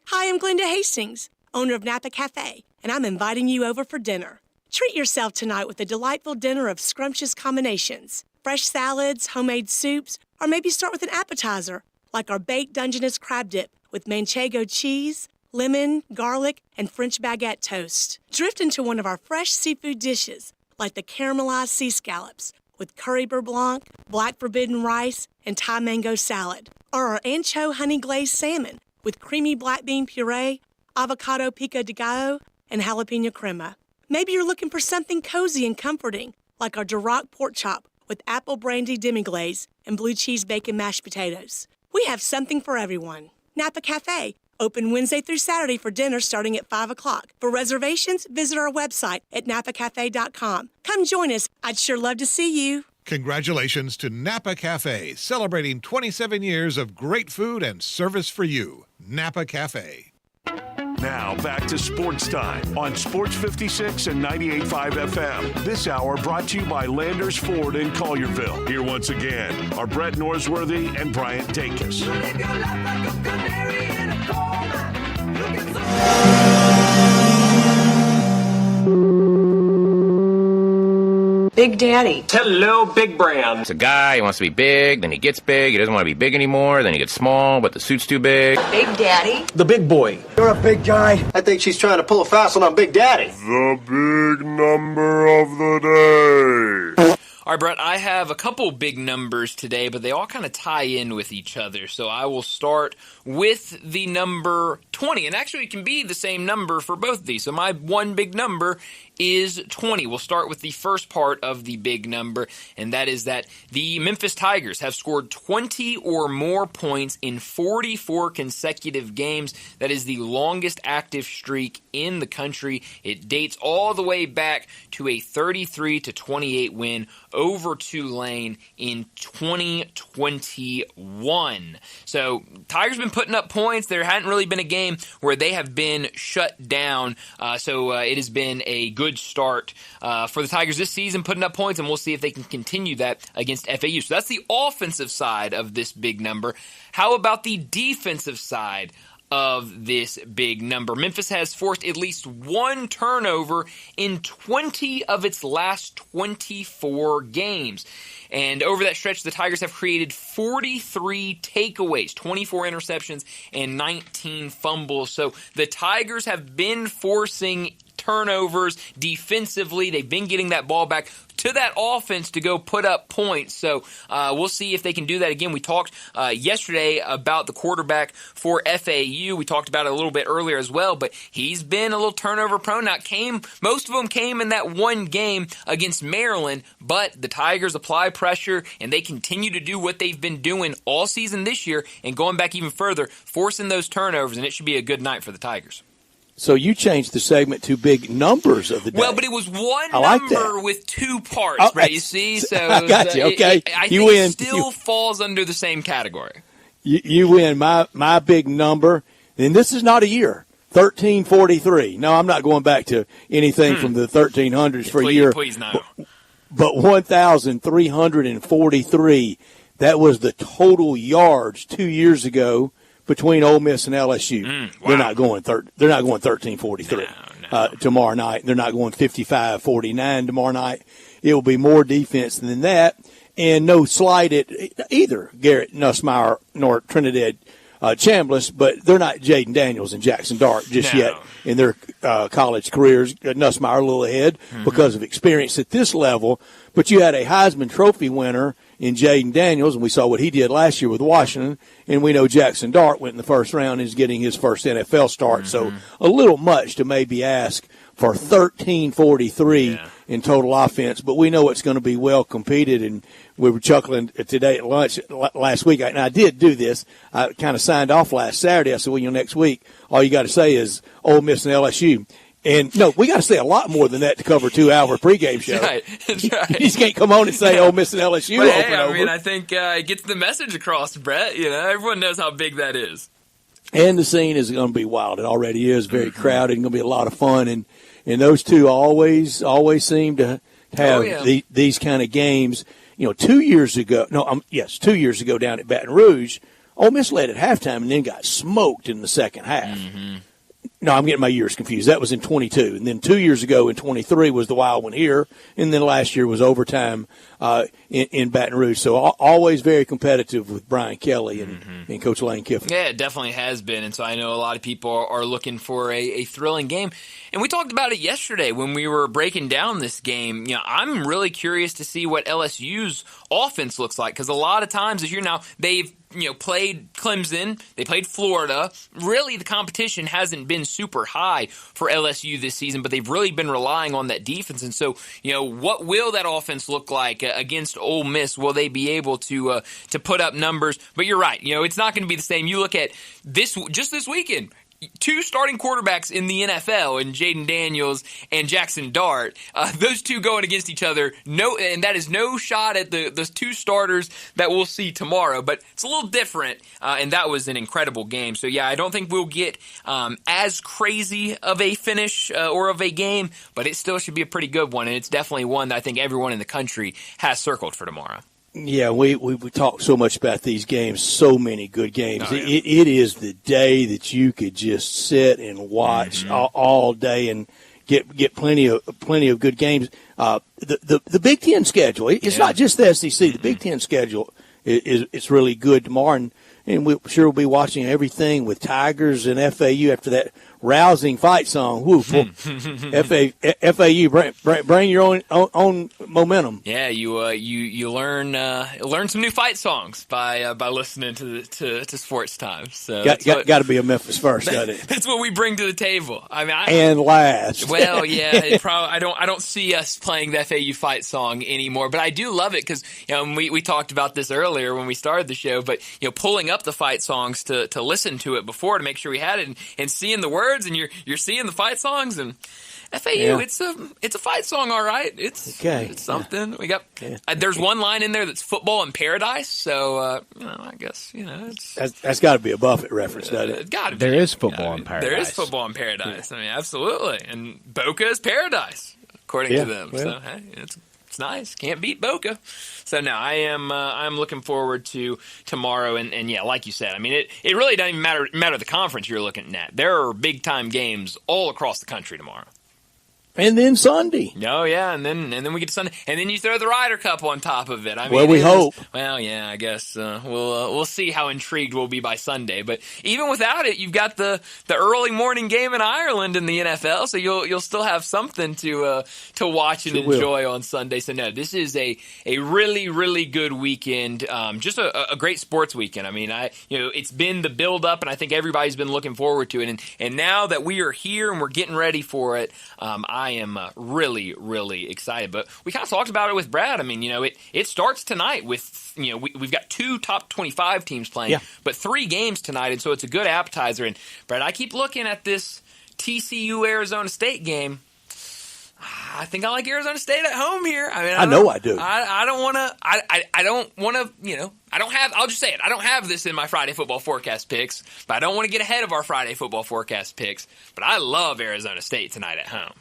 Hi, I'm Glenda Hastings, owner of Napa Cafe, and I'm inviting you over for dinner. Treat yourself tonight with a delightful dinner of scrumptious combinations. Fresh salads, homemade soups, or maybe start with an appetizer, like our baked Dungeness crab dip with manchego cheese, lemon, garlic, and French baguette toast. Drift into one of our fresh seafood dishes, like the caramelized sea scallops, with curry beurre blanc, black forbidden rice, and Thai mango salad. Or our ancho honey glazed salmon with creamy black bean puree, avocado pico de gallo, and jalapeno crema. Maybe you're looking for something cozy and comforting, like our Duroc pork chop with apple brandy demi-glaze and blue cheese bacon mashed potatoes. We have something for everyone. Napa Cafe, open Wednesday through Saturday for dinner starting at 5 o'clock. For reservations, visit our website at napacafe.com. Come join us. I'd sure love to see you. Congratulations to Napa Cafe, celebrating 27 years of great food and service for you. Napa Cafe. Now back to Sports Time on Sports 56 and 98.5 FM. This hour brought to you by Landers Ford in Collierville. Here once again are Brett Norsworthy and Bryant Dacus. Big Daddy. Hello, Big Brand. It's a guy, he wants to be big, then he gets big, he doesn't want to be big anymore, then he gets small, but the suit's too big. Big Daddy. The big boy. You're a big guy. I think she's trying to pull a fast one on Big Daddy. The big number of the day. All right, Brett, I have a couple big numbers today, but they all kind of tie in with each other. So I will start with the number 20. And actually, it can be the same number for both of these. So my one big number is 20. We'll start with the first part of the big number, and that is that the Memphis Tigers have scored 20 or more points in 44 consecutive games. That is the longest active streak in the country. It dates all the way back to a 33-28 win over Tulane in 2021. So Tigers been putting up points. There hadn't really been a game where they have been shut down. So it has been a good start for the Tigers this season, putting up points, and we'll see if they can continue that against FAU. So that's the offensive side of this big number. How about the defensive side of this big number? Memphis has forced at least one turnover in 20 of its last 24 games. And over that stretch, the Tigers have created 43 takeaways, 24 interceptions, and 19 fumbles. So the Tigers have been forcing turnovers defensively. They've been getting that ball back to that offense to go put up points. So we'll see if they can do that again. We talked yesterday about the quarterback for FAU. We talked about it a little bit earlier as well, but he's been a little turnover prone. Now, most of them came in that one game against Maryland, but the Tigers apply pressure, and they continue to do what they've been doing all season this year, and going back even further, forcing those turnovers, and it should be a good night for the Tigers. So you changed the segment to big numbers of the day. Well, but it was one like number that. with two parts, right? You see? So I got you. Okay. I you think win. it still falls under the same category. You win. My big number, and this is not a year, 1343. No, I'm not going back to anything from the 1300s for a year. Please no. But 1,343, that was the total yards 2 years ago between Ole Miss and LSU. Wow. They're not going 1343 tomorrow night. They're not going 55-49 tomorrow night. It will be more defense than that, and no slight at either Garrett Nussmeier nor Trinidad Chambliss, but they're not Jaden Daniels and Jackson Dart just yet in their college careers. Nussmeier a little ahead because of experience at this level, but you had a Heisman Trophy winner in Jaden Daniels, and we saw what he did last year with Washington, and we know Jackson Dart went in the first round and is getting his first NFL start. So a little much to maybe ask for 1343 in total offense, but we know it's going to be well competed, and we were chuckling today at lunch last week. And I did do this. I kind of signed off last Saturday. I said, well, next week, all you got to say is Ole Miss and LSU. And, no, we got to say a lot more than that to cover a 2-hour pregame show. That's right. You just can't come on and say Ole Miss and LSU But, over hey, and over. I mean, I think it gets the message across, Brett. Everyone knows how big that is. And the scene is going to be wild. It already is very crowded and going to be a lot of fun. And those two always seem to have these kind of games. 2 years ago down at Baton Rouge, Ole Miss led at halftime and then got smoked in the second half. Mm-hmm. No, I'm getting my years confused. That was in 22. And then 2 years ago in 23 was the wild one here. And then last year was overtime in Baton Rouge. So always very competitive with Brian Kelly and Coach Lane Kiffin. Yeah, it definitely has been. And so I know a lot of people are looking for a thrilling game. And we talked about it yesterday when we were breaking down this game. I'm really curious to see what LSU's offense looks like, because a lot of times this year now they've played Clemson, they played Florida. Really, the competition hasn't been super high for LSU this season, but they've really been relying on that defense. And so, what will that offense look like against Ole Miss? Will they be able to put up numbers? But you're right. It's not going to be the same. You look at this weekend. 2 starting quarterbacks in the NFL, and Jaden Daniels and Jackson Dart. Those two going against each other. And that is no shot at those 2 starters that we'll see tomorrow. But it's a little different, and that was an incredible game. So, yeah, I don't think we'll get as crazy of a finish or of a game, but it still should be a pretty good one. And it's definitely one that I think everyone in the country has circled for tomorrow. Yeah, we talk so much about these games, so many good games. Oh, yeah. It is the day that you could just sit and watch all day and get plenty of good games. The Big Ten schedule, it's not just the SEC. The Big Ten schedule it's really good tomorrow, and we'll be watching everything with Tigers and FAU after that rousing fight song. Woo, FAU, bring your own momentum. Yeah, you learn some new fight songs by listening to Sports Time. So got to be a Memphis first, doesn't it? That's what we bring to the table. I mean, and last. Well, yeah, I don't see us playing the FAU fight song anymore, but I do love it because we talked about this earlier when we started the show. But pulling up the fight songs to listen to it before to make sure we had it and seeing the words. And you're seeing the fight songs, and FAU, it's a fight song, all right. It's something. We got there's one line in there that's football in paradise, so I guess it's that's got to be a Buffett reference, doesn't it? Got to be. There is football in paradise. There is football in paradise. I mean, absolutely, and Boca is paradise according to them. Well. So hey, it's nice. Can't beat Boca. So no, I'm looking forward to tomorrow, and yeah, like you said, I mean it really doesn't even matter the conference you're looking at. There are big time games all across the country tomorrow. And then Sunday. Oh yeah, and then we get to Sunday, and then you throw the Ryder Cup on top of it. I mean, well, we hope. Well, yeah, I guess we'll see how intrigued we'll be by Sunday. But even without it, you've got the early morning game in Ireland in the NFL, so you'll still have something to watch and enjoy on Sunday. So no, this is a really really good weekend. Just a great sports weekend. I mean, it's been the build up, and I think everybody's been looking forward to it. And now that we are here and we're getting ready for it, I am really, really excited. But we kind of talked about it with Brad. I mean, it starts tonight with, we've got 2 top 25 teams playing, but 3 games tonight, and so it's a good appetizer. And, Brad, I keep looking at this TCU-Arizona State game. I think I like Arizona State at home here. I mean, I know I do. I don't want to. I don't want to. I don't have. I'll just say it. I don't have this in my Friday football forecast picks, but I don't want to get ahead of our Friday football forecast picks. But I love Arizona State tonight at home.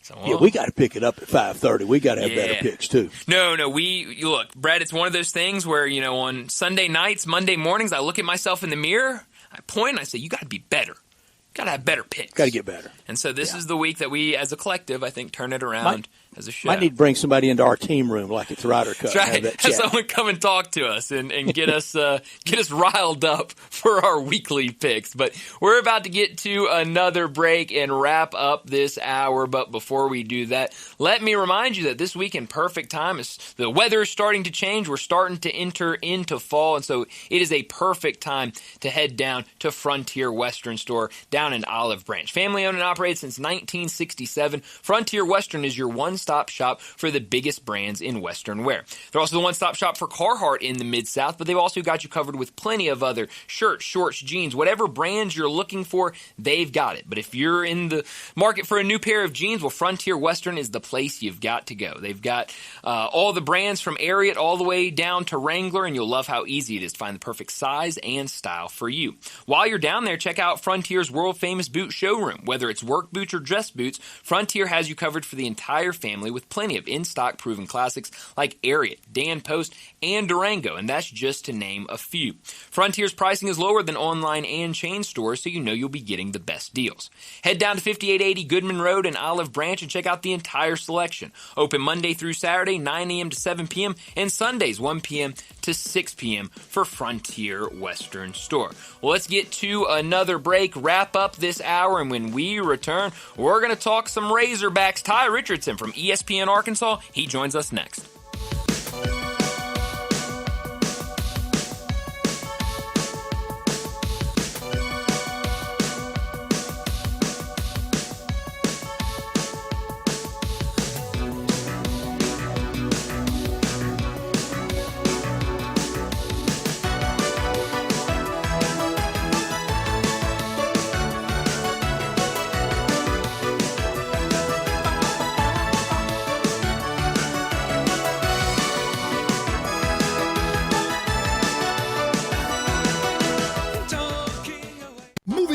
So, yeah, we got to pick it up at 5:30. We got to have better picks too. No. Look, Brad. It's one of those things where on Sunday nights, Monday mornings, I look at myself in the mirror, I point, and I say, "You got to be better. Got to have better picks. Got to get better." And so this is the week that we, as a collective, I think, turn it around as a show. Might need to bring somebody into our team room like it's Ryder Cup. That's right. Have someone come and talk to us and get us riled up for our weekly picks. But we're about to get to another break and wrap up this hour. But before we do that, let me remind you that this week in perfect time is the weather is starting to change. We're starting to enter into fall, and so it is a perfect time to head down to Frontier Western Store down in Olive Branch. Family owned and operated since 1967. Frontier Western is your one-stop one-stop shop for the biggest brands in Western wear. They're also the one-stop shop for Carhartt in the Mid-South, but they've also got you covered with plenty of other shirts, shorts, jeans, whatever brands you're looking for, they've got it. But if you're in the market for a new pair of jeans, well, Frontier Western is the place you've got to go. They've got all the brands from Ariat all the way down to Wrangler, and you'll love how easy it is to find the perfect size and style for you. While you're down there, check out Frontier's world-famous boot showroom. Whether it's work boots or dress boots, Frontier has you covered for the entire family with plenty of in-stock proven classics like Ariat, Dan Post, and Durango, and that's just to name a few. Frontier's pricing is lower than online and chain stores, so you know you'll be getting the best deals. Head down to 5880 Goodman Road in Olive Branch and check out the entire selection. Open Monday through Saturday, 9 a.m. to 7 p.m., and Sundays, 1 p.m. to 6 p.m. for Frontier Western Store. Well, let's get to another break, wrap up this hour, and when we return, we're going to talk some Razorbacks. Ty Richardson from ESPN Arkansas, he joins us next.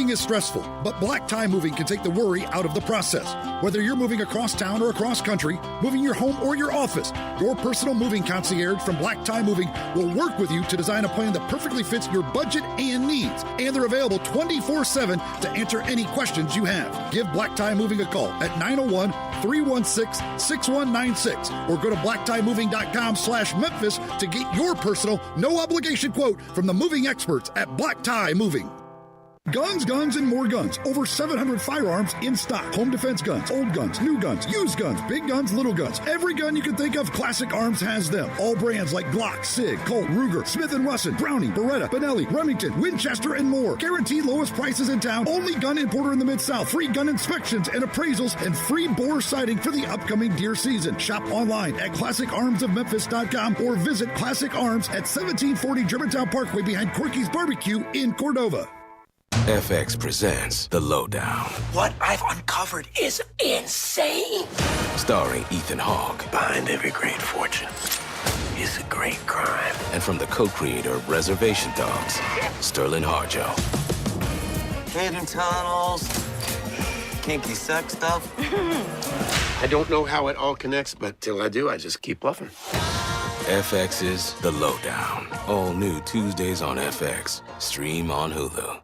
Is stressful, but Black Tie Moving can take the worry out of the process. Whether you're moving across town or across country, moving your home or your office, your personal moving concierge from Black Tie Moving will work with you to design a plan that perfectly fits your budget and needs. And they're available 24/7 to answer any questions you have. Give Black Tie Moving a call at 901-316-6196 or go to blacktiemoving.com/Memphis to get your personal, no obligation quote from the moving experts at Black Tie Moving. Guns, guns, and more guns. Over 700 firearms in stock. Home defense guns, old guns, new guns, used guns, big guns, little guns. Every gun you can think of, Classic Arms has them. All brands like Glock, Sig, Colt, Ruger, Smith & Wesson, Browning, Beretta, Benelli, Remington, Winchester, and more. Guaranteed lowest prices in town. Only gun importer in the Mid-South. Free gun inspections and appraisals and free bore sighting for the upcoming deer season. Shop online at ClassicArmsOfMemphis.com or visit Classic Arms at 1740 Germantown Parkway behind Corky's Barbecue in Cordova. FX presents The Lowdown. What I've uncovered is insane. Starring Ethan Hawke. Behind every great fortune is a great crime. And from the co-creator of Reservation Dogs, Sterling Harjo. Hidden tunnels, kinky sex stuff. I don't know how it all connects, but till I do, I just keep bluffing. FX's The Lowdown. All new Tuesdays on FX. Stream on Hulu.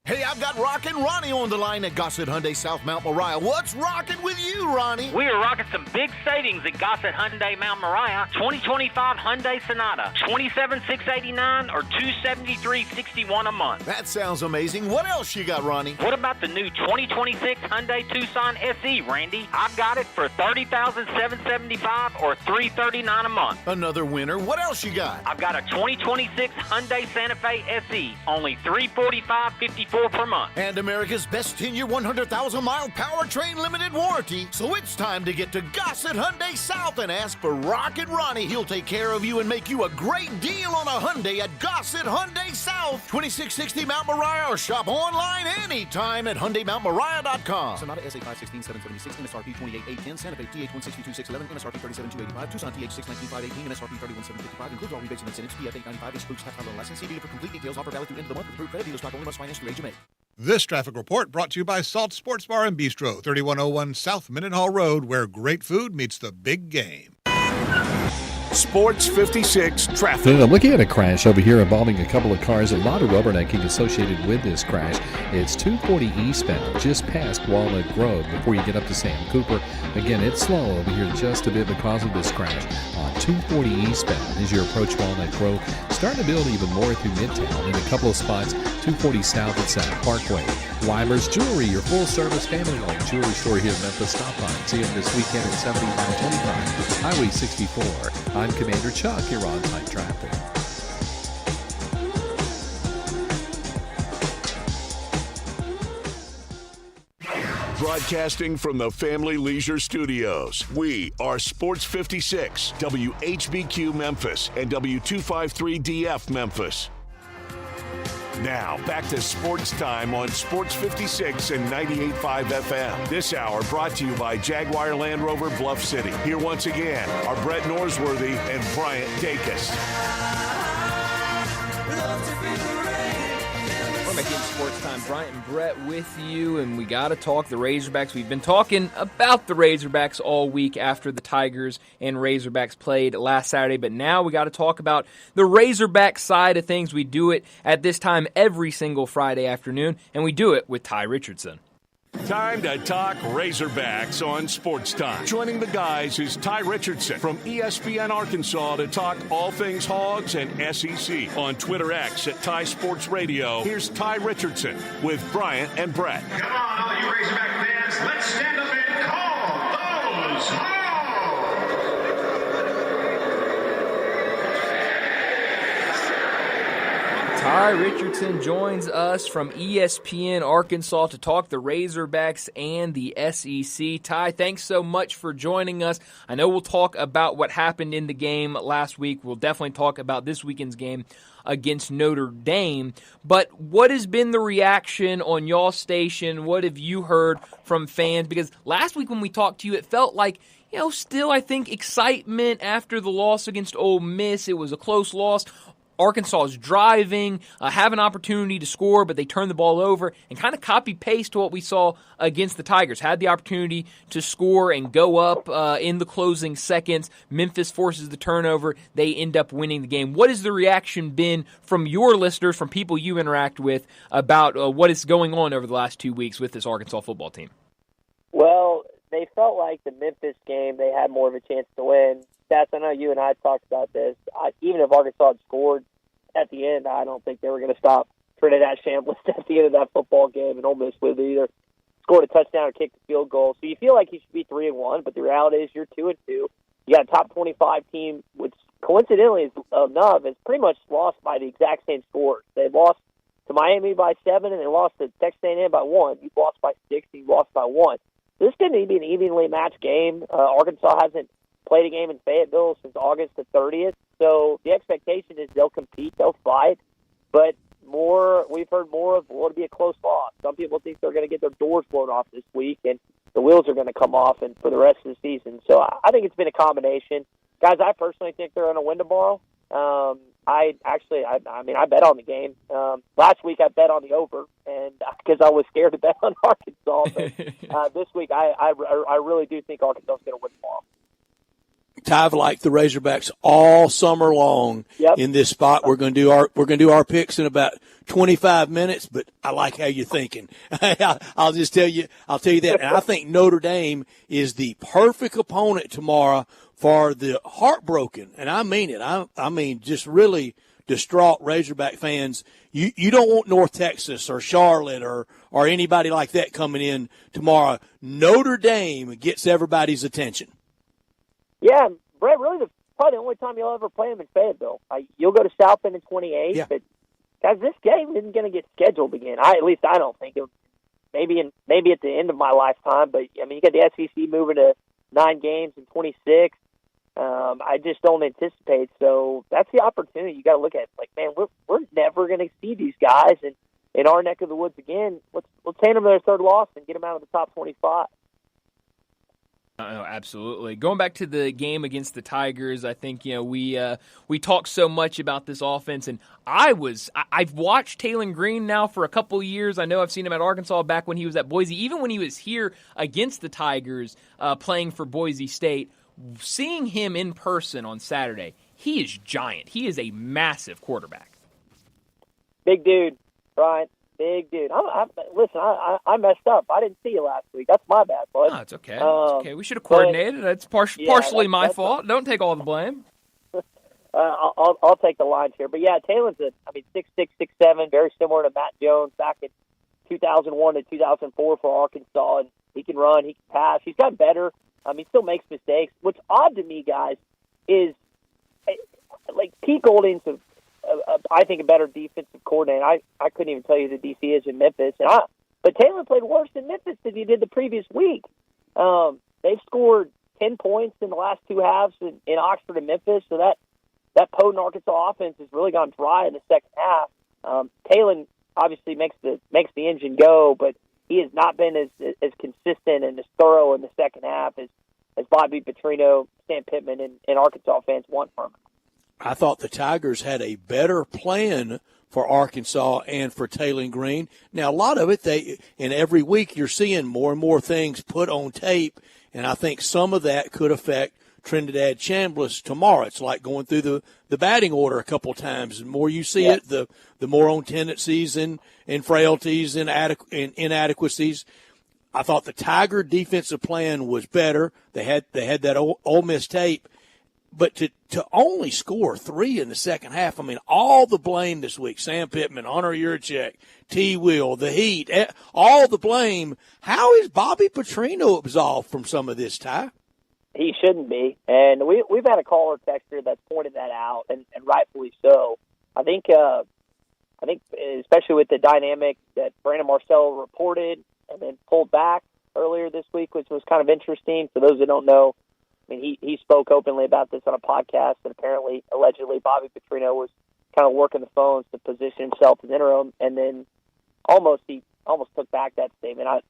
Hey, I've got Rockin' Ronnie on the line at Gossett Hyundai South Mount Moriah. What's rockin' with you, Ronnie? We are rocking some big savings at Gossett Hyundai Mount Moriah. 2025 Hyundai Sonata, $27,689 or $273,61 a month. That sounds amazing. What else you got, Ronnie? What about the new 2026 Hyundai Tucson SE, Randy? I've got it for $30,775 or $339 a month. Another winner. What else you got? I've got a 2026 Hyundai Santa Fe SE, only $345.54 per month. And America's best 10-year, 100,000-mile powertrain limited warranty. So it's time to get to Gossett Hyundai South and ask for Rockin' Ronnie. He'll take care of you and make you a great deal on a Hyundai at Gossett Hyundai South, 2660 Mount Moriah, or shop online anytime at HyundaiMountMoriah.com. Sonata SA 516-776, MSRP 28,810, Santa Fe TH 162,611, MSRP 37,285, Tucson TH 619,518, MSRP 31,755, includes all rebates and incentives, PF 895, excludes tax on license. See dealer for complete details. Offer valid through end of the month with approved credit. Dealer stock only must finance through age of May. This traffic report brought to you by Salt Sports Bar and Bistro, 3101 South Mendenhall Road, where great food meets the big game. Sports 56 traffic. So I'm looking at a crash over here involving a couple of cars. A lot of rubbernecking associated with this crash. It's 240 eastbound, just past Walnut Grove before you get up to Sam Cooper. Again, it's slow over here just a bit because of this crash. On 240 eastbound as you approach Walnut Grove, starting to build even more through Midtown in a couple of spots. 240 south at South Parkway. Weimer's Jewelry, your full-service family-owned jewelry store here in Memphis. Stop by. See them this weekend at 7525 Highway 64. I'm Commander Chuck. You're on Time Traffic. Broadcasting from the Family Leisure Studios, we are Sports 56, WHBQ Memphis, and W253DF Memphis. Now, back to Sports Time on Sports 56 and 98.5 FM. This hour brought to you by Jaguar Land Rover Bluff City. Here once again are Brett Norsworthy and Bryant Dacus. Welcome back in Sports Time. Bryant and Brett with you, and we got to talk the Razorbacks. We've been talking about the Razorbacks all week after the Tigers and Razorbacks played last Saturday, but now we got to talk about the Razorback side of things. We do it at this time every single Friday afternoon, and we do it with Ty Richardson. Time to talk Razorbacks on Sports Time. Joining the guys is Ty Richardson from ESPN Arkansas to talk all things Hogs and SEC. On Twitter X at Ty Sports Radio, here's Ty Richardson with Bryant and Brett. Come on, all you Razorback fans, let's stand up and call those Hogs! Ty Richardson joins us from ESPN Arkansas to talk the Razorbacks and the SEC. Ty, thanks so much for joining us. I know we'll talk about what happened in the game last week. We'll definitely talk about this weekend's game against Notre Dame. But what has been the reaction on y'all station? What have you heard from fans? Because last week when we talked to you, it felt like, still I think excitement after the loss against Ole Miss. It was a close loss. Arkansas is driving, have an opportunity to score, but they turn the ball over and kind of copy-paste what we saw against the Tigers. Had the opportunity to score and go up in the closing seconds. Memphis forces the turnover. They end up winning the game. What has the reaction been from your listeners, from people you interact with, about what is going on over the last 2 weeks with this Arkansas football team? Well, they felt like the Memphis game, they had more of a chance to win. Stats, I know you and I talked about this. Even if Arkansas had scored at the end, I don't think they were going to stop Trinidad Chambliss at the end of that football game, and Ole Miss would either scored a touchdown or kicked a field goal. So you feel like you should be 3-1, but the reality is you're 2-2. You got a top 25 team, which coincidentally is enough, is pretty much lost by the exact same scores. They lost to Miami by 7, and they lost to Texas A&M by 1. You lost by 6, and you lost by 1. This didn't be an evenly matched game. Arkansas hasn't played a game in Fayetteville since August the 30th. So the expectation is they'll compete, they'll fight, but we've heard more of it'll be a close loss. Some people think they're going to get their doors blown off this week, and the wheels are going to come off and for the rest of the season. So I think it's been a combination. Guys, I personally think they're going to win tomorrow. I bet on the game. Last week I bet on the over, and because I was scared to bet on Arkansas. But this week I really do think Arkansas is going to win tomorrow. I've liked the Razorbacks all summer long in this spot. We're going to do our picks in about 25 minutes, but I like how you're thinking. I'll tell you that. And I think Notre Dame is the perfect opponent tomorrow for the heartbroken, and I mean it. I mean just really distraught Razorback fans. You don't want North Texas or Charlotte or anybody like that coming in tomorrow. Notre Dame gets everybody's attention. Yeah, Brett, really probably the only time you'll ever play them in Fayetteville. You'll go to South Bend in 28, but guys, this game isn't going to get scheduled again. At least I don't think it. Maybe at the end of my lifetime, but I mean, you got the SEC moving to 9 games in 26. I just don't anticipate. So that's the opportunity you got to look at. Like, man, we're never going to see these guys in our neck of the woods again. Let's hand them their third loss and get them out of the top 25. Oh, absolutely. Going back to the game against the Tigers, I think we talked so much about this offense, and I've watched Taylon Green now for a couple years. I know I've seen him at Arkansas back when he was at Boise, even when he was here against the Tigers playing for Boise State. Seeing him in person on Saturday, he is giant. He is a massive quarterback. Big dude, Brian. Big dude. Listen, I messed up. I didn't see you last week. That's my bad, bud. No, it's okay. It's okay. We should have coordinated. That's partially my fault. Don't take all the blame. I'll take the lines here. But, yeah, Taylor's 6'6", 6'7", very similar to Matt Jones back in 2001 to 2004 for Arkansas. And he can run. He can pass. He's gotten better. He still makes mistakes. What's odd to me, guys, is like Pete Golding's I think a better defensive coordinator. I couldn't even tell you who the DC is in Memphis, and But Taylor played worse than Memphis than he did the previous week. They've scored 10 points in the last two halves in Oxford and Memphis, so that potent Arkansas offense has really gone dry in the second half. Taylor obviously makes the engine go, but he has not been as consistent and as thorough in the second half as Bobby Petrino, Sam Pittman, and Arkansas fans want from him. I thought the Tigers had a better plan for Arkansas and for Taylor Green. Now, a lot of it, and every week you're seeing more and more things put on tape, and I think some of that could affect Trinidad Chambliss tomorrow. It's like going through the batting order a couple times. The more you see it, the more on tendencies and frailties and inadequacies. I thought the Tiger defensive plan was better. They had that Ole Miss tape. But to only score 3 in the second half, I mean, all the blame this week, Sam Pittman, Hunter Yurchek, T. Will, the Heat, all the blame. How is Bobby Petrino absolved from some of this, Ty? He shouldn't be. And we've had a caller texter that's pointed that out, and rightfully so. I think especially with the dynamic that Brandon Marcello reported and then pulled back earlier this week, which was kind of interesting. For those that don't know, I mean, he spoke openly about this on a podcast, and allegedly, Bobby Petrino was kind of working the phones to position himself as interim, and then he almost took back that statement. I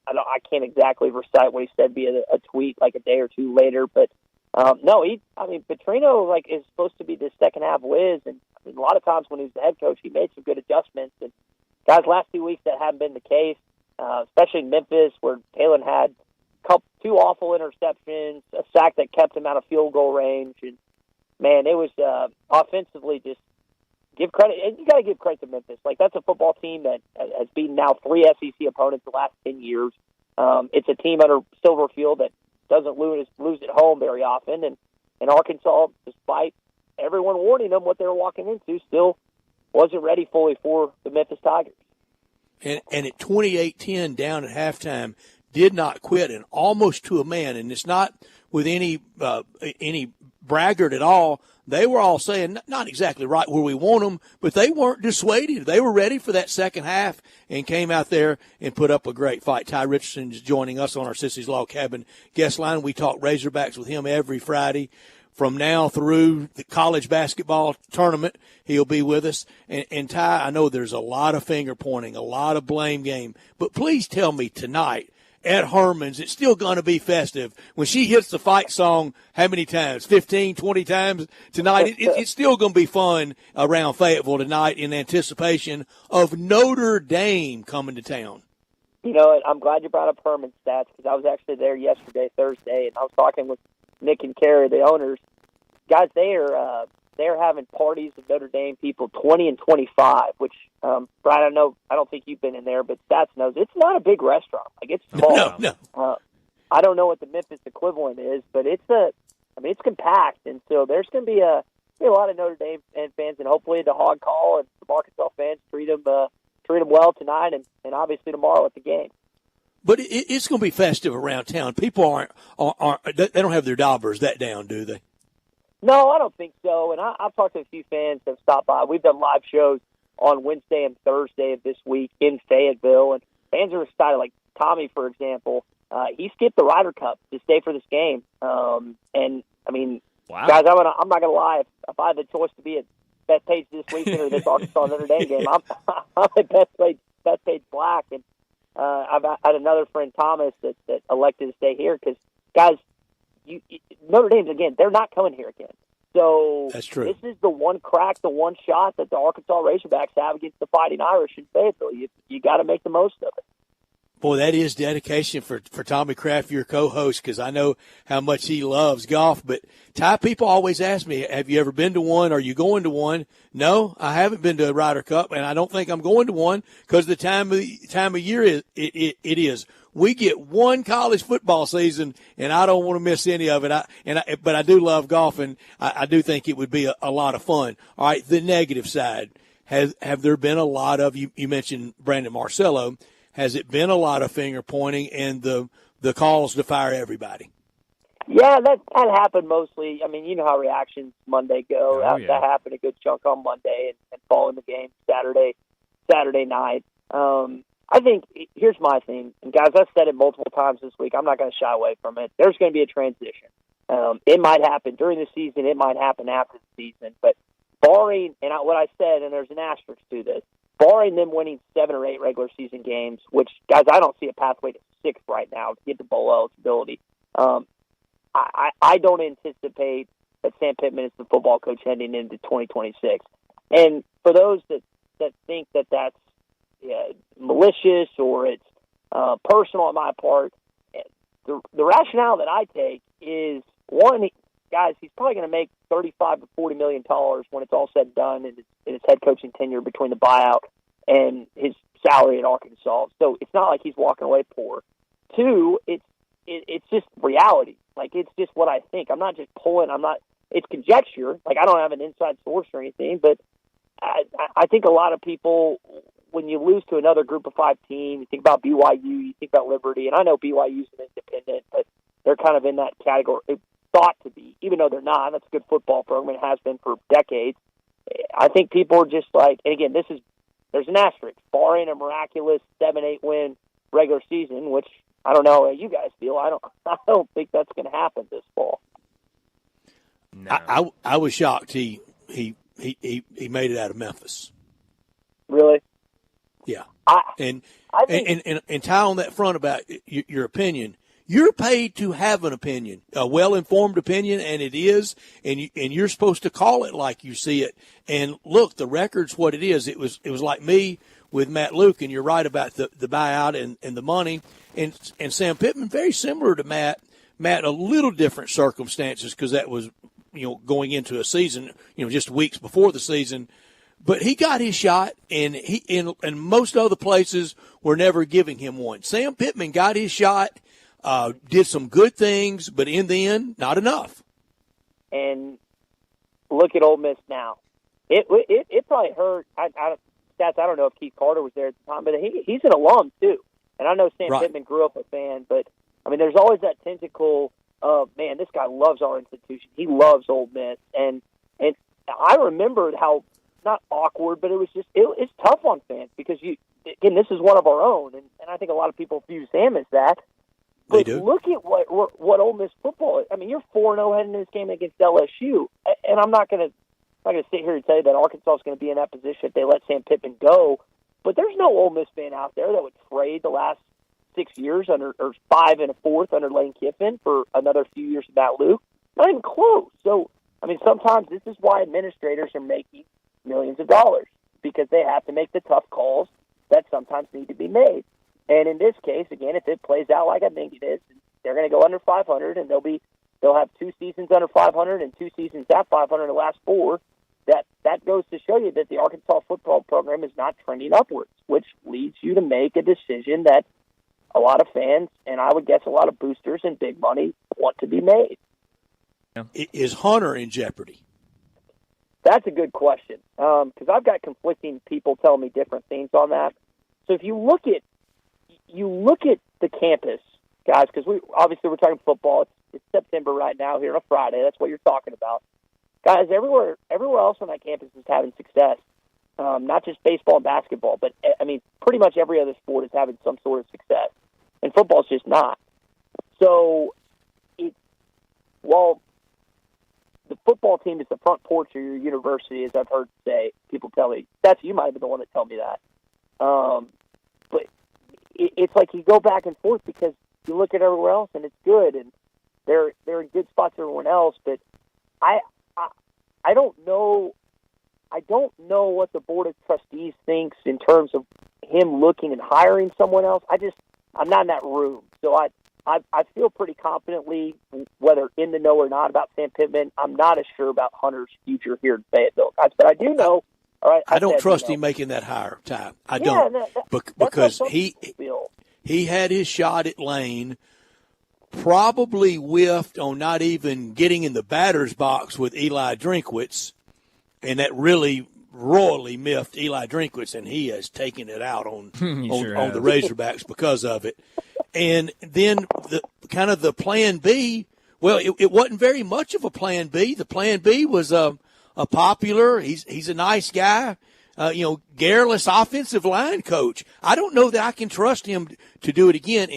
can't exactly recite what he said via a tweet like a day or two later, but Petrino is supposed to be the second half whiz, and I mean, a lot of times when he was the head coach, he made some good adjustments. And guys, last 2 weeks that haven't been the case, especially in Memphis, where Taylor had two awful interceptions, a sack that kept him out of field goal range, and man, it was offensively just give credit. And you got to give credit to Memphis. That's a football team that has beaten now 3 SEC opponents the last 10 years. It's a team under Silverfield that doesn't lose at home very often, and Arkansas, despite everyone warning them what they were walking into, still wasn't ready fully for the Memphis Tigers. And at 28-10 down at halftime, did not quit, and almost to a man. And it's not with any braggart at all. They were all saying not exactly right where we want them, but they weren't dissuaded. They were ready for that second half and came out there and put up a great fight. Ty Richardson is joining us on our Sissy's Log Cabin guest line. We talk Razorbacks with him every Friday. From now through the college basketball tournament, he'll be with us. And Ty, I know there's a lot of finger pointing, a lot of blame game, but please tell me tonight, at Herman's, it's still going to be festive. When she hits the fight song, how many times? 15, 20 times tonight? It's still going to be fun around Fayetteville tonight in anticipation of Notre Dame coming to town. You know, I'm glad you brought up Herman's stats because I was actually there yesterday, Thursday, and I was talking with Nick and Carrie, the owners. Guys, they're having parties of Notre Dame people 20 and 25, which, Brian, I don't think you've been in there, but Stats knows it's not a big restaurant. It's small. No. I don't know what the Memphis equivalent is, but it's compact, and so there's going to be a lot of Notre Dame fans, and hopefully the Hog Call and the Arkansas fans treat them well tonight, and obviously tomorrow at the game. But it's going to be festive around town. People they don't have their daubers that down, do they? No, I don't think so. And I've talked to a few fans that have stopped by. We've done live shows on Wednesday and Thursday of this week in Fayetteville, and fans are excited. Like Tommy, for example, he skipped the Ryder Cup to stay for this game. And I mean, wow. Guys, I'm not gonna lie. If I had the choice to be at Bethpage this weekend or this Arkansas Notre Dame game, I'm at Bethpage Black, and I've had another friend, Thomas, that elected to stay here because, guys, Notre Dame's, again, they're not coming here again. So that's true. This is the one crack, the one shot that the Arkansas Razorbacks have against the Fighting Irish in Fayetteville. You got to make the most of it. Boy, that is dedication for Tommy Kraft, your co-host, because I know how much he loves golf. But Ty, people always ask me, have you ever been to one? Are you going to one? No, I haven't been to a Ryder Cup, and I don't think I'm going to one because the time of year it is. We get one college football season, and I don't want to miss any of it. But I do love golf, and I do think it would be a lot of fun. All right, the negative side. Have there been a lot of, you mentioned Brandon Marcello, has it been a lot of finger pointing and the calls to fire everybody? Yeah, that happened mostly. I mean, you know how reactions Monday go. That happened a good chunk on Monday and following the game Saturday night. I think here's my thing, and guys, I've said it multiple times this week. I'm not going to shy away from it. There's going to be a transition. It might happen during the season. It might happen after the season. But barring, and what I said, and there's an asterisk to this, barring them winning 7 or 8 regular season games, which, guys, I don't see a pathway to 6 right now to get the bowl eligibility. I don't anticipate that Sam Pittman is the football coach heading into 2026. And for those that think that that's malicious or it's personal on my part, the rationale that I take is, one, guys, he's probably going to make $35 to $40 million when it's all said and done in his head coaching tenure between the buyout and his salary at Arkansas. So it's not like he's walking away poor. 2, it's just reality. Like, it's just what I think. I'm not just pulling. It's conjecture. Like, I don't have an inside source or anything, but I think a lot of people, when you lose to another group of 5 team, you think about BYU, you think about Liberty, and I know BYU's an independent, but they're kind of in that category, thought to be, even though they're not. That's a good football program. It has been for decades. I think people are just like, and again, there's an asterisk, barring a miraculous 7-8 win regular season, which I don't know how you guys feel. I don't think that's going to happen this fall. No. I was shocked he made it out of Memphis. Really? Yeah. I And Ty, on that front about your opinion, you're paid to have an opinion, a well-informed opinion, and it is, and you're supposed to call it like you see it. And look, the record's what it is. It was like me with Matt Luke, and you're right about the buyout and the money. And Sam Pittman, very similar to Matt. Matt, a little different circumstances because that was, going into a season, just weeks before the season. But he got his shot, and and most other places were never giving him one. Sam Pittman got his shot, did some good things, but in the end, not enough. And look at Ole Miss now. It probably hurt. I don't know if Keith Carter was there at the time, but he's an alum too. And I know Sam Pittman grew up a fan, but I mean, there's always that tentacle of, man, this guy loves our institution. He loves Ole Miss, and I remembered how, not awkward, but it was just it's tough on fans because this is one of our own, and I think a lot of people view Sam as that. But look at what Ole Miss football is. I mean, you're 4-0 heading into this game against LSU, and I'm not going to sit here and say that Arkansas is going to be in that position if they let Sam Pittman go. But there's no Ole Miss fan out there that would trade the last 6 years or 5 1/4 under Lane Kiffin for another few years of Matt Luke. Not even close. So, I mean, sometimes this is why administrators are making millions of dollars, because they have to make the tough calls that sometimes need to be made. And in this case, again, if it plays out like I think it is, they're going to go under 500, and they'll have 2 seasons under 500 and 2 seasons at 500 the last 4. That goes to show you that the Arkansas football program is not trending upwards, which leads you to make a decision that a lot of fans, and I would guess a lot of boosters and big money, want to be made. Is Hunter in jeopardy? That's a good question, because I've got conflicting people telling me different things on that. So if you look at the campus, guys, because we're talking football. It's September right now here on a Friday. That's what you're talking about. Guys, everywhere else on that campus is having success. Not just baseball and basketball, but, I mean, pretty much every other sport is having some sort of success. And football's just not. So, while the football team is the front porch of your university, as I've heard say, people tell me, you might have been the one that told me that. But it's like you go back and forth because you look at everywhere else and it's good, and they're in good spots to everyone else, but I don't know. I don't know what the Board of Trustees thinks in terms of him looking and hiring someone else. I'm not in that room. So I feel pretty confidently, whether in the know or not, about Sam Pittman. I'm not as sure about Hunter's future here in Fayetteville. But I do know. All right, I don't trust him making that hire, Ty. I don't. Because he had his shot at Lane, probably whiffed on not even getting in the batter's box with Eli Drinkwitz, and that really royally miffed Eli Drinkwitz, and he has taken it out on the Razorbacks because of it. And then the plan B, well, it wasn't very much of a plan B. The plan B was a popular. He's a nice guy. garrulous offensive line coach. I don't know that I can trust him to do it again.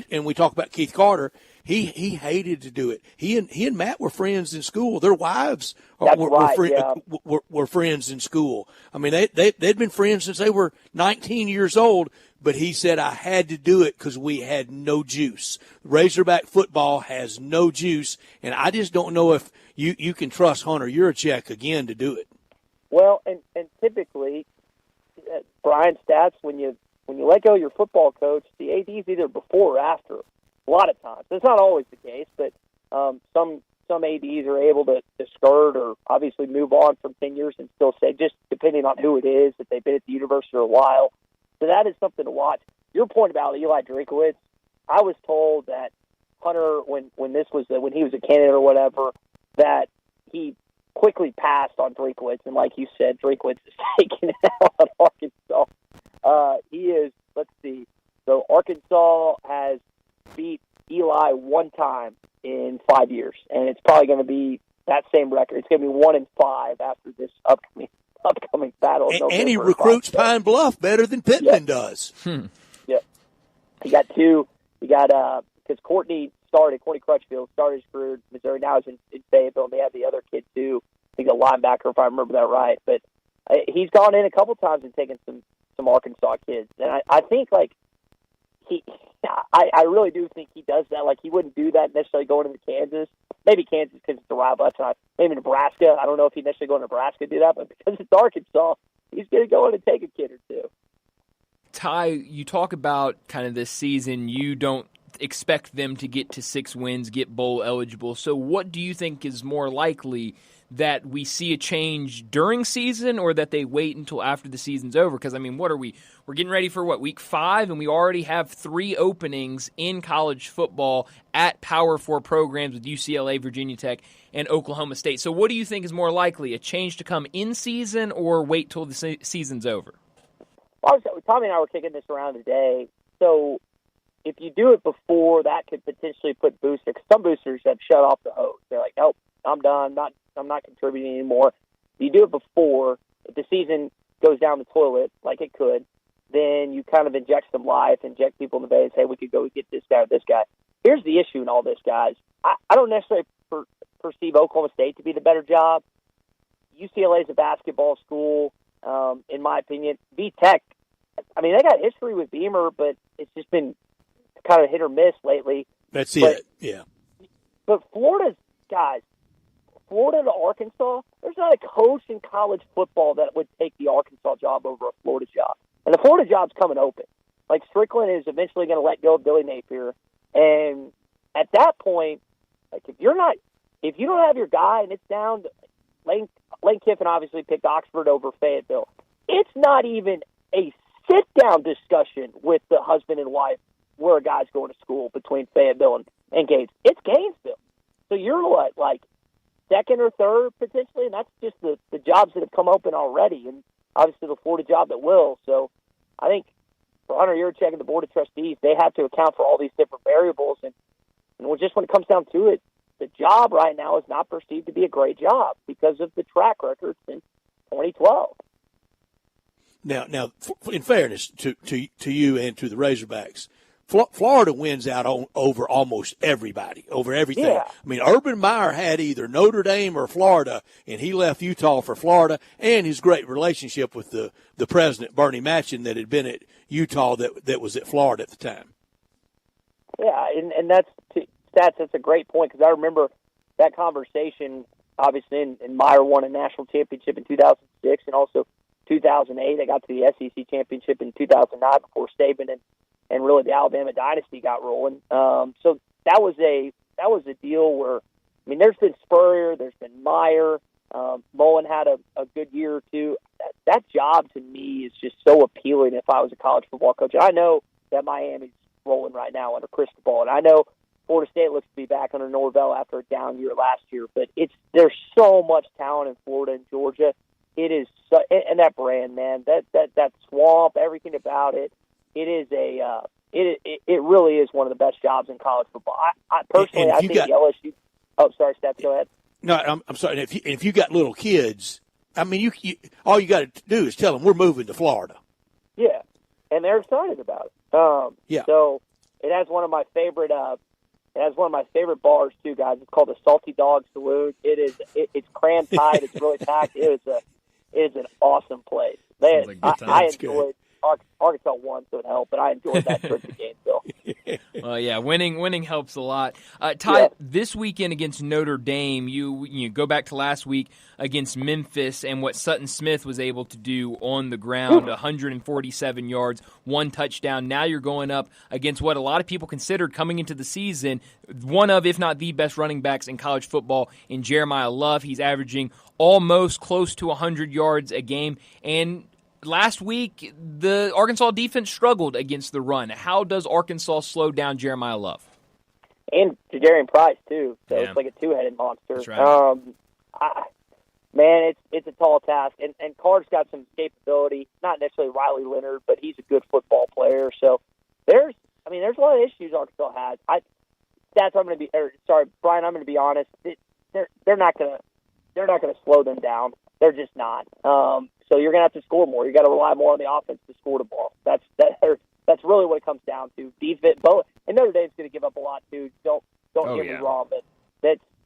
And we talk about Keith Carter. He hated to do it. He and Matt were friends in school. Their wives were friends in school. I mean, they'd been friends since they were 19 years old. But he said, I had to do it because we had no juice. Razorback football has no juice, and I just don't know if you can trust Hunter Yurachek again to do it. Well, and typically, Brian, stats, when you let go of your football coach, the AD's either before or after. A lot of times. That's not always the case, but some ADs are able to skirt or obviously move on from 10 years and still stay, just depending on who it is, if they've been at the university for a while. So that is something to watch. Your point about Eli Drinkwitz, I was told that Hunter, when he was a candidate or whatever, that he quickly passed on Drinkwitz, and like you said, Drinkwitz is taking it out on Arkansas. He is, let's see, so Arkansas has beat Eli one time in 5 years, and it's probably going to be that same record. It's going to be 1-5 after this upcoming battle. And he recruits Pine Bluff better than Pittman does. Yeah. He got two. He got, because Courtney Crutchfield started his career in Missouri, now he's in Fayetteville, and they have the other kid too. I think a linebacker, if I remember that right. But he's gone in a couple times and taken some Arkansas kids. And I think, like, I really do think he does that. Like, he wouldn't do that necessarily going into Kansas. Maybe Kansas because it's a rival. Maybe Nebraska. I don't know if he'd necessarily go to Nebraska to do that, but because it's Arkansas, he's going to go in and take a kid or two. Ty, you talk about kind of this season. You don't expect them to get to 6 wins, get bowl eligible. So what do you think is more likely, that we see a change during season or that they wait until after the season's over? Because, I mean, what are we? We're getting ready for, week 5, and we already have 3 openings in college football at Power 4 programs with UCLA, Virginia Tech, and Oklahoma State. So what do you think is more likely, a change to come in season or wait till the season's over? Tommy and I were kicking this around today. So if you do it before, that could potentially put boosters. Some boosters have shut off the hose. They're like, nope, I'm done. I'm not contributing anymore. If you do it before, if the season goes down the toilet, like it could, then you kind of inject some life, inject people in the veins, hey, we could go get this guy or this guy. Here's the issue in all this, guys. I don't necessarily perceive Oklahoma State to be the better job. UCLA is a basketball school, in my opinion. V-Tech, I mean, they got history with Beamer, but it's just been kind of hit or miss lately. That's it, yeah. But Florida to Arkansas, there's not a coach in college football that would take the Arkansas job over a Florida job. And the Florida job's coming open. Like, Strickland is eventually going to let go of Billy Napier. And at that point, like, if you don't have your guy and it's down to Lane Kiffin obviously picked Oxford over Fayetteville. It's not even a sit-down discussion with the husband and wife where a guy's going to school between Fayetteville and Gaines. It's Gainesville. So you're what, like, second or third potentially, and that's just the jobs that have come open already, and obviously the Florida job that will. So I think for Hunter Yurachek and the Board of Trustees, they have to account for all these different variables, and just when it comes down to it, the job right now is not perceived to be a great job because of the track record since 2012. Now, in fairness to you and to the Razorbacks, Florida wins out over almost everybody, over everything. Yeah. I mean, Urban Meyer had either Notre Dame or Florida, and he left Utah for Florida, and his great relationship with the president, Bernie Manchin, that had been at Utah that was at Florida at the time. Yeah, and that's a great point, because I remember that conversation, obviously, and Meyer won a national championship in 2006 and also 2008. They got to the SEC championship in 2009 before Saban and really the Alabama dynasty got rolling. So that was a deal where, I mean, there's been Spurrier, there's been Meyer, Mullen had a good year or two. That job to me is just so appealing if I was a college football coach. And I know that Miami's rolling right now under Cristobal, and I know Florida State looks to be back under Norvell after a down year last year, but there's so much talent in Florida and Georgia. It is and that brand, man, that swamp, everything about it. It is it really is one of the best jobs in college football. I personally, I think LSU. Oh, sorry, Steph, go ahead. No, I'm sorry. If you got little kids, I mean, you all you got to do is tell them we're moving to Florida. Yeah, and they're excited about it. Yeah. So it has one of my favorite. It has one of my favorite bars too, guys. It's called the Salty Dog Saloon. It's crammed tight. It's really packed. It is an awesome place. I enjoyed. Arkansas won, so it helped, but I enjoyed that trip to Gainesville. Well, yeah, winning helps a lot. Ty, this weekend against Notre Dame, you go back to last week against Memphis and what Sutton Smith was able to do on the ground, 147 yards, 1 touchdown. Now you're going up against what a lot of people considered coming into the season one of, if not the best running backs in college football in Jeremiah Love. He's averaging almost close to 100 yards a game, and last week, the Arkansas defense struggled against the run. How does Arkansas slow down Jeremiah Love? And Jadarian Price, too. So it's like a two-headed monster. That's right. Man, it's a tall task. And Card's got some capability. Not necessarily Riley Leonard, but he's a good football player. So there's a lot of issues Arkansas has. Brian, I'm going to be honest. They're not going to slow them down. They're just not. So you're going to have to score more. You got to rely more on the offense to score the ball. That's really what it comes down to. Defense, and Notre Dame's going to give up a lot too. Don't get me wrong, but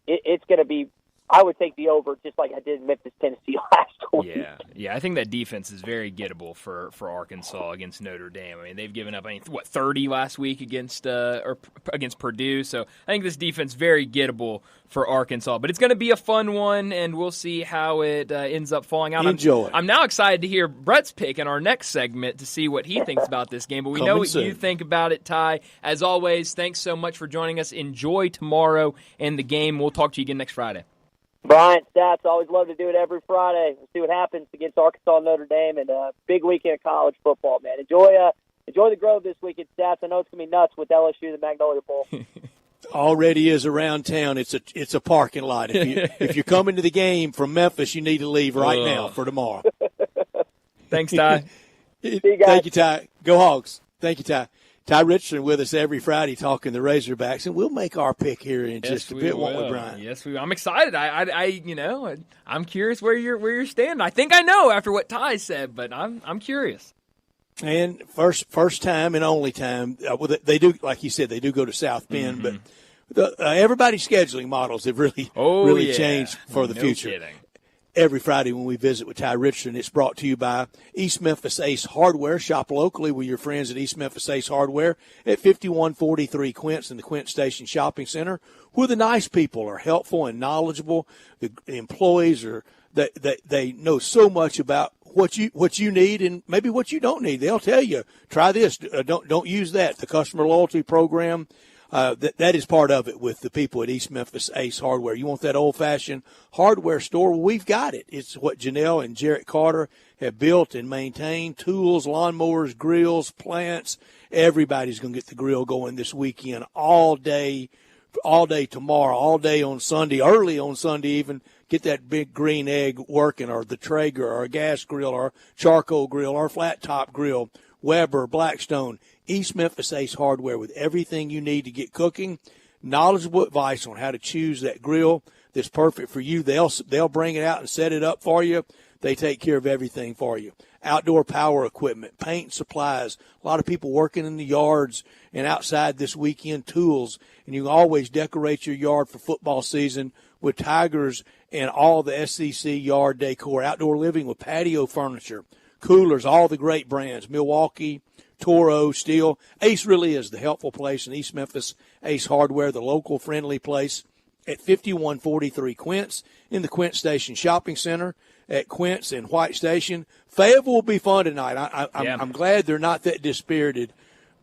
it's going to be. I would take the over just like I did in Memphis, Tennessee last week. Yeah. I think that defense is very gettable for Arkansas against Notre Dame. I mean, they've given up 30 last week against Purdue. So I think this defense very gettable for Arkansas. But it's going to be a fun one, and we'll see how it ends up falling out. Enjoy. I'm now excited to hear Brett's pick in our next segment to see what he thinks about this game. But we know what you think about it, Ty. As always, thanks so much for joining us. Enjoy tomorrow and the game. We'll talk to you again next Friday. Brian, Stats, always love to do it every Friday. We'll see what happens against Arkansas and Notre Dame, and a big weekend of college football, man. Enjoy the Grove this weekend, Stats. I know it's going to be nuts with LSU, the Magnolia Bowl. Already is around town. It's a parking lot. If you're coming to the game from Memphis, you need to leave right now for tomorrow. Thanks, Ty. See you guys. Thank you, Ty. Go Hogs. Thank you, Ty. Ty Richardson with us every Friday talking the Razorbacks, and we'll make our pick here in just a bit, won't we, Brian? Yes, we will. I'm excited. I'm curious where you're standing. I think I know after what Ty said, but I'm curious. And first time and only time, they do, like you said, they do go to South Bend, but everybody's scheduling models have really changed for the future. Kidding. Every Friday when we visit with Ty Richardson, it's brought to you by East Memphis Ace Hardware. Shop locally with your friends at East Memphis Ace Hardware at 5143 Quince in the Quince Station Shopping Center, where the nice people are helpful and knowledgeable. The employees they know so much about what you need and maybe what you don't need. They'll tell you, try this, don't use that. The customer loyalty program. That is part of it with the people at East Memphis Ace Hardware. You want that old-fashioned hardware store? Well, we've got it. It's what Janelle and Jarrett Carter have built and maintained. Tools, lawnmowers, grills, plants. Everybody's going to get the grill going this weekend all day tomorrow, all day on Sunday, early on Sunday even. Get that big green egg working, or the Traeger, or a gas grill, or a charcoal grill, or a flat top grill. Weber, Blackstone, East Memphis Ace Hardware with everything you need to get cooking. Knowledgeable advice on how to choose that grill that's perfect for you. They'll bring it out and set it up for you. They take care of everything for you. Outdoor power equipment, paint and supplies. A lot of people working in the yards and outside this weekend, tools. And you can always decorate your yard for football season with Tigers and all the SEC yard decor. Outdoor living with patio furniture, coolers, all the great brands, Milwaukee, Toro, Steel. Ace really is the helpful place in East Memphis. Ace Hardware, the local friendly place at 5143 Quince in the Quince Station Shopping Center at Quince and White Station. Fayetteville will be fun tonight. I'm glad they're not that dispirited,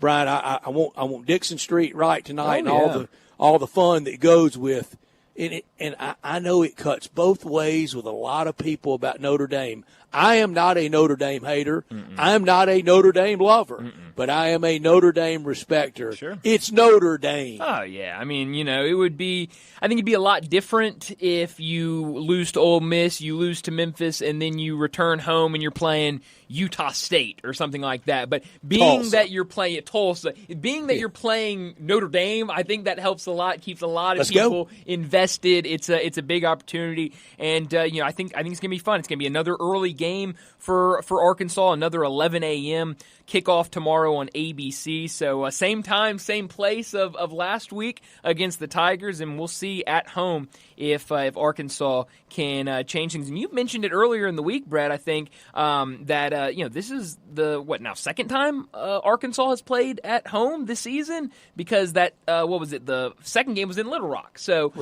Brian. I want Dixon Street right tonight and all the fun that goes with it. And I know it cuts both ways with a lot of people about Notre Dame. I am not a Notre Dame hater. I'm not a Notre Dame lover, but I am a Notre Dame respecter. Sure. It's Notre Dame. Oh, yeah. I mean, it would be – I think it'd be a lot different if you lose to Ole Miss, you lose to Memphis, and then you return home and you're playing Utah State or something like that. But being Tulsa. that you're playing at Tulsa, being that you're playing Notre Dame, I think that helps a lot, keeps a lot of Let's people go. invested. It's a big opportunity, and I think it's going to be fun. It's going to be another early game for Arkansas, another 11 a.m. kickoff tomorrow on ABC. So same time, same place of last week against the Tigers, and we'll see at home if Arkansas can change things. And you mentioned it earlier in the week, Brett. I think that this is the second time Arkansas has played at home this season, because that the second game was in Little Rock. So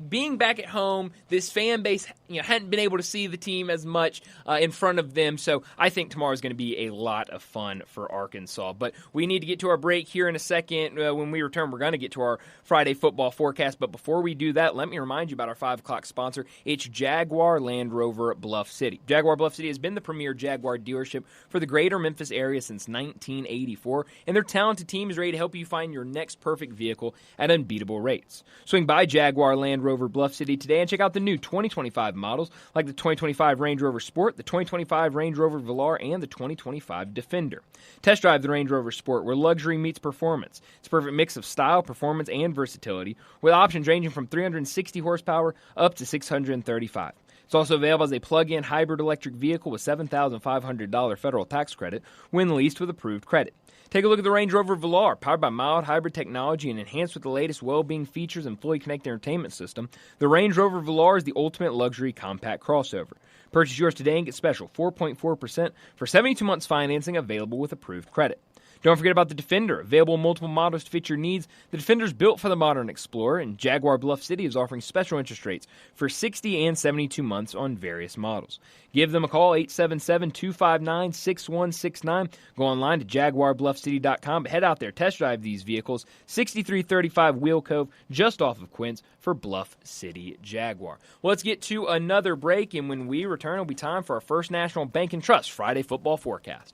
being back at home, this fan base hadn't been able to see the team as much in front of them. So I think tomorrow is going to be a lot of fun for Arkansas. But we need to get to our break here in a second. When we return, we're going to get to our Friday football forecast. But before we do that, let me remind you about our 5 o'clock sponsor. It's Jaguar Land Rover Bluff City. Jaguar Bluff City has been the premier Jaguar dealership for the greater Memphis area since 1984, and their talented team is ready to help you find your next perfect vehicle at unbeatable rates. Swing by Jaguar Land Rover Bluff City today and check out the new 2025 models like the 2025 Range Rover Sport, the 2025 Range Rover Velar, and the 2025 Defender. Test drive the Range Rover Sport, where luxury meets performance. It's a perfect mix of style, performance, and versatility, with options ranging from 360 horsepower up to 635. It's also available as a plug-in hybrid electric vehicle with $7,500 federal tax credit when leased with approved credit. Take a look at the Range Rover Velar, powered by mild hybrid technology and enhanced with the latest well-being features and fully connected entertainment system. The Range Rover Velar is the ultimate luxury compact crossover. Purchase yours today and get special 4.4% for 72 months financing available with approved credit. Don't forget about the Defender, available in multiple models to fit your needs. The Defender is built for the modern explorer, and Jaguar Bluff City is offering special interest rates for 60 and 72 months on various models. Give them a call, 877-259-6169. Go online to JaguarBluffCity.com. But head out there, test drive these vehicles. 6335 Wheel Cove, just off of Quince, for Bluff City Jaguar. Well, let's get to another break, and when we return, it'll be time for our First National Bank and Trust Friday football forecast.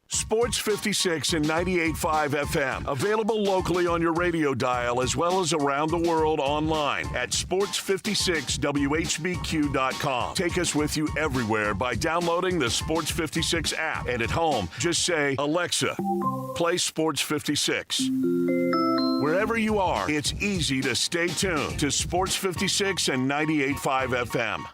Sports 56 and 98.5 FM. Available locally on your radio dial as well as around the world online at sports56whbq.com. Take us with you everywhere by downloading the Sports 56 app. And at home, just say, Alexa, play Sports 56. Wherever you are, it's easy to stay tuned to Sports 56 and 98.5 FM.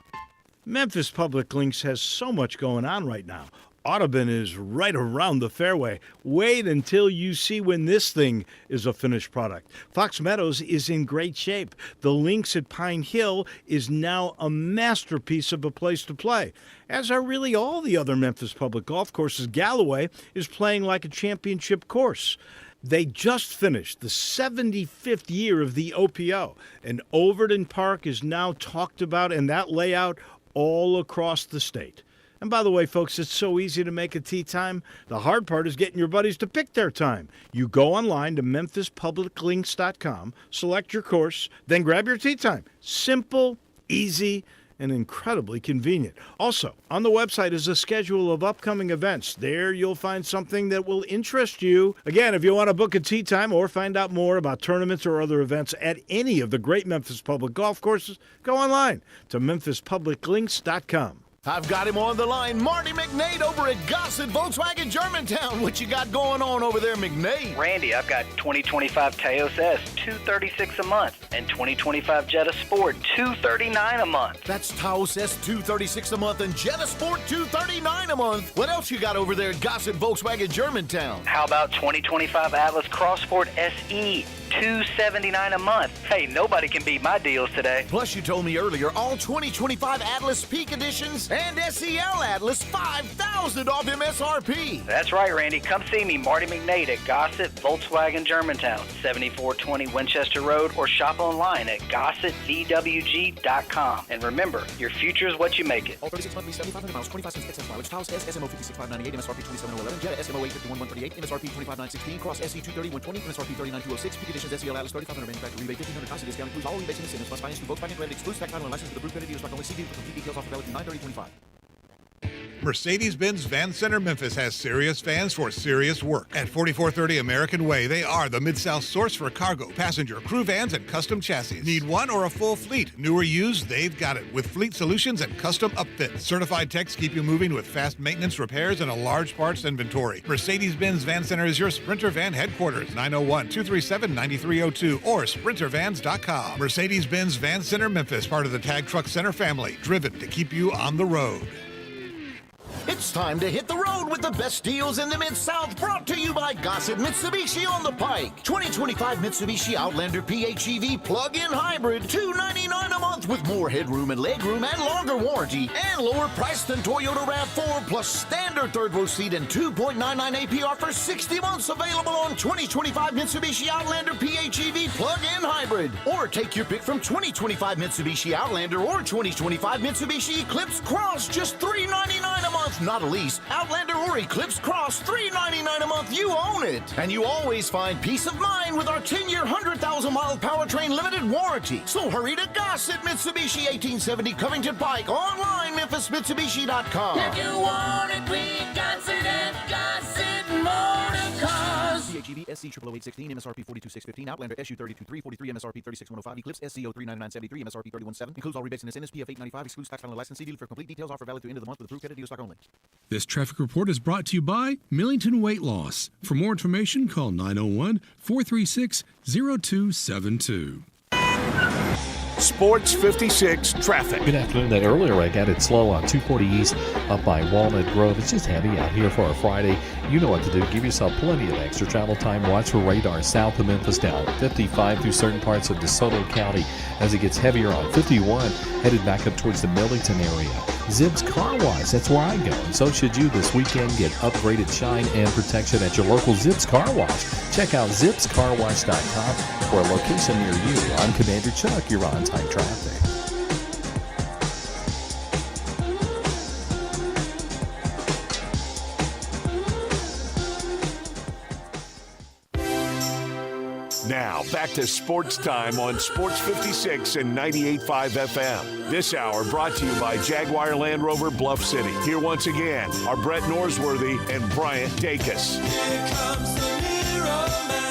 Memphis Public Links has so much going on right now. Audubon is right around the fairway. Wait until you see when this thing is a finished product. Fox Meadows is in great shape. The links at Pine Hill is now a masterpiece of a place to play, as are really all the other Memphis public golf courses. Galloway is playing like a championship course. They just finished the 75th year of the OPO, and Overton Park is now talked about, and that layout all across the state. And by the way, folks, it's so easy to make a tee time. The hard part is getting your buddies to pick their time. You go online to memphispubliclinks.com, select your course, then grab your tee time. Simple, easy, and incredibly convenient. Also, on the website is a schedule of upcoming events. There you'll find something that will interest you. Again, if you want to book a tee time or find out more about tournaments or other events at any of the great Memphis public golf courses, go online to memphispubliclinks.com. I've got him on the line, Marty McNade over at Gossett Volkswagen Germantown. What you got going on over there, McNade? Randy, I've got 2025 Taos S, $236 a month, and 2025 Jetta Sport, $239 a month. That's Taos S, $236 a month, and Jetta Sport, $239 a month. What else you got over there at Gossett Volkswagen Germantown? How about 2025 Atlas Crossport SE, $279 a month? Hey, nobody can beat my deals today. Plus, you told me earlier, all 2025 Atlas Peak Editions and SEL Atlas, $5,000 off MSRP. That's right, Randy. Come see me, Marty McNade, at Gossett Volkswagen Germantown, 7420 Winchester Road, or shop online at GossettVWG.com. And remember, your future is what you make it. All 36 monthly, 7,500 miles, 25 cents excess mileage. Taos S, SMO 56598, MSRP 27011. Jetta SMO 851,138, MSRP 25916. Cross SE 23120, MSRP 39206. Peak Editions SEL Atlas 3,500 manufacturer rebate, 1,500 cost discount includes all rebates and incentives. Must finance through Volkswagen credit, excludes tax title and license with approved credit dealers. Stock only. See dealer for complete details. Offer valid through 9/30/25. Mercedes-Benz Van Center Memphis has serious vans for serious work. At 4430 American Way, they are the Mid-South source for cargo, passenger, crew vans, and custom chassis. Need one or a full fleet? New or used? They've got it with fleet solutions and custom upfits. Certified techs keep you moving with fast maintenance, repairs, and a large parts inventory. Mercedes-Benz Van Center is your Sprinter Van headquarters. 901-237-9302 or sprintervans.com. Mercedes-Benz Van Center Memphis, part of the Tag Truck Center family, driven to keep you on the road. It's time to hit the road with the best deals in the Mid-South, brought to you by Gossett Mitsubishi on the Pike. 2025 Mitsubishi Outlander PHEV plug-in hybrid, $299 a month with more headroom and legroom and longer warranty, and lower price than Toyota RAV4, plus standard third-row seat and 2.99 APR for 60 months, available on 2025 Mitsubishi Outlander PHEV plug-in hybrid. Or take your pick from 2025 Mitsubishi Outlander or 2025 Mitsubishi Eclipse Cross, just $399 a month. Not a lease. Outlander or Eclipse Cross, $399 a month. You own it. And you always find peace of mind with our 10-year, 100,000-mile powertrain limited warranty. So hurry to Gossett Mitsubishi, 1870 Covington Pike. Online, MemphisMitsubishi.com. If you want it, we got it at Gossett Motor Cars. PHEV SC 00816 MSRP 42615, Outlander SU 32343 MSRP 36105, Eclipse SCO 39973 MSRP 317. Includes all rebates and incentives. PF 895 excludes tax on the license. See dealer for complete details. Offer valid through end of the month with approved credit dealer stock only. This traffic report is brought to you by Millington Weight Loss. For more information, call 901-436-0272. Sports 56 traffic. Good afternoon. That earlier wreck added slow on 240 East up by Walnut Grove. It's just heavy out here for a Friday. You know what to do. Give yourself plenty of extra travel time. Watch for radar south of Memphis down 55 through certain parts of DeSoto County as it gets heavier on 51, headed back up towards the Millington area. Zips Car Wash, that's where I go. And so should you this weekend. Get upgraded shine and protection at your local Zips Car Wash. Check out zipscarwash.com for a location near you. I'm Commander Chuck. You're on time traffic. Now, back to Sports Time on Sports 56 and 98.5 FM. This hour brought to you by Jaguar Land Rover Bluff City. Here once again are Brett Norsworthy and Bryant Dacus. Here comes the hero man.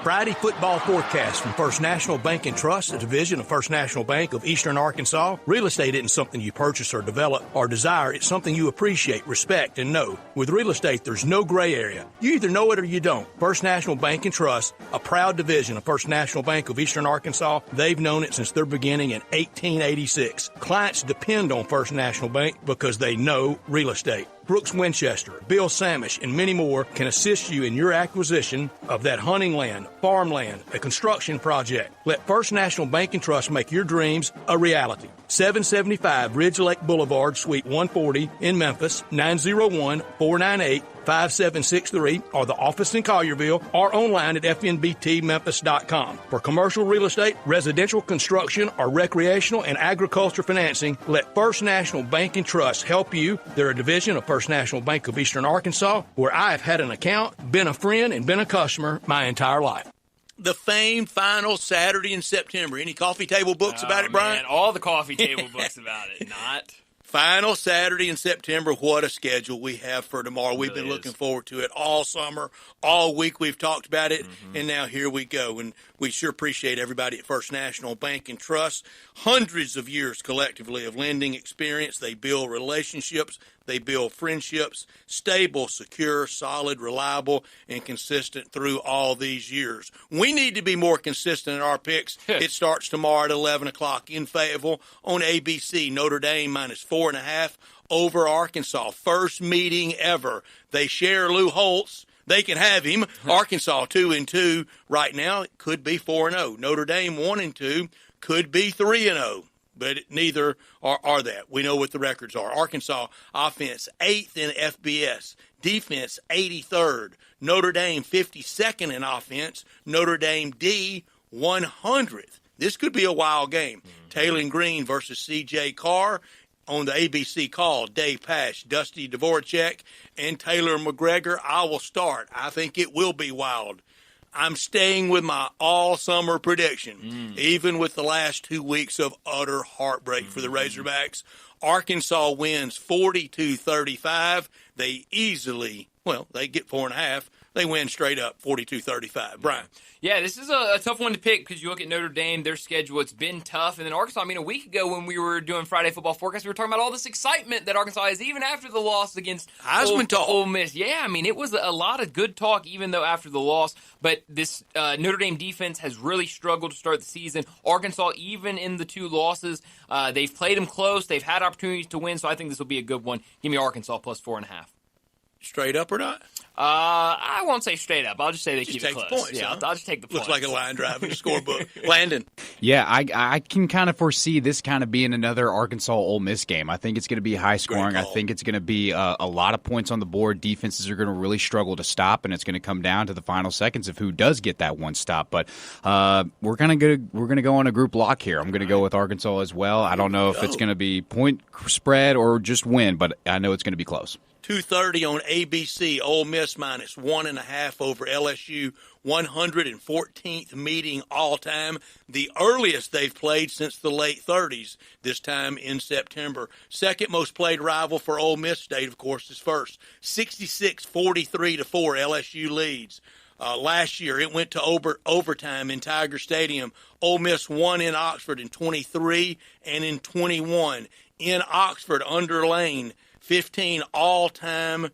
Friday football forecast from First National Bank and Trust, a division of First National Bank of Eastern Arkansas. Real estate isn't something you purchase or develop or desire. It's something you appreciate, respect, and know. With real estate, there's no gray area. You either know it or you don't. First National Bank and Trust, a proud division of First National Bank of Eastern Arkansas. They've known it since their beginning in 1886. Clients depend on First National Bank because they know real estate. Brooks Winchester, Bill Samish, and many more can assist you in your acquisition of that hunting land, farmland, a construction project. Let First National Bank and Trust make your dreams a reality. 775 Ridge Lake Boulevard, Suite 140 in Memphis, 901-498-5763, or the office in Collierville, or online at fnbtmemphis.com. For commercial real estate, residential construction, or recreational and agriculture financing, let First National Bank and Trust help you. They're a division of First National Bank of Eastern Arkansas, where I have had an account, been a friend, and been a customer my entire life. The famed final Saturday in September. Any coffee table books about it, Brian? Man, all the coffee table books about it. Not. Final Saturday in September. What a schedule we have for tomorrow. We've been looking forward to it all summer, all week. We've talked about it, and now here we go. And we sure appreciate everybody at First National Bank and Trust. Hundreds of years collectively of lending experience. They build relationships. They build friendships, stable, secure, solid, reliable, and consistent through all these years. We need to be more consistent in our picks. It starts tomorrow at 11 o'clock in Fayetteville on ABC. Notre Dame -4.5 over Arkansas. First meeting ever. They share Lou Holtz. They can have him. Arkansas 2-2 right now. It could be 4-0. Notre Dame 1-2 could be 3-0. But neither are that. We know what the records are. Arkansas offense 8th in FBS, defense 83rd. Notre Dame 52nd in offense. Notre Dame D 100th. This could be a wild game. Taylor Green versus C.J. Carr on the ABC call. Dave Pash, Dusty Dvorak, and Taylor McGregor. I will start. I think it will be wild. I'm staying with my all-summer prediction, even with the last 2 weeks of utter heartbreak for the Razorbacks. Arkansas wins 42-35. They easily, they get 4.5. They win straight up 42-35. Brian. Yeah, this is a tough one to pick because you look at Notre Dame, their schedule, it's been tough. And then Arkansas, a week ago when we were doing Friday Football Forecast, we were talking about all this excitement that Arkansas has even after the loss against Ole Miss. Yeah, it was a lot of good talk even though after the loss. But this Notre Dame defense has really struggled to start the season. Arkansas, even in the 2 losses, they've played them close. They've had opportunities to win, so I think this will be a good one. Give me Arkansas plus 4.5. Straight up or not? I won't say straight up. I'll just say they keep it close. The points, yeah, huh? I'll just take the points. Looks like a line drive in the scorebook. Landon. Yeah, I can kind of foresee this kind of being another Arkansas-Ole Miss game. I think it's going to be high scoring. I think it's going to be a lot of points on the board. Defenses are going to really struggle to stop, and it's going to come down to the final seconds of who does get that one stop. But we're going to go on a group lock here. I'm going to go with Arkansas as well. I don't know if it's going to be point spread or just win, but I know it's going to be close. 2:30 on ABC. Ole Miss minus 1.5 over LSU. 114th meeting all time. The earliest they've played since the late 30s. This time in September. Second most played rival for Ole Miss State, of course, is first. 66-43-4 LSU leads. Last year, it went to overtime in Tiger Stadium. Ole Miss won in Oxford in 23 and in 21. In Oxford, under Lane, 15 all-time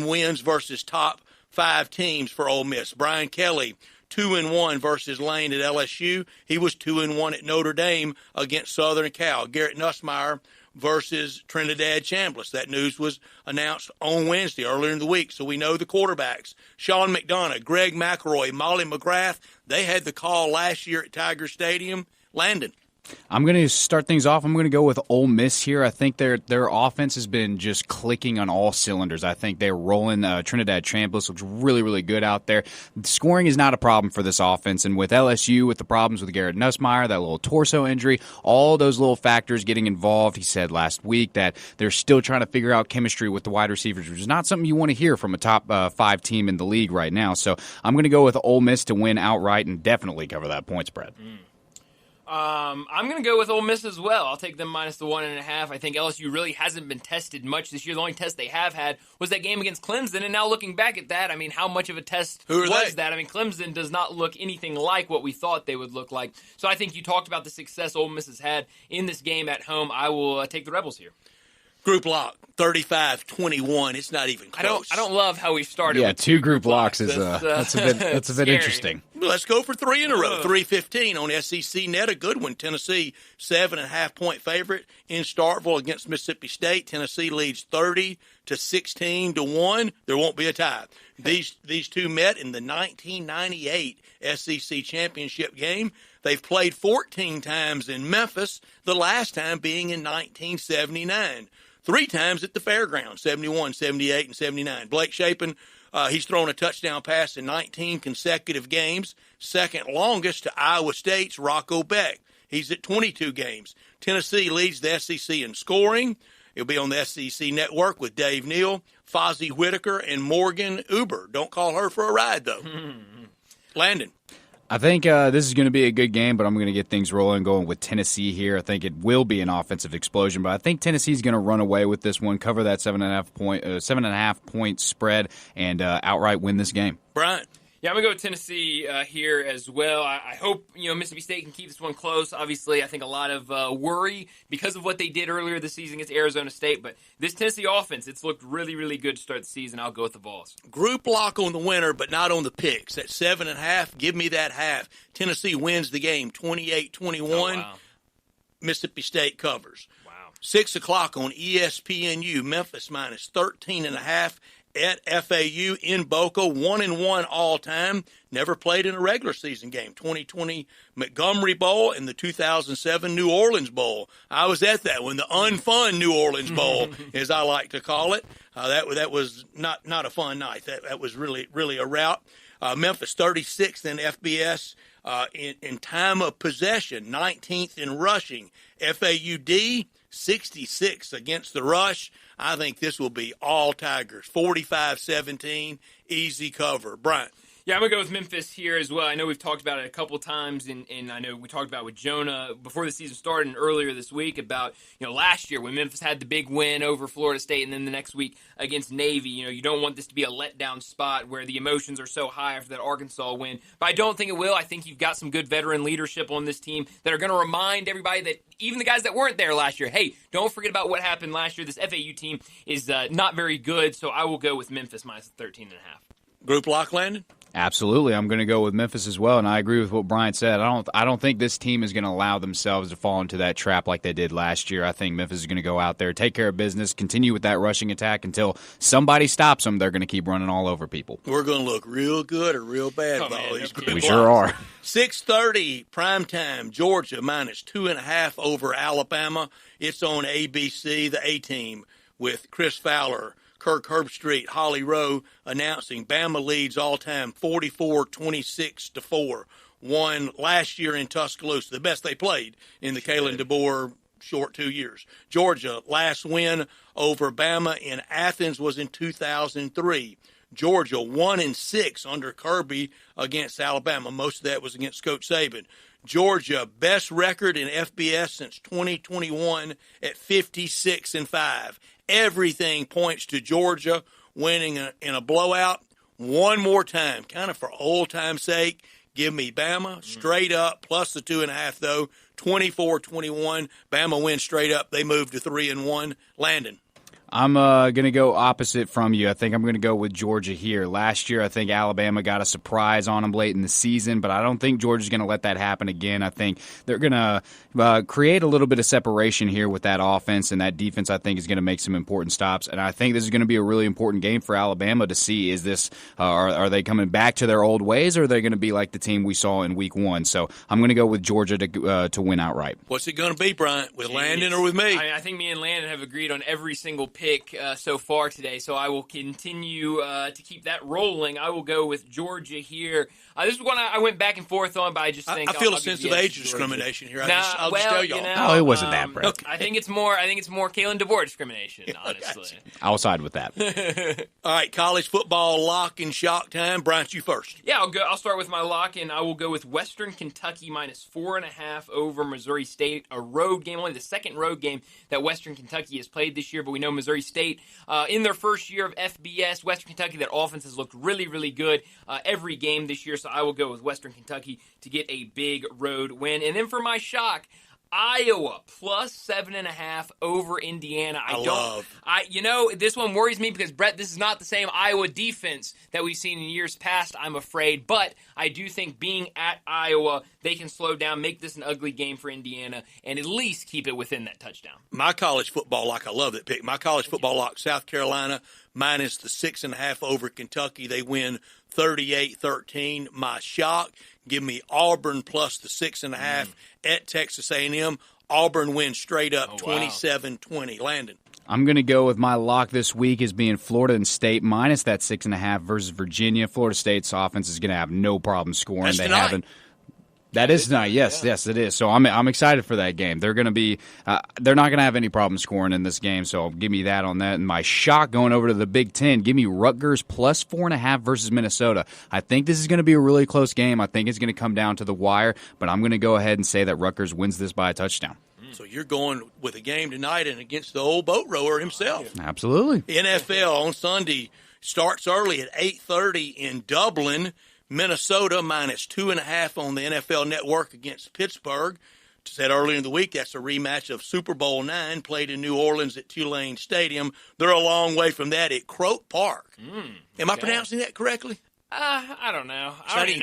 wins versus top 5 teams for Ole Miss. Brian Kelly, 2-1 versus Lane at LSU. He was 2-1 at Notre Dame against Southern Cal. Garrett Nussmeier versus Trinidad Chambliss. That news was announced on Wednesday, earlier in the week, so we know the quarterbacks. Sean McDonough, Greg McElroy, Molly McGrath, they had the call last year at Tiger Stadium. Landon. I'm going to start things off. I'm going to go with Ole Miss here. I think their offense has been just clicking on all cylinders. I think they're rolling. Trinidad Chambliss looks really, really good out there. Scoring is not a problem for this offense. And with LSU, with the problems with Garrett Nussmeier, that little torso injury, all those little factors getting involved, he said last week that they're still trying to figure out chemistry with the wide receivers, which is not something you want to hear from a top 5 team in the league right now. So I'm going to go with Ole Miss to win outright and definitely cover that point spread. I'm going to go with Ole Miss as well. I'll take them minus the 1.5. I think LSU really hasn't been tested much this year. The only test they have had was that game against Clemson, and now looking back at that, how much of a test was that? Clemson does not look anything like what we thought they would look like. So I think you talked about the success Ole Miss has had in this game at home. I will take the Rebels here. Group lock, 35-21. It's not even close. I don't love how we started. Yeah, with 2 group locks is that's a bit interesting. Let's go for 3 in a row. 3:15 on SEC Net, a good one. Tennessee 7.5-point favorite in Starkville against Mississippi State. Tennessee leads 30-16-1. There won't be a tie. These two met in the 1998 SEC championship game. They've played 14 times in Memphis, the last time being in 1979. 3 times at the fairgrounds, 71, 78, and 79. Blake Shapen, he's thrown a touchdown pass in 19 consecutive games, second longest to Iowa State's Rocco Beck. He's at 22 games. Tennessee leads the SEC in scoring. It'll be on the SEC Network with Dave Neal, Fozzie Whitaker, and Morgan Uber. Don't call her for a ride, though. Landon. I think this is going to be a good game, but I'm going to get things rolling going with Tennessee here. I think it will be an offensive explosion, but I think Tennessee's going to run away with this one, cover that 7.5 point spread, and outright win this game. Brian. Yeah, I'm going to go with Tennessee here as well. I hope, Mississippi State can keep this one close. Obviously, I think a lot of worry because of what they did earlier this season against Arizona State. But this Tennessee offense, it's looked really, really good to start the season. I'll go with the Vols. Group lock on the winner, but not on the picks. At 7.5, give me that half. Tennessee wins the game 28-21. Oh, wow. Mississippi State covers. Wow. 6 o'clock on ESPNU, Memphis minus 13.5. At FAU in Boca, 1-1 all time. Never played in a regular season game. 2020 Montgomery Bowl and the 2007 New Orleans Bowl. I was at that one, the unfun New Orleans Bowl, as I like to call it. That was not a fun night. That was really a rout. Memphis 36th in FBS in time of possession, 19th in rushing. FAUD 66 against the rush. I think this will be all Tigers. 45-17, easy cover. Bryant. Yeah, I'm going to go with Memphis here as well. I know we've talked about it a couple times, and I know we talked about it with Jonah before the season started and earlier this week about, last year when Memphis had the big win over Florida State and then the next week against Navy. You don't want this to be a letdown spot where the emotions are so high after that Arkansas win. But I don't think it will. I think you've got some good veteran leadership on this team that are going to remind everybody that even the guys that weren't there last year, hey, don't forget about what happened last year. This FAU team is not very good, so I will go with Memphis minus 13.5. Group lock, Landon? Absolutely. I'm going to go with Memphis as well, and I agree with what Brian said. I don't think this team is going to allow themselves to fall into that trap like they did last year. I think Memphis is going to go out there, take care of business, continue with that rushing attack until somebody stops them. They're going to keep running all over people. We're going to look real good or real bad with all these group We locks. sure are. 6:30 primetime, Georgia minus 2.5 over Alabama. It's on ABC, the A-Team, with Chris Fowler, Kirk Herbstreit, Holly Rowe announcing Bama leads all-time 44-26-4. Won last year in Tuscaloosa, the best they played in the Kalen DeBoer short 2 years. Georgia, last win over Bama in Athens was in 2003. Georgia 1-6 under Kirby against Alabama. Most of that was against Coach Saban. Georgia, best record in FBS since 2021 at 56-5. Everything points to Georgia winning in a blowout one more time, kind of for old time's sake. Give me Bama straight up, plus the 2.5, though. 24-21. Bama wins straight up. They move to 3-1. Landon. I'm going to go opposite from you. I think I'm going to go with Georgia here. Last year, I think Alabama got a surprise on them late in the season, but I don't think Georgia's going to let that happen again. I think they're going to create a little bit of separation here with that offense, and that defense, I think, is going to make some important stops. And I think this is going to be a really important game for Alabama to see, is this are they coming back to their old ways, or are they going to be like the team we saw in week 1? So I'm going to go with Georgia to win outright. What's it going to be, Bryant, with Landon or with me? I think me and Landon have agreed on every single pick so far today, so I will continue to keep that rolling. I will go with Georgia here. This is one I went back and forth on, but I just think I feel a sense of age discrimination here. I'll just tell y'all. Oh, it wasn't that, Brett. Okay. I think it's more Kalen DeBoer discrimination, honestly. I'll side with that. All right, college football lock and shock time. Bryant, you first. Yeah, I'll start with my lock, and I will go with Western Kentucky minus 4.5 over Missouri State. A road game, only the second road game that Western Kentucky has played this year, but we know Missouri State, in their first year of FBS, Western Kentucky, that offense has looked really, really good every game this year, so I will go with Western Kentucky to get a big road win. And then for my shock, Iowa plus 7.5 over Indiana. This one worries me because, Brett, this is not the same Iowa defense that we've seen in years past, I'm afraid. But I do think being at Iowa, they can slow down, make this an ugly game for Indiana, and at least keep it within that touchdown. My college football lock, I love that pick. My college football lock, South Carolina minus the 6.5 over Kentucky. They win 38-13. My shock, give me Auburn plus the 6.5 at Texas A&M. Auburn wins straight up 27-20. Landon. I'm going to go with my lock this week as being Florida and State minus that 6.5 versus Virginia. Florida State's offense is going to have no problem scoring. That's they tonight. haven't. That is tonight. Yes, it is. So I'm excited for that game. They're going to be. They're not going to have any problem scoring in this game. So give me that on that. And my shock going over to the Big Ten. Give me Rutgers plus 4.5 versus Minnesota. I think this is going to be a really close game. I think it's going to come down to the wire. But I'm going to go ahead and say that Rutgers wins this by a touchdown. So you're going with a game tonight and against the old boat rower himself. Absolutely. NFL on Sunday starts early at 8:30 in Dublin. Minnesota minus 2.5 on the NFL Network against Pittsburgh. Said earlier in the week, that's a rematch of Super Bowl IX played in New Orleans at Tulane Stadium. They're a long way from that at Croke Park. Am I pronouncing that correctly? I don't know.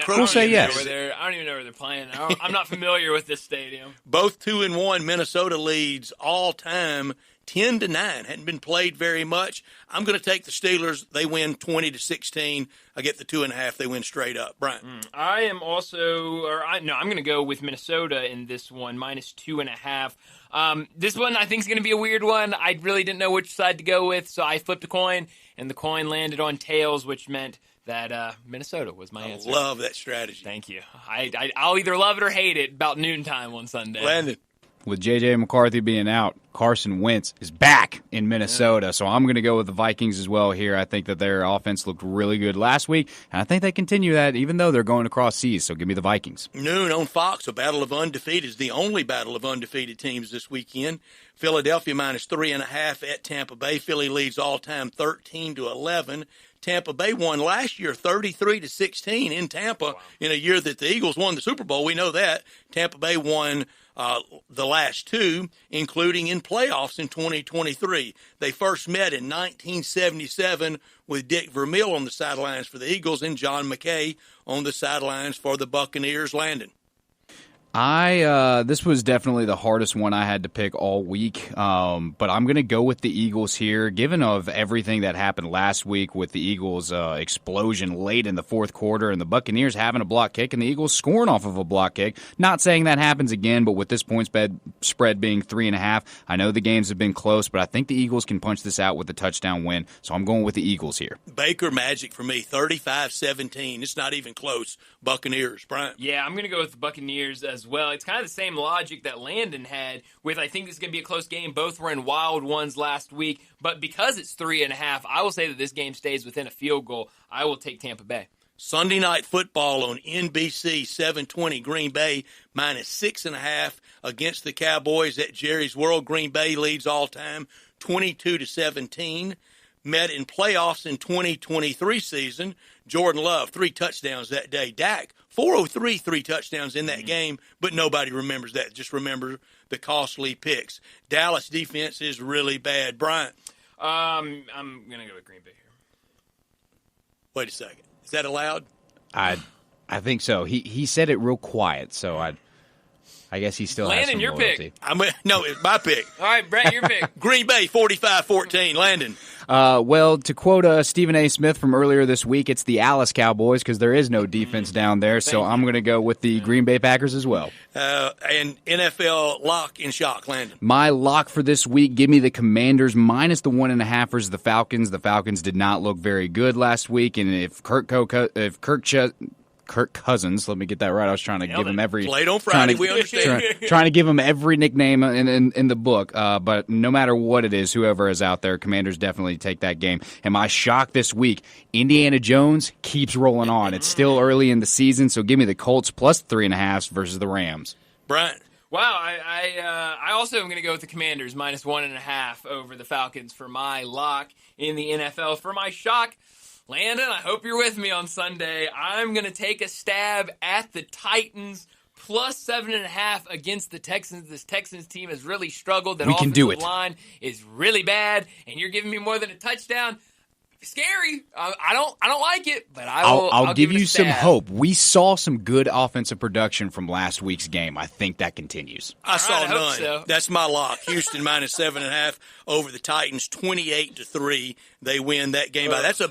We'll say yes. I don't even know where they're playing. I'm not familiar with this stadium. Both 2-1. Minnesota leads all time 10-9. Hadn't been played very much. I'm going to take the Steelers. They win 20-16. I get the 2.5. They win straight up. Brian. I am also, I'm going to go with Minnesota in this one, minus 2.5. This one I think is going to be a weird one. I really didn't know which side to go with, so I flipped a coin, and the coin landed on tails, which meant that Minnesota was my answer. I love that strategy. Thank you. I'll either love it or hate it about noontime on Sunday. Landon. With J.J. McCarthy being out, Carson Wentz is back in Minnesota, so I'm going to go with the Vikings as well here. I think that their offense looked really good last week, and I think they continue that even though they're going across seas, so give me the Vikings. Noon on Fox, a battle of undefeated is the only battle of undefeated teams this weekend. Philadelphia minus 3.5 at Tampa Bay. Philly leads all-time 13-11. Tampa Bay won last year 33-16 in Tampa in a year that the Eagles won the Super Bowl. We know that. Tampa Bay won the last two, including in playoffs in 2023. They first met in 1977 with Dick Vermeil on the sidelines for the Eagles and John McKay on the sidelines for the Buccaneers. Landon. This was definitely the hardest one I had to pick all week, but I'm going to go with the Eagles here, given of everything that happened last week with the Eagles' explosion late in the fourth quarter and the Buccaneers having a block kick and the Eagles scoring off of a block kick. Not saying that happens again, but with this point spread being 3.5, I know the games have been close, but I think the Eagles can punch this out with a touchdown win, so I'm going with the Eagles here. Baker Magic for me, 35-17. It's not even close. Buccaneers, Brian. Yeah, I'm going to go with the Buccaneers as well. It's kind of the same logic that Landon had with, I think this is going to be a close game. Both were in wild ones last week, but because it's 3.5, I will say that this game stays within a field goal. I will take Tampa Bay. Sunday Night Football on NBC, 7:20. Green Bay minus 6.5 against the Cowboys at Jerry's World. Green Bay leads all time 22-17. Met in playoffs in 2023 season. Jordan Love, 3 touchdowns that day. Dak, 403, 3 touchdowns in that game, but nobody remembers that. Just remember the costly picks. Dallas defense is really bad. Bryant. I'm going to go with Green Bay here. Wait a second. Is that allowed? I think so. He said it real quiet, so I guess he still has some your loyalty. pick. No, it's my pick. All right, Brett, your pick. Green Bay, 45-14. Landon. Well, to quote Stephen A. Smith from earlier this week, it's the Alice Cowboys because there is no defense down there, so I'm going to go with the Green Bay Packers as well. And NFL lock and shock, Landon. My lock for this week, give me the Commanders minus the 1.5 versus the Falcons. The Falcons did not look very good last week, and if Kirk Cousins, let me get that right. I was trying to give him every played on Friday. We understand. Trying to give him every nickname in the book. But no matter what it is, whoever is out there, Commanders definitely take that game. And my shock this week, Indiana Jones keeps rolling on. It's still early in the season, so give me the Colts plus 3.5 versus the Rams. Brian. Wow, I also am going to go with the Commanders minus 1.5 over the Falcons for my lock in the NFL. For my shock, Landon, I hope you're with me on Sunday. I'm going to take a stab at the Titans plus 7.5 against the Texans. This Texans team has really struggled. That offensive line is really bad, and you're giving me more than a touchdown. Scary. I don't like it, but I'll give you some hope. We saw some good offensive production from last week's game. I think that continues. I saw none. So. That's my lock. Houston minus 7.5 over the Titans, 28-3. They win that game. That's a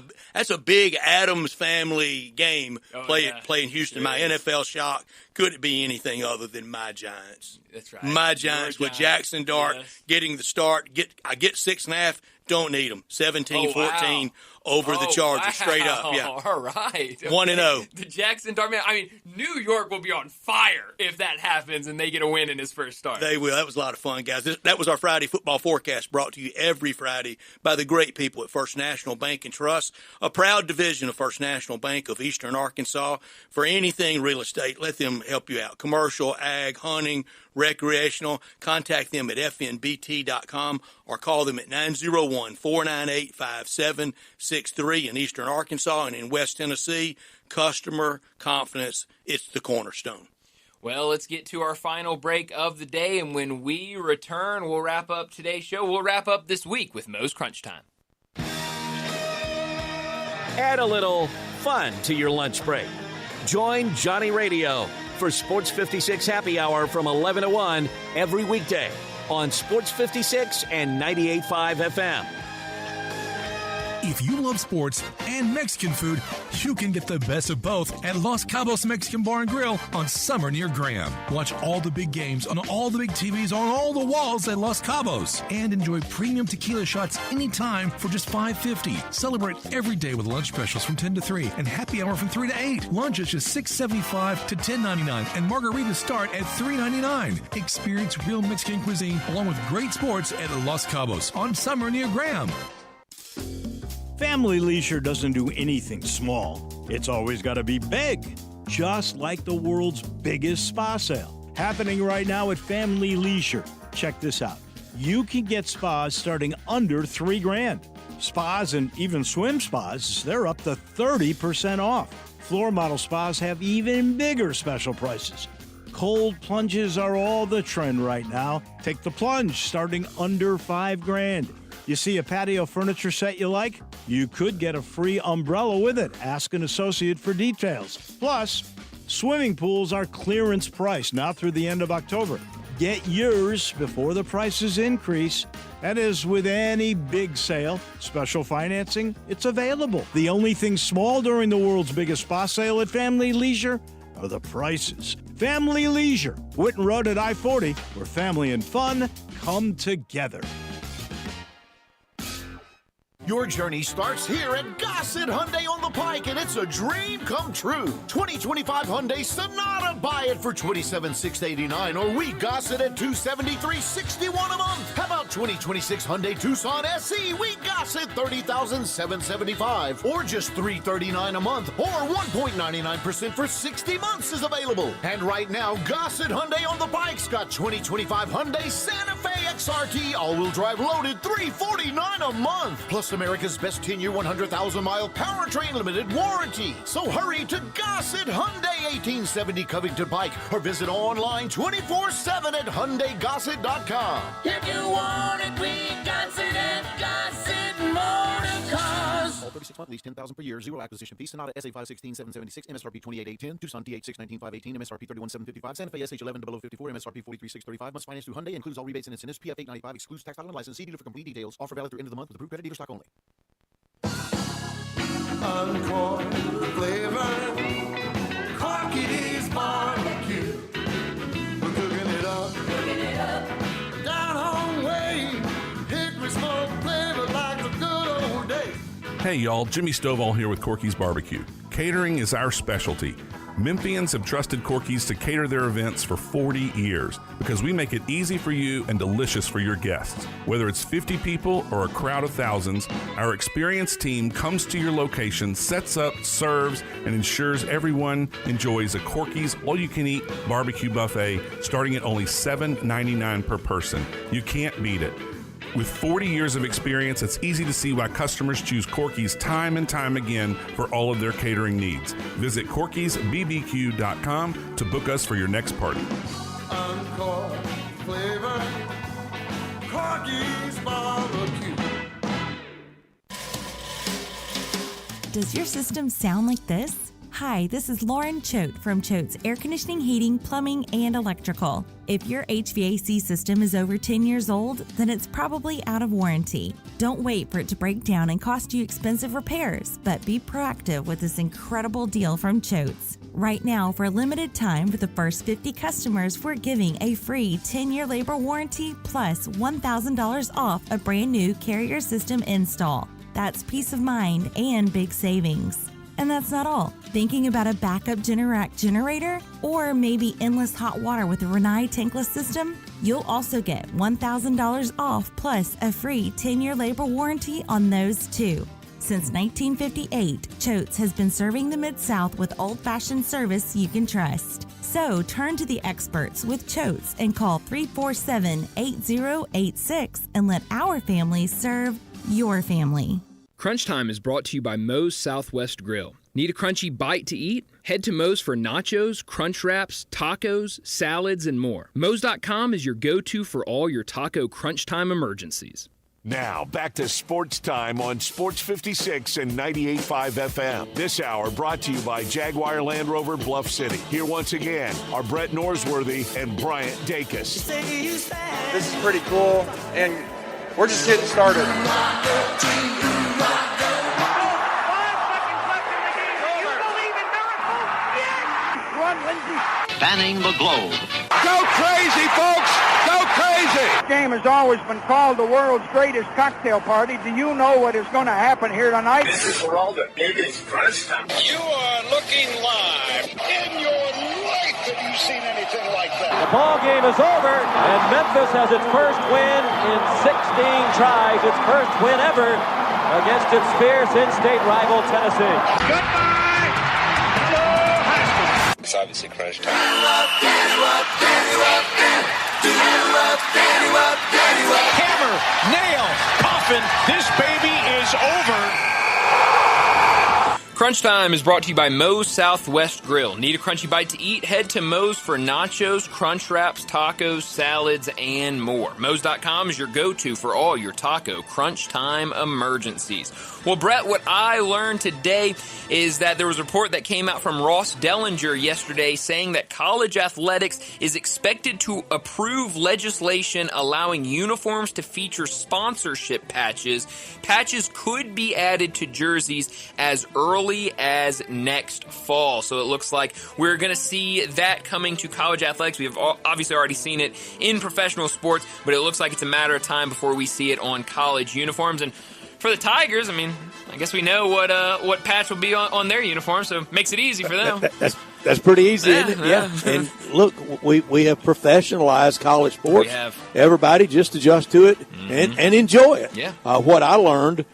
big Adams family game. Playing Houston. My NFL shock. Could it be anything other than my Giants? That's right. My Giants with Jackson Dart getting the start. I get 6.5. Don't need them. 17-14 over the Chargers. Straight up. Yeah. All right. Okay. 1-0. The Jackson Dart, man. I mean, New York will be on fire if that happens and they get a win in his first start. They will. That was a lot of fun, guys. That was our Friday football forecast brought to you every Friday by the great people at First National Bank and Trust, a proud division of First National Bank of Eastern Arkansas. For anything real estate, let them help you out. Commercial, ag, hunting, recreational. Contact them at fnbt.com or call them at 901-498-5763 in Eastern Arkansas, and in West Tennessee. Customer confidence, it's the cornerstone. Well, let's get to our final break of the day, and when we return, we'll wrap up today's show. We'll wrap up this week with Mo's Crunch Time. Add a little fun to your lunch break. Join Johnny Radio for Sports 56 Happy Hour from 11 to 1 every weekday on Sports 56 and 98.5 FM. If you love sports and Mexican food, you can get the best of both at Los Cabos Mexican Bar and Grill on Summer near Graham. Watch all the big games on all the big TVs on all the walls at Los Cabos and enjoy premium tequila shots anytime for just $5.50. Celebrate every day with lunch specials from 10 to 3 and happy hour from 3 to 8. Lunch is just $6.75 to $10.99 and margaritas start at $3.99. Experience real Mexican cuisine along with great sports at Los Cabos on Summer near Graham. Family Leisure doesn't do anything small. It's always got to be big, just like the world's biggest spa sale. Happening right now at Family Leisure. Check this out. You can get spas starting under $3,000. Spas and even swim spas, they're up to 30% off. Floor model spas have even bigger special prices. Cold plunges are all the trend right now. Take the plunge starting under $5,000. You see a patio furniture set you like? You could get a free umbrella with it. Ask an associate for details. Plus, swimming pools are clearance price now through the end of October. Get yours before the prices increase. And as with any big sale, special financing, it's available. The only thing small during the world's biggest spa sale at Family Leisure are the prices. Family Leisure, Whitten Road at I-40, where family and fun come together. Your journey starts here at Gossett Hyundai on the Pike, and it's a dream come true. 2025 Hyundai Sonata, buy it for $27,689, or we Gossett at $273.61 a month. How about 2026 Hyundai Tucson SE? We Gossett $30,775, or just $339 a month, or 1.99% for 60 months is available. And right now, Gossett Hyundai on the Pike's got 2025 Hyundai Santa Fe XRT all-wheel drive loaded, $349 a month, plus America's best 10-year, 100,000-mile powertrain limited warranty. So hurry to Gossett Hyundai, 1870 Covington Pike, or visit online 24/7 at HyundaiGossett.com. If you want it, we Gossett at Gossett Motor Cars. All 36-month lease, $10,000 per year, zero acquisition fee. Sonata SA516,776, MSRP 28,810. Tucson TH619,518, MSRP 31,755. Santa Fe SH11,0054, MSRP 43,635. Must finance through Hyundai. Includes all rebates and incentives. PF 895 excludes tax, title, and license. See dealer for complete details. Offer valid through end of the month with approved credit dealer stock only. Encore flavor, Corky's barbecue. We're cooking it up, down home way. Hickory smoke flavor like the good old days. Hey y'all, Jimmy Stovall here with Corky's Barbecue. Catering is our specialty. Memphians have trusted Corky's to cater their events for 40 years because we make it easy for you and delicious for your guests. Whether it's 50 people or a crowd of thousands, our experienced team comes to your location, sets up, serves, and ensures everyone enjoys a Corky's all-you-can-eat barbecue buffet starting at only $7.99 per person. You can't beat it. With 40 years of experience, it's easy to see why customers choose Corky's time and time again for all of their catering needs. Visit Corky'sBBQ.com to book us for your next party. Encore flavor, Corky's barbecue. Does your system sound like this? Hi, this is Lauren Choate from Choate's Air Conditioning, Heating, Plumbing, and Electrical. If your HVAC system is over 10 years old, then it's probably out of warranty. Don't wait for it to break down and cost you expensive repairs, but be proactive with this incredible deal from Choate's. Right now, for a limited time, for the first 50 customers, we're giving a free 10-year labor warranty plus $1,000 off a brand new Carrier system install. That's peace of mind and big savings. And that's not all. Thinking about a backup Generac generator or maybe endless hot water with a Rinnai tankless system? You'll also get $1,000 off plus a free 10-year labor warranty on those too. Since 1958, Choate's has been serving the Mid-South with old-fashioned service you can trust. So turn to the experts with Choate's and call 347-8086 and let our family serve your family. Crunch Time is brought to you by Moe's Southwest Grill. Need a crunchy bite to eat? Head to Moe's for nachos, crunch wraps, tacos, salads, and more. Moe's.com is your go-to for all your taco crunch time emergencies. Now, back to Sports Time on Sports 56 and 98.5 FM. This hour brought to you by Jaguar Land Rover Bluff City. Here once again are Brett Norsworthy and Bryant Dacus. This is pretty cool, and we're just getting started. spanning the globe. Go crazy, folks! Go crazy! This game has always been called the world's greatest cocktail party. Do you know what is going to happen here tonight? This is for all the biggest first time. You are looking live. In your life have you seen anything like that? The ball game is over, and Memphis has its first win in 16 tries, its first win ever against its fierce in-state rival Tennessee. Goodbye! Hello, Haskins. It's obviously crunch time. Hammer, nail, coffin. This baby is over. Crunch Time is brought to you by Moe's Southwest Grill. Need a crunchy bite to eat? Head to Moe's for nachos, crunch wraps, tacos, salads, and more. Moe's.com is your go-to for all your taco crunch time emergencies. Well, Brett, what I learned today is that there was a report that came out from Ross Dellinger yesterday saying that college athletics is expected to approve legislation allowing uniforms to feature sponsorship patches. Patches could be added to jerseys as early as next fall. So it looks like we're going to see that coming to college athletics. We have obviously already seen it in professional sports, but it looks like it's a matter of time before we see it on college uniforms. And for the Tigers, I mean, I guess we know what patch will be on their uniform, so it makes it easy for them. That's pretty easy, isn't it? Yeah. And look, we have professionalized college sports. We have. Everybody just adjust to it and enjoy it. Yeah. What I learned,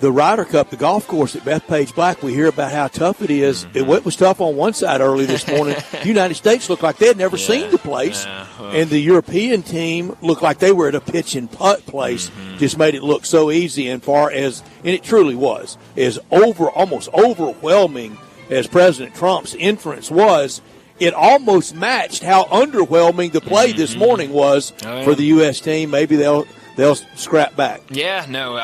the Ryder Cup, the golf course at Bethpage Black, we hear about how tough it is. It was tough on one side early this morning. The United States looked like they had never seen the place. And the European team looked like they were at a pitch and putt place. Just made it look so easy and it truly was, as almost overwhelming as President Trump's entrance was. It almost matched how underwhelming the play this morning was for the U.S. team. Maybe they'll scrap back. Yeah, no,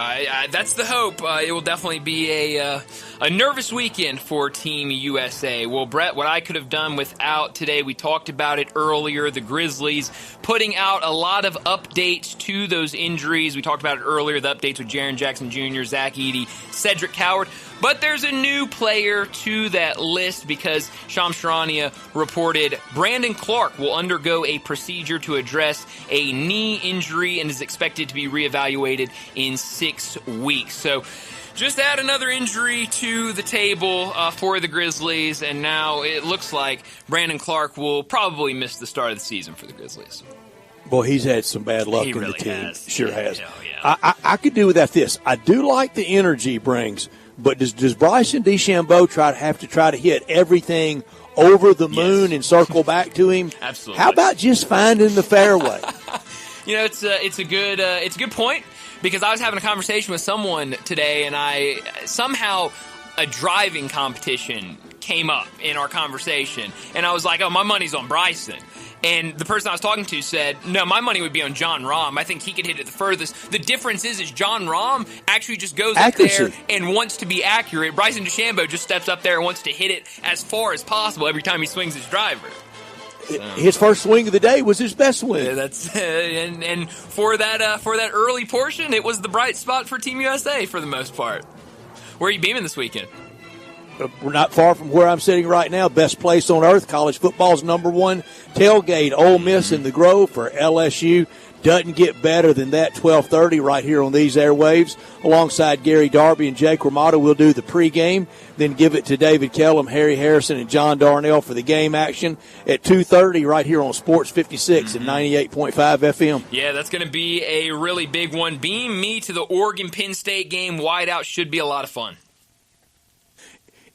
that's the hope. It will definitely be a nervous weekend for Team USA. Well, Brett, what I could have done without today, we talked about it earlier, the Grizzlies putting out a lot of updates to those injuries. We talked about it earlier, the updates with Jaren Jackson Jr., Zach Edey, Cedric Coward. But there's a new player to that list because Shams Charania reported Brandon Clark will undergo a procedure to address a knee injury and is expected to be reevaluated in 6 weeks. So just add another injury to the table for the Grizzlies, and now it looks like Brandon Clark will probably miss the start of the season for the Grizzlies. Boy, he's had some bad luck in really the team. has. Sure Yeah, has. yeah. I could do without this. I do like the energy he brings, but does Bryson DeChambeau try to hit everything over the moon and circle back to him? Absolutely. How about just finding the fairway? You know, it's a good point, because I was having a conversation with someone today, and somehow a driving competition came up in our conversation, and I was like, oh, my money's on Bryson. And the person I was talking to said, no, my money would be on John Rahm. I think he could hit it the furthest. The difference is John Rahm actually just goes up there and wants to be accurate. Bryson DeChambeau just steps up there and wants to hit it as far as possible every time he swings his driver. His first swing of the day was his best swing. Yeah, that's and for that early portion, it was the bright spot for Team USA for the most part. Where are you beaming this weekend? We're not far from where I'm sitting right now. Best place on earth. College football's #1 tailgate. Ole Miss in the Grove for LSU. Doesn't get better than that. 12:30 right here on these airwaves. Alongside Gary Darby and Jake Ramada, we'll do the pregame. Then give it to David Kellum, Harry Harrison, and John Darnell for the game action at 2:30 right here on Sports 56 and 98.5 FM. Yeah, that's going to be a really big one. Beam me to the Oregon-Penn State game. Whiteout should be a lot of fun.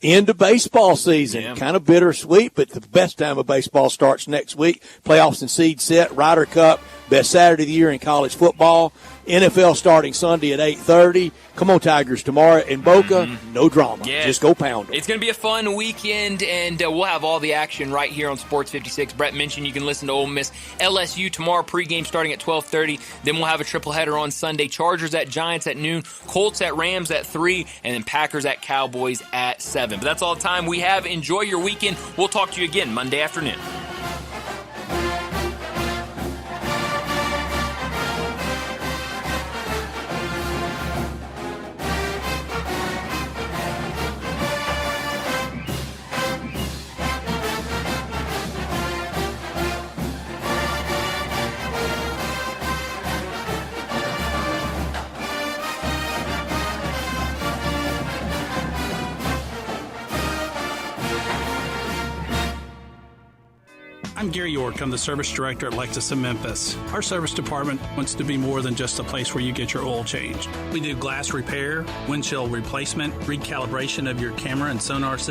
End of baseball season. Kind of bittersweet, but the best time of baseball starts next week. Playoffs and seed set. Ryder Cup, best Saturday of the year in college football. NFL starting Sunday at 8:30. Come on, Tigers, tomorrow in Boca. No drama. Yes. Just go pound them. It's going to be a fun weekend, and we'll have all the action right here on Sports 56. Brett mentioned you can listen to Ole Miss LSU tomorrow, pregame starting at 12:30. Then we'll have a triple header on Sunday. Chargers at Giants at noon, Colts at Rams at 3, and then Packers at Cowboys at 7. But that's all the time we have. Enjoy your weekend. We'll talk to you again Monday afternoon. I'm Gary York. I'm the service director at Lexus of Memphis. Our service department wants to be more than just a place where you get your oil changed. We do glass repair, windshield replacement, recalibration of your camera and sonar system,